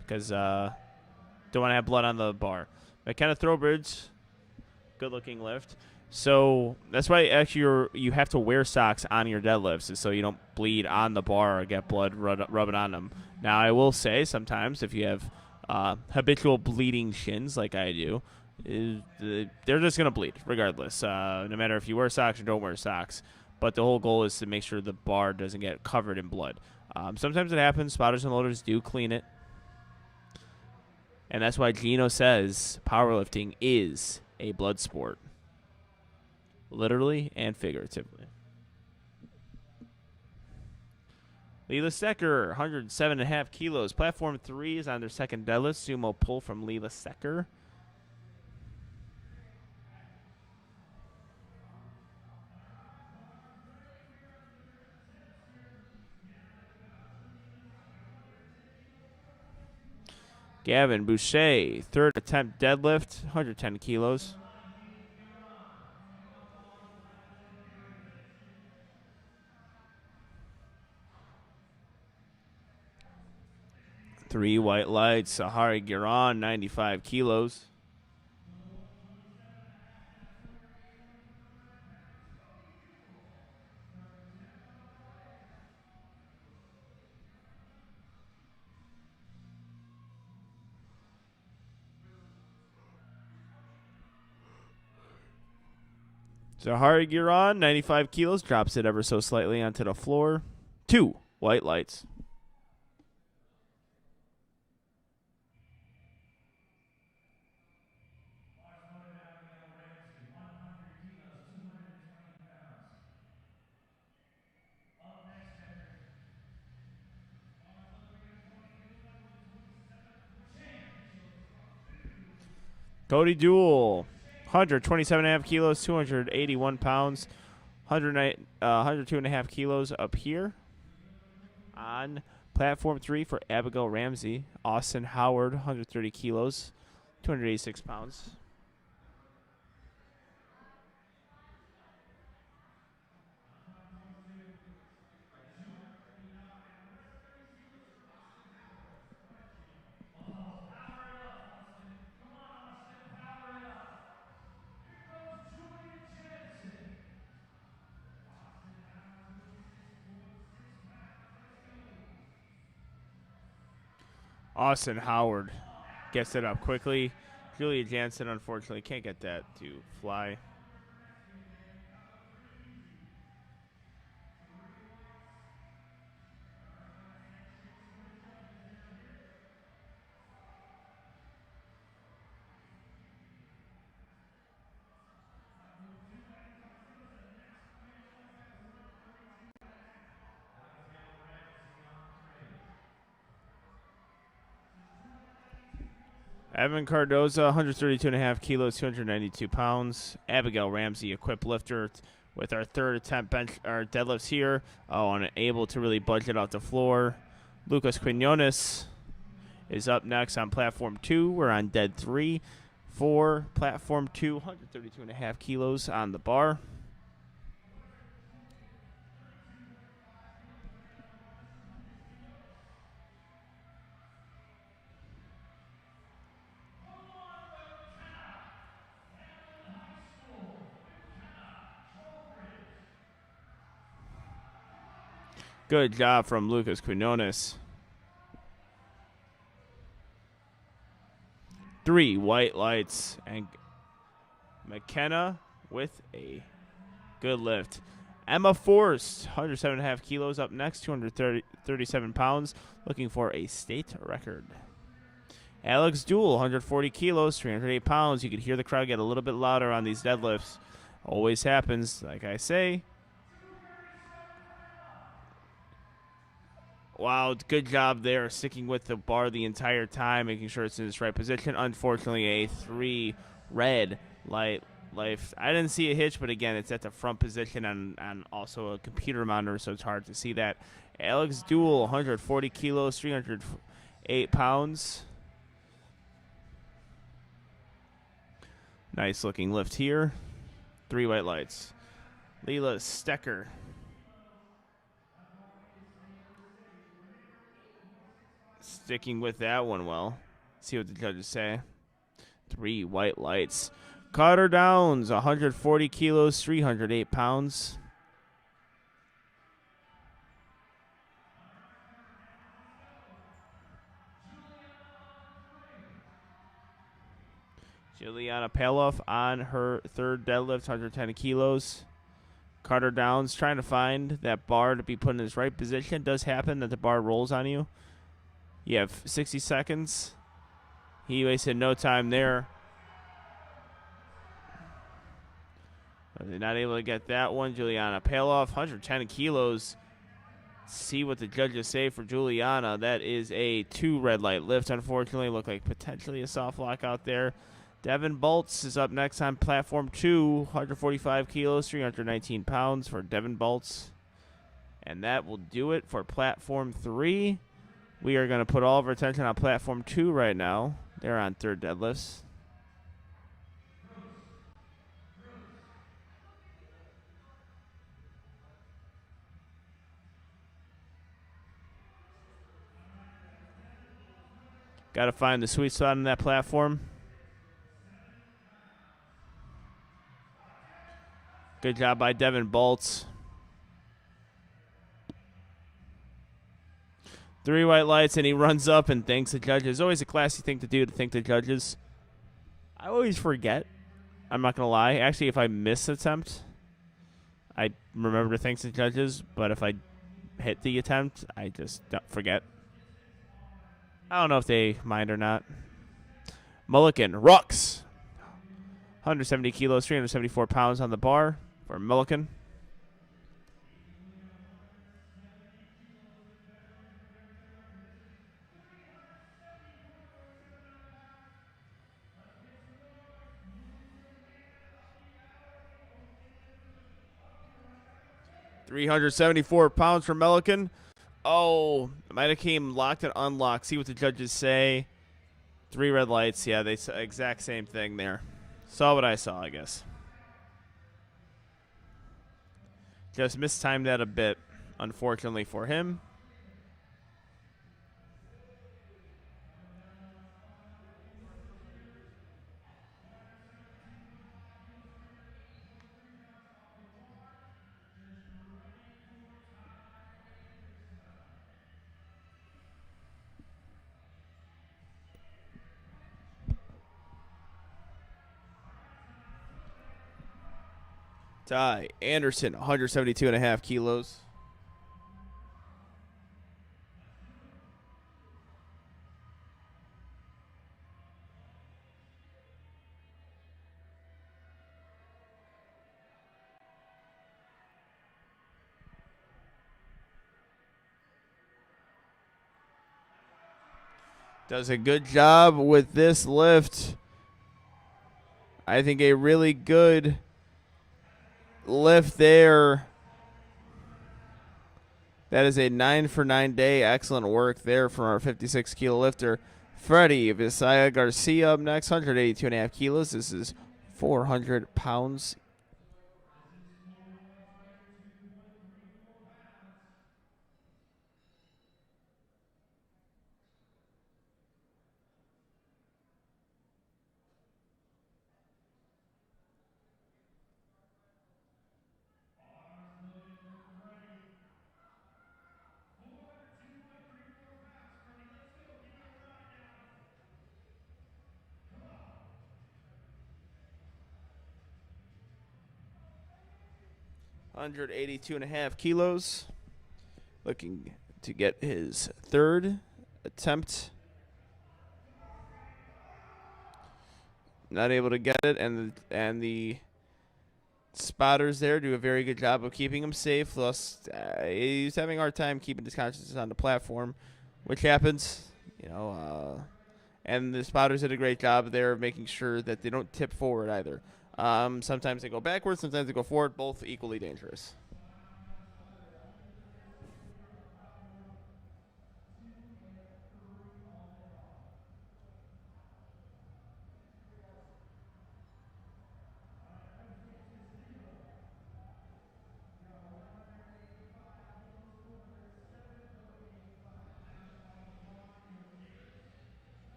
Because don't want to have blood on the bar. McKenna Throwbridge, good-looking lift. So that's why actually you have to wear socks on your deadlifts so you don't bleed on the bar or get blood rubbing on them. Now, I will say sometimes if you have habitual bleeding shins like I do, they're just going to bleed regardless, no matter if you wear socks or don't wear socks. But the whole goal is to make sure the bar doesn't get covered in blood. Sometimes it happens. Spotters and loaders do clean it. And that's why Gino says powerlifting is a blood sport. Literally and figuratively. Leela Secker, 107.5 kilos. Platform 3 is on their second deadlift. Sumo pull from Leela Secker. Gavin Boucher, third attempt deadlift, 110 kilos. Three white lights, Sahari Giron, 95 kilos. Zahari Giron, 95 kilos, drops it ever so slightly onto the floor. Two white lights. Cody Duell, 127.5 kilos, 281 pounds, 102.5 kilos up here. On platform 3 for Abigail Ramsey, Austin Howard, 130 kilos, 286 pounds. Austin Howard gets it up quickly. Julia Jansen, unfortunately, can't get that to fly. Evan Cardoza, 132.5 kilos, 292 pounds. Abigail Ramsey, equipped lifter with our third attempt bench, our deadlifts here. Unable to really budge it off the floor. Lucas Quinones is up next on platform 2. We're on dead 3 for platform 2, 132.5 kilos on the bar. Good job from Lucas Quinones. 3 white lights. And McKenna with a good lift. Emma Forst, 107.5 kilos up next, 237 pounds, looking for a state record. Alex Duell, 140 kilos, 308 pounds. You could hear the crowd get a little bit louder on these deadlifts. Always happens, like I say. Wow, good job there, sticking with the bar the entire time, making sure it's in its right position. Unfortunately, a 3 red light. I didn't see a hitch, but again, it's at the front position and also a computer monitor, so it's hard to see that. Alex Duell, 140 kilos, 308 pounds. Nice looking lift here. 3 white lights. Leela Stecker. Sticking with that one well. See what the judges say. 3 white lights. Carter Downs, 140 kilos, 308 pounds. Juliana Paloff on her 3rd deadlift, 110 kilos. Carter Downs trying to find that bar to be put in its right position. It does happen that the bar rolls on you. You have 60 seconds. He wasted no time there. But they're not able to get that one. Juliana Paloff, 110 kilos. See what the judges say for Juliana. That is a 2 red light lift, unfortunately. Looked like potentially a soft lock out there. Devin Baltz is up next on platform 2. 145 kilos, 319 pounds for Devin Baltz. And that will do it for platform 3. We are going to put all of our attention on platform 2 right now. They're on 3rd deadlifts. Got to find the sweet spot on that platform. Good job by Devin Baltz. 3 white lights, and he runs up and thanks the judges. Always a classy thing to do, to thank the judges. I always forget. I'm not going to lie. Actually, if I miss attempt, I remember to thank the judges. But if I hit the attempt, I just don't forget. I don't know if they mind or not. Mulligan, Rux. 170 kilos, 374 pounds on the bar for Mulligan. £374 for Mulligan. Oh, it might have came locked and unlocked. See what the judges say. 3 red lights. Yeah, they saw exact same thing there. Saw what I saw, I guess. Just mistimed that a bit, unfortunately for him. Ty Anderson, 172.5 kilos. Does a good job with this lift. I think a really good lift there. That is a 9 for 9 day. Excellent work there from our 56 kilo lifter. Freddie Visaya Garcia up next, 182.5 kilos. This is 400 pounds. 182.5 kilos. Looking to get his third attempt. Not able to get it, and the spotters there do a very good job of keeping him safe. Plus, he's having a hard time keeping his consciousness on the platform, which happens, and the spotters did a great job there of making sure that they don't tip forward either. Sometimes they go backwards, sometimes they go forward, both equally dangerous.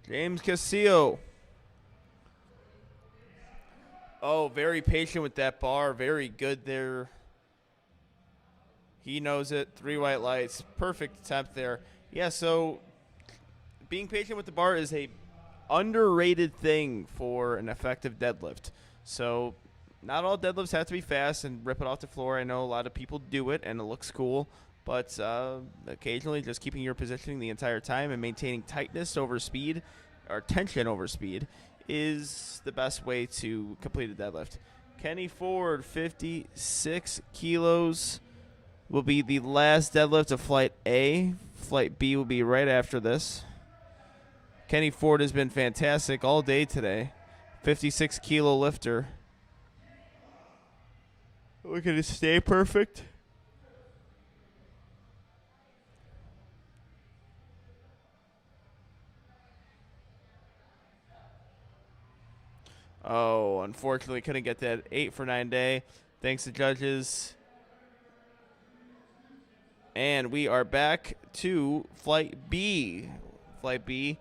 James Castillo. Oh, very patient with that bar. Very good there. He knows it. 3 white lights. Perfect attempt there. Yeah, so being patient with the bar is a underrated thing for an effective deadlift. So not all deadlifts have to be fast and rip it off the floor. I know a lot of people do it, and it looks cool. But occasionally just keeping your positioning the entire time and maintaining tightness over speed or tension over speed is the best way to complete a deadlift. Kenny Ford, 56 kilos, will be the last deadlift of Flight A. Flight B will be right after this. Kenny Ford has been fantastic all day today. 56 kilo lifter. Look at his stay perfect. Oh, unfortunately couldn't get that 8 for 9 day. Thanks to judges. And we are back to Flight B. Flight B.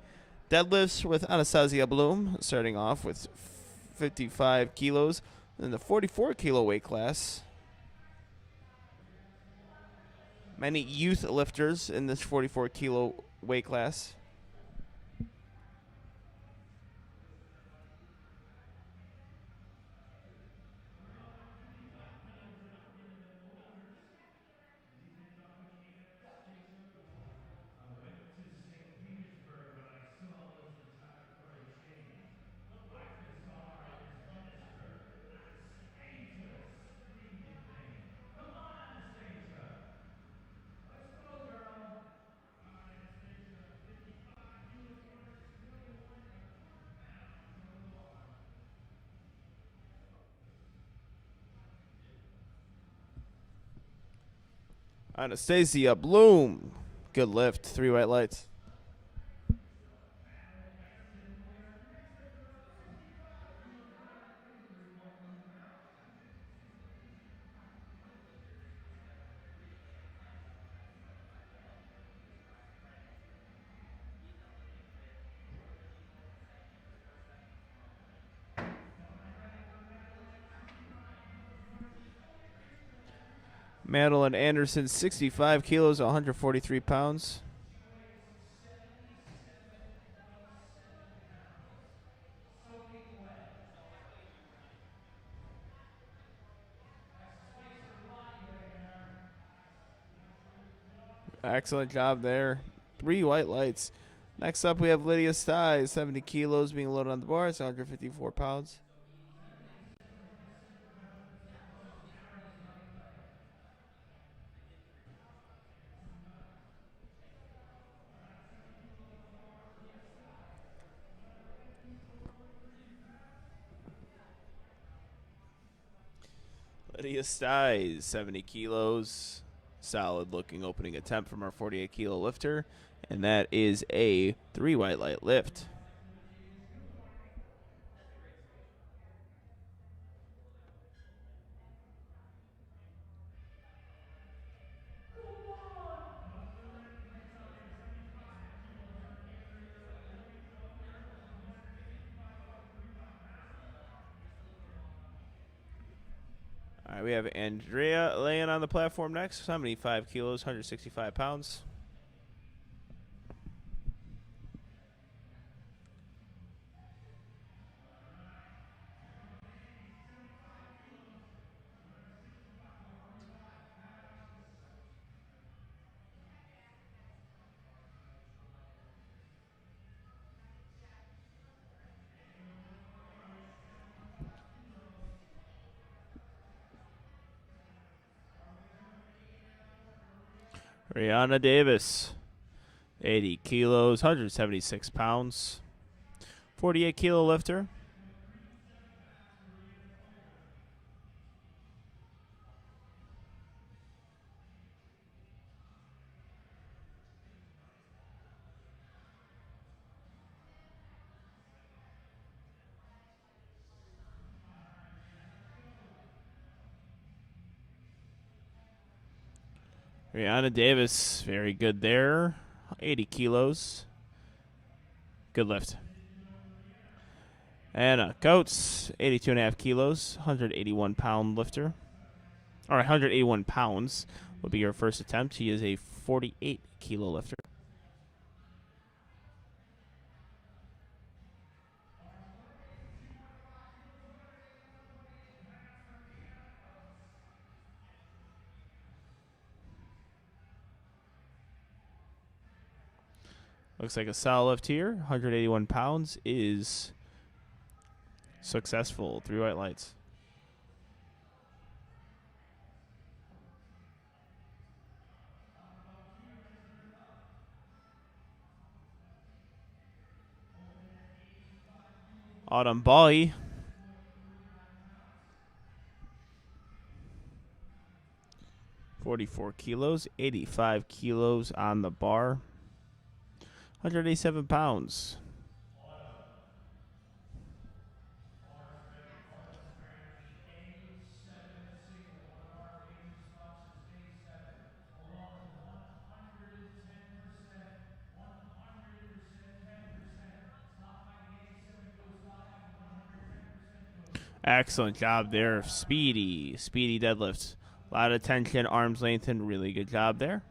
Deadlifts with Anastasia Bloom, starting off with 55 kilos in the 44 kilo weight class. Many youth lifters in this 44 kilo weight class. Anastasia Bloom. Good lift. 3 white lights. Madeline Anderson, 65 kilos, 143 pounds. Excellent job there. 3 white lights. Next up, we have Lydia Stiles, 70 kilos, being loaded on the bar. It's 154 pounds. Lydia Stiles, 70 kilos. Solid looking opening attempt from our 48 kilo lifter. And that is a 3 white light lift. All right, we have Andrea laying on the platform next. 75 kilos, 165 pounds. Rihanna Davis, 80 kilos, 176 pounds. 48 kilo lifter. Rihanna Davis, very good there. 80 kilos. Good lift. Anna Coates, 82.5 kilos, 181 pound lifter. All right, 181 pounds will be her first attempt. She is a 48 kilo lifter. Looks like a solid lift here. 181 pounds is successful. 3 white lights. Autumn Bali. $44 kilos, 85 kilos on the bar. 187 pounds. Excellent job there. Speedy deadlifts. A lot of tension, arms lengthened. Really good job there.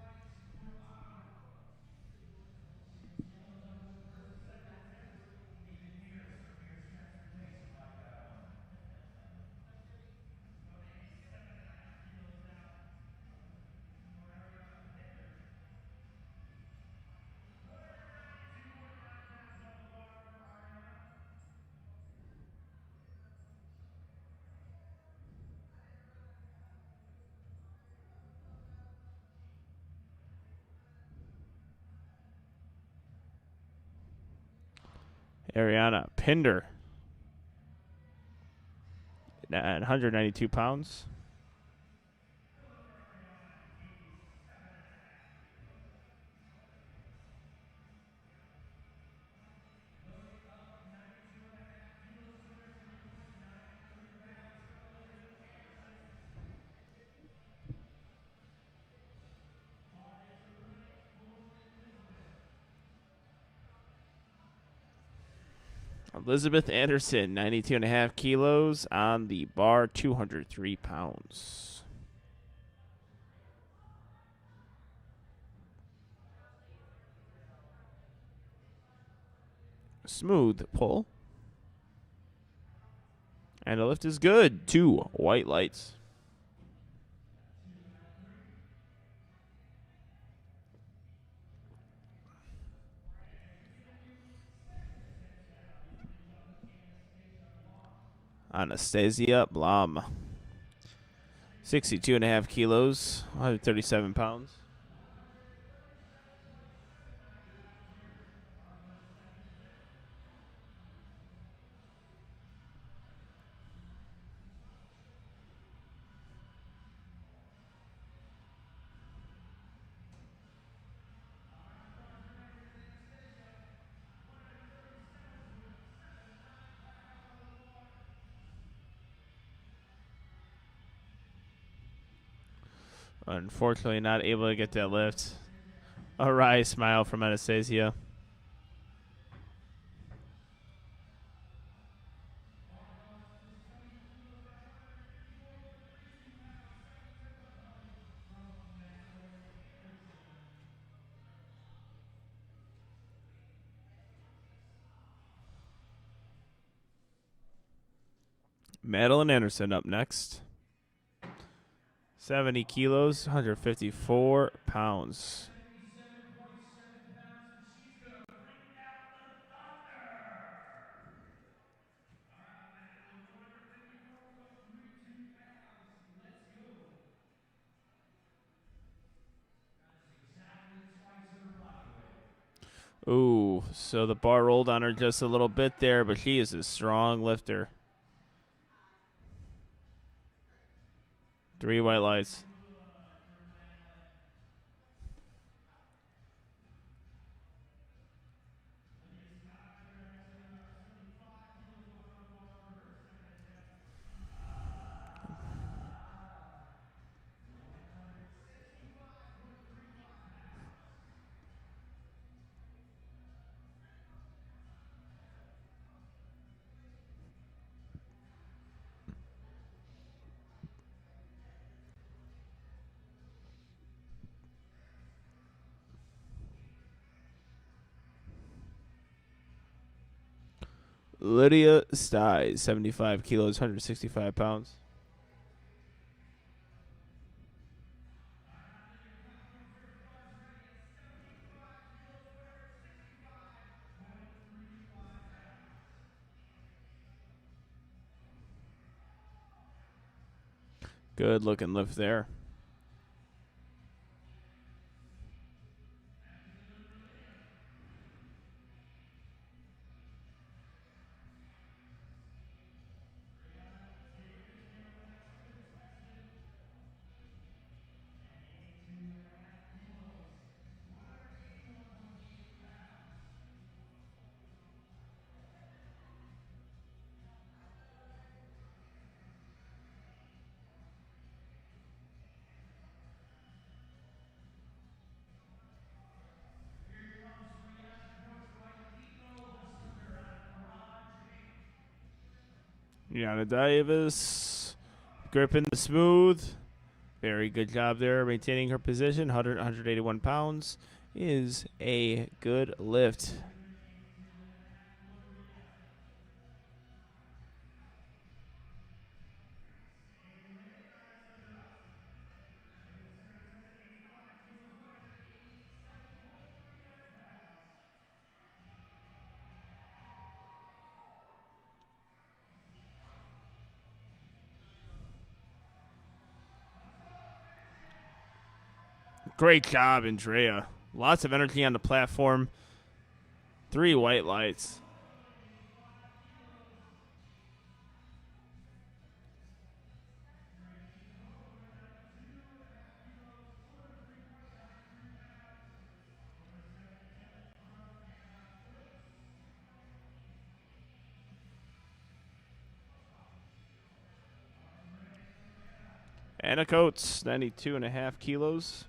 Ariana Pinder at 192 pounds. Elizabeth Anderson, 92.5 kilos on the bar, 203 pounds. Smooth pull. And the lift is good. 2 white lights. Anastasia Blom, 62.5 kilos, 137 pounds. Unfortunately, not able to get that lift. A wry smile from Anastasia. Madeline Anderson up next. 70 kilos, 154 pounds. Ooh, so the bar rolled on her just a little bit there, but she is a strong lifter. 3 white lights. Lydia Sties, 75 kilos, 165 pounds. Good looking lift there. Yana Davis, gripping the smooth. Very good job there, maintaining her position. 181 pounds is a good lift. Great job, Andrea. Lots of energy on the platform. 3 white lights. Anna Coates, 92.5 kilos.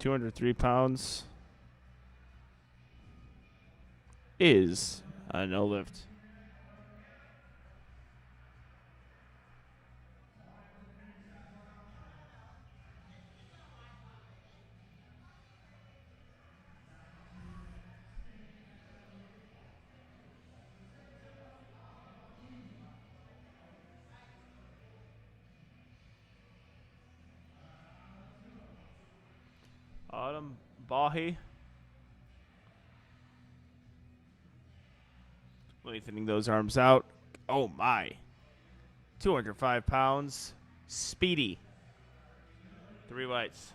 £203 is a no lift. Autumn Bahi. Lengthening those arms out. Oh, my. 205 pounds. Speedy. 3 whites.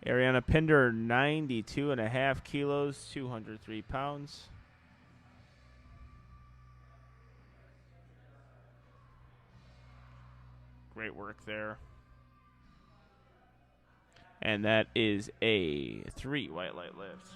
Ariana Pinder, 92.5 kilos, 203 pounds. Great work there. And that is a 3 white light lift.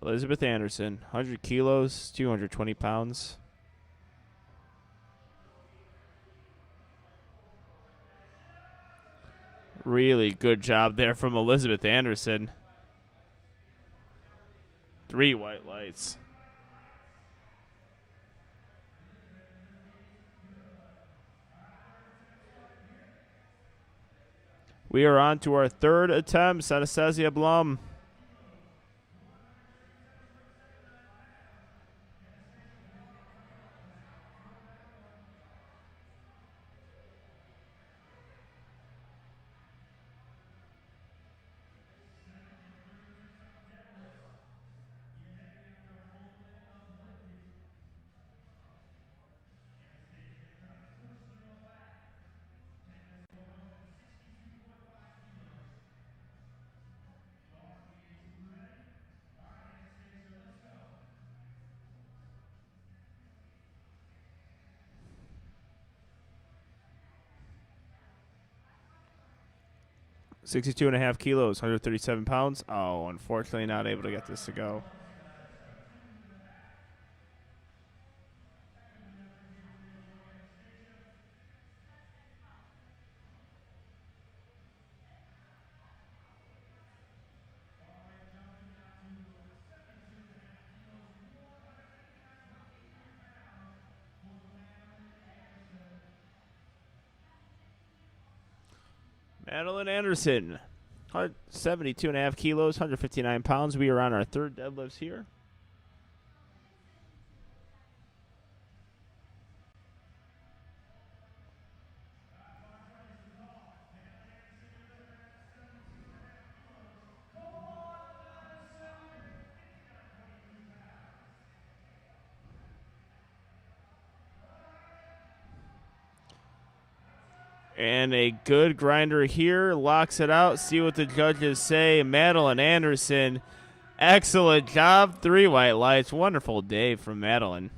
Elizabeth Anderson, 100 kilos, 220 pounds. Really good job there from Elizabeth Anderson. 3 white lights. We are on to our third attempt. Anastasia Blum. Sixty-two and a half kilos, 137 pounds. Oh, unfortunately not able to get this to go. Madeline Anderson, 72 and a half kilos, 159 pounds. We are on our third deadlifts here. And a good grinder here. Locks it out. See what the judges say. Madeline Anderson. Excellent job. 3 white lights. Wonderful day from Madeline.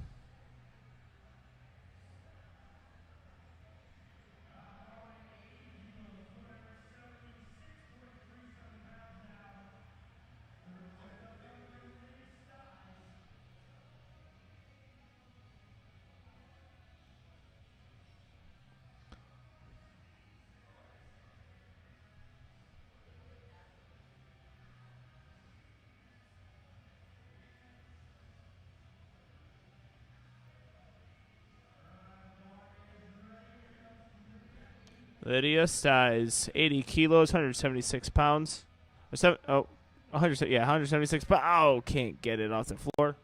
Lydia Stiles, 80 kilos, 176 pounds. 176 pounds. Oh, can't get it off the floor.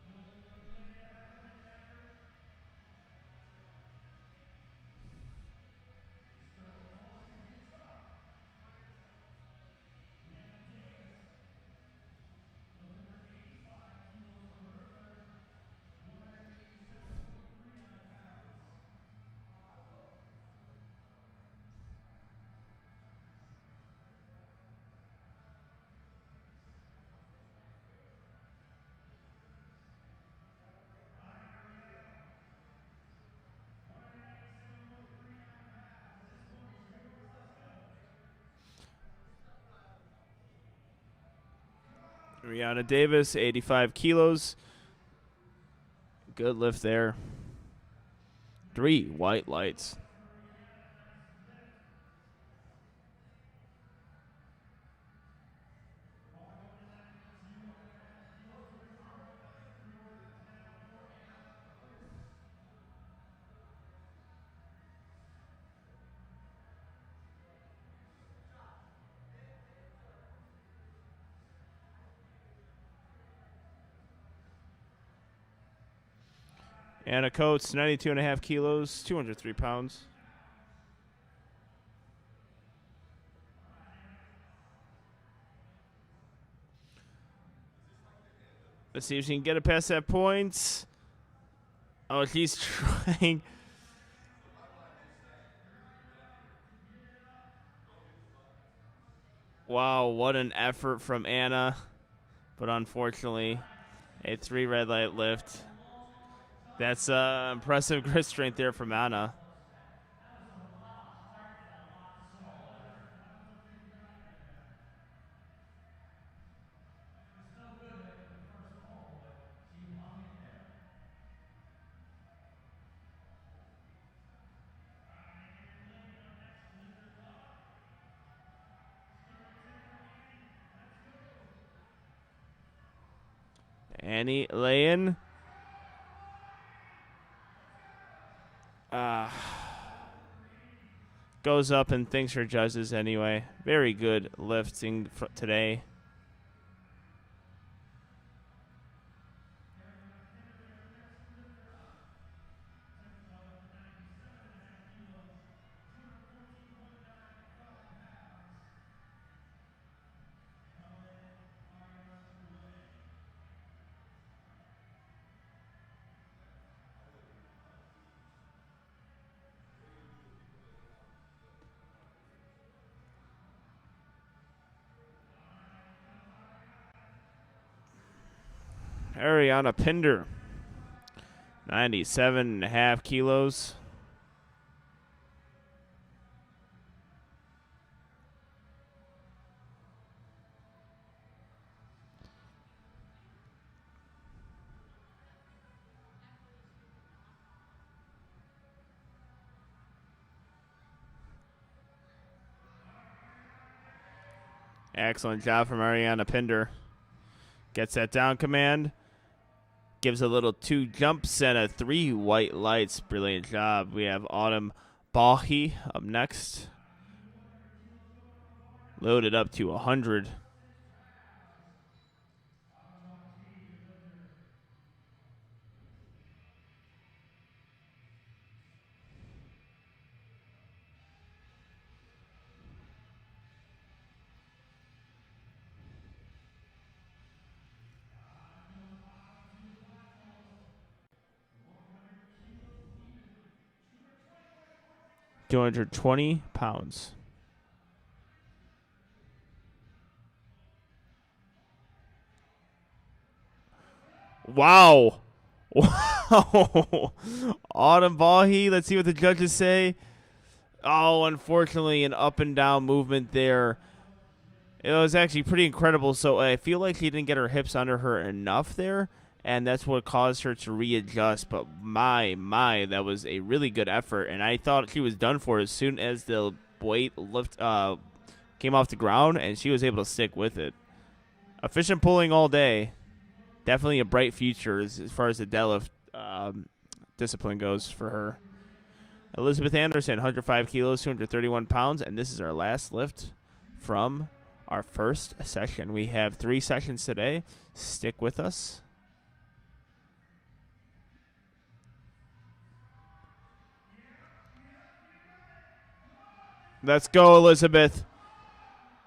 Rihanna Davis, 85 kilos. Good lift there. 3 white lights. Anna Coates, 92 and a half kilos, 203 pounds. Let's see if she can get it past that point. Oh, she's trying. Wow, what an effort from Anna. But unfortunately, a 3 red light lift. That's impressive grip strength there from Anna. Annie laying. Goes up and thanks her judges anyway. Very good lifting today. Ariana Pinder, 97.5 kilos. Excellent job from Ariana Pinder. Gets that down command. Gives a little 2 jumps and a 3 white lights. Brilliant job. We have Autumn Bahi up next. Loaded up to 100. £220. Wow. Wow. Autumn Bahi. Let's see what the judges say. Oh, unfortunately, an up and down movement there. It was actually pretty incredible. So I feel like she didn't get her hips under her enough there, and that's what caused her to readjust. But my, that was a really good effort, and I thought she was done for as soon as the weight came off the ground, and she was able to stick with it. Efficient pulling all day. Definitely a bright future as far as the deadlift discipline goes for her. Elizabeth Anderson, 105 kilos, 231 pounds, and this is our last lift from our first session. We have 3 sessions today. Stick with us. Let's go, Elizabeth.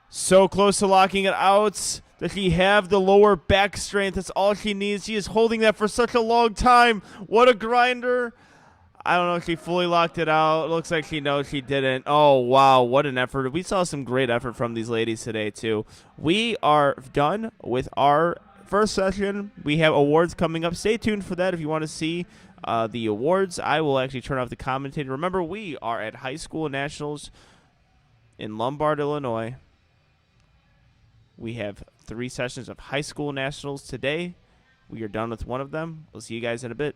So close to locking it out. Does she have the lower back strength? That's all she needs. She is holding that for such a long time. What a grinder. I don't know if she fully locked it out. It looks like she knows she didn't. Oh, wow. What an effort. We saw some great effort from these ladies today, too. We are done with our first session. We have awards coming up. Stay tuned for that if you want to see the awards. I will actually turn off the commentator. Remember, we are at High School Nationals in Lombard, Illinois. We have 3 sessions of High School Nationals today. We are done with one of them. We'll see you guys in a bit.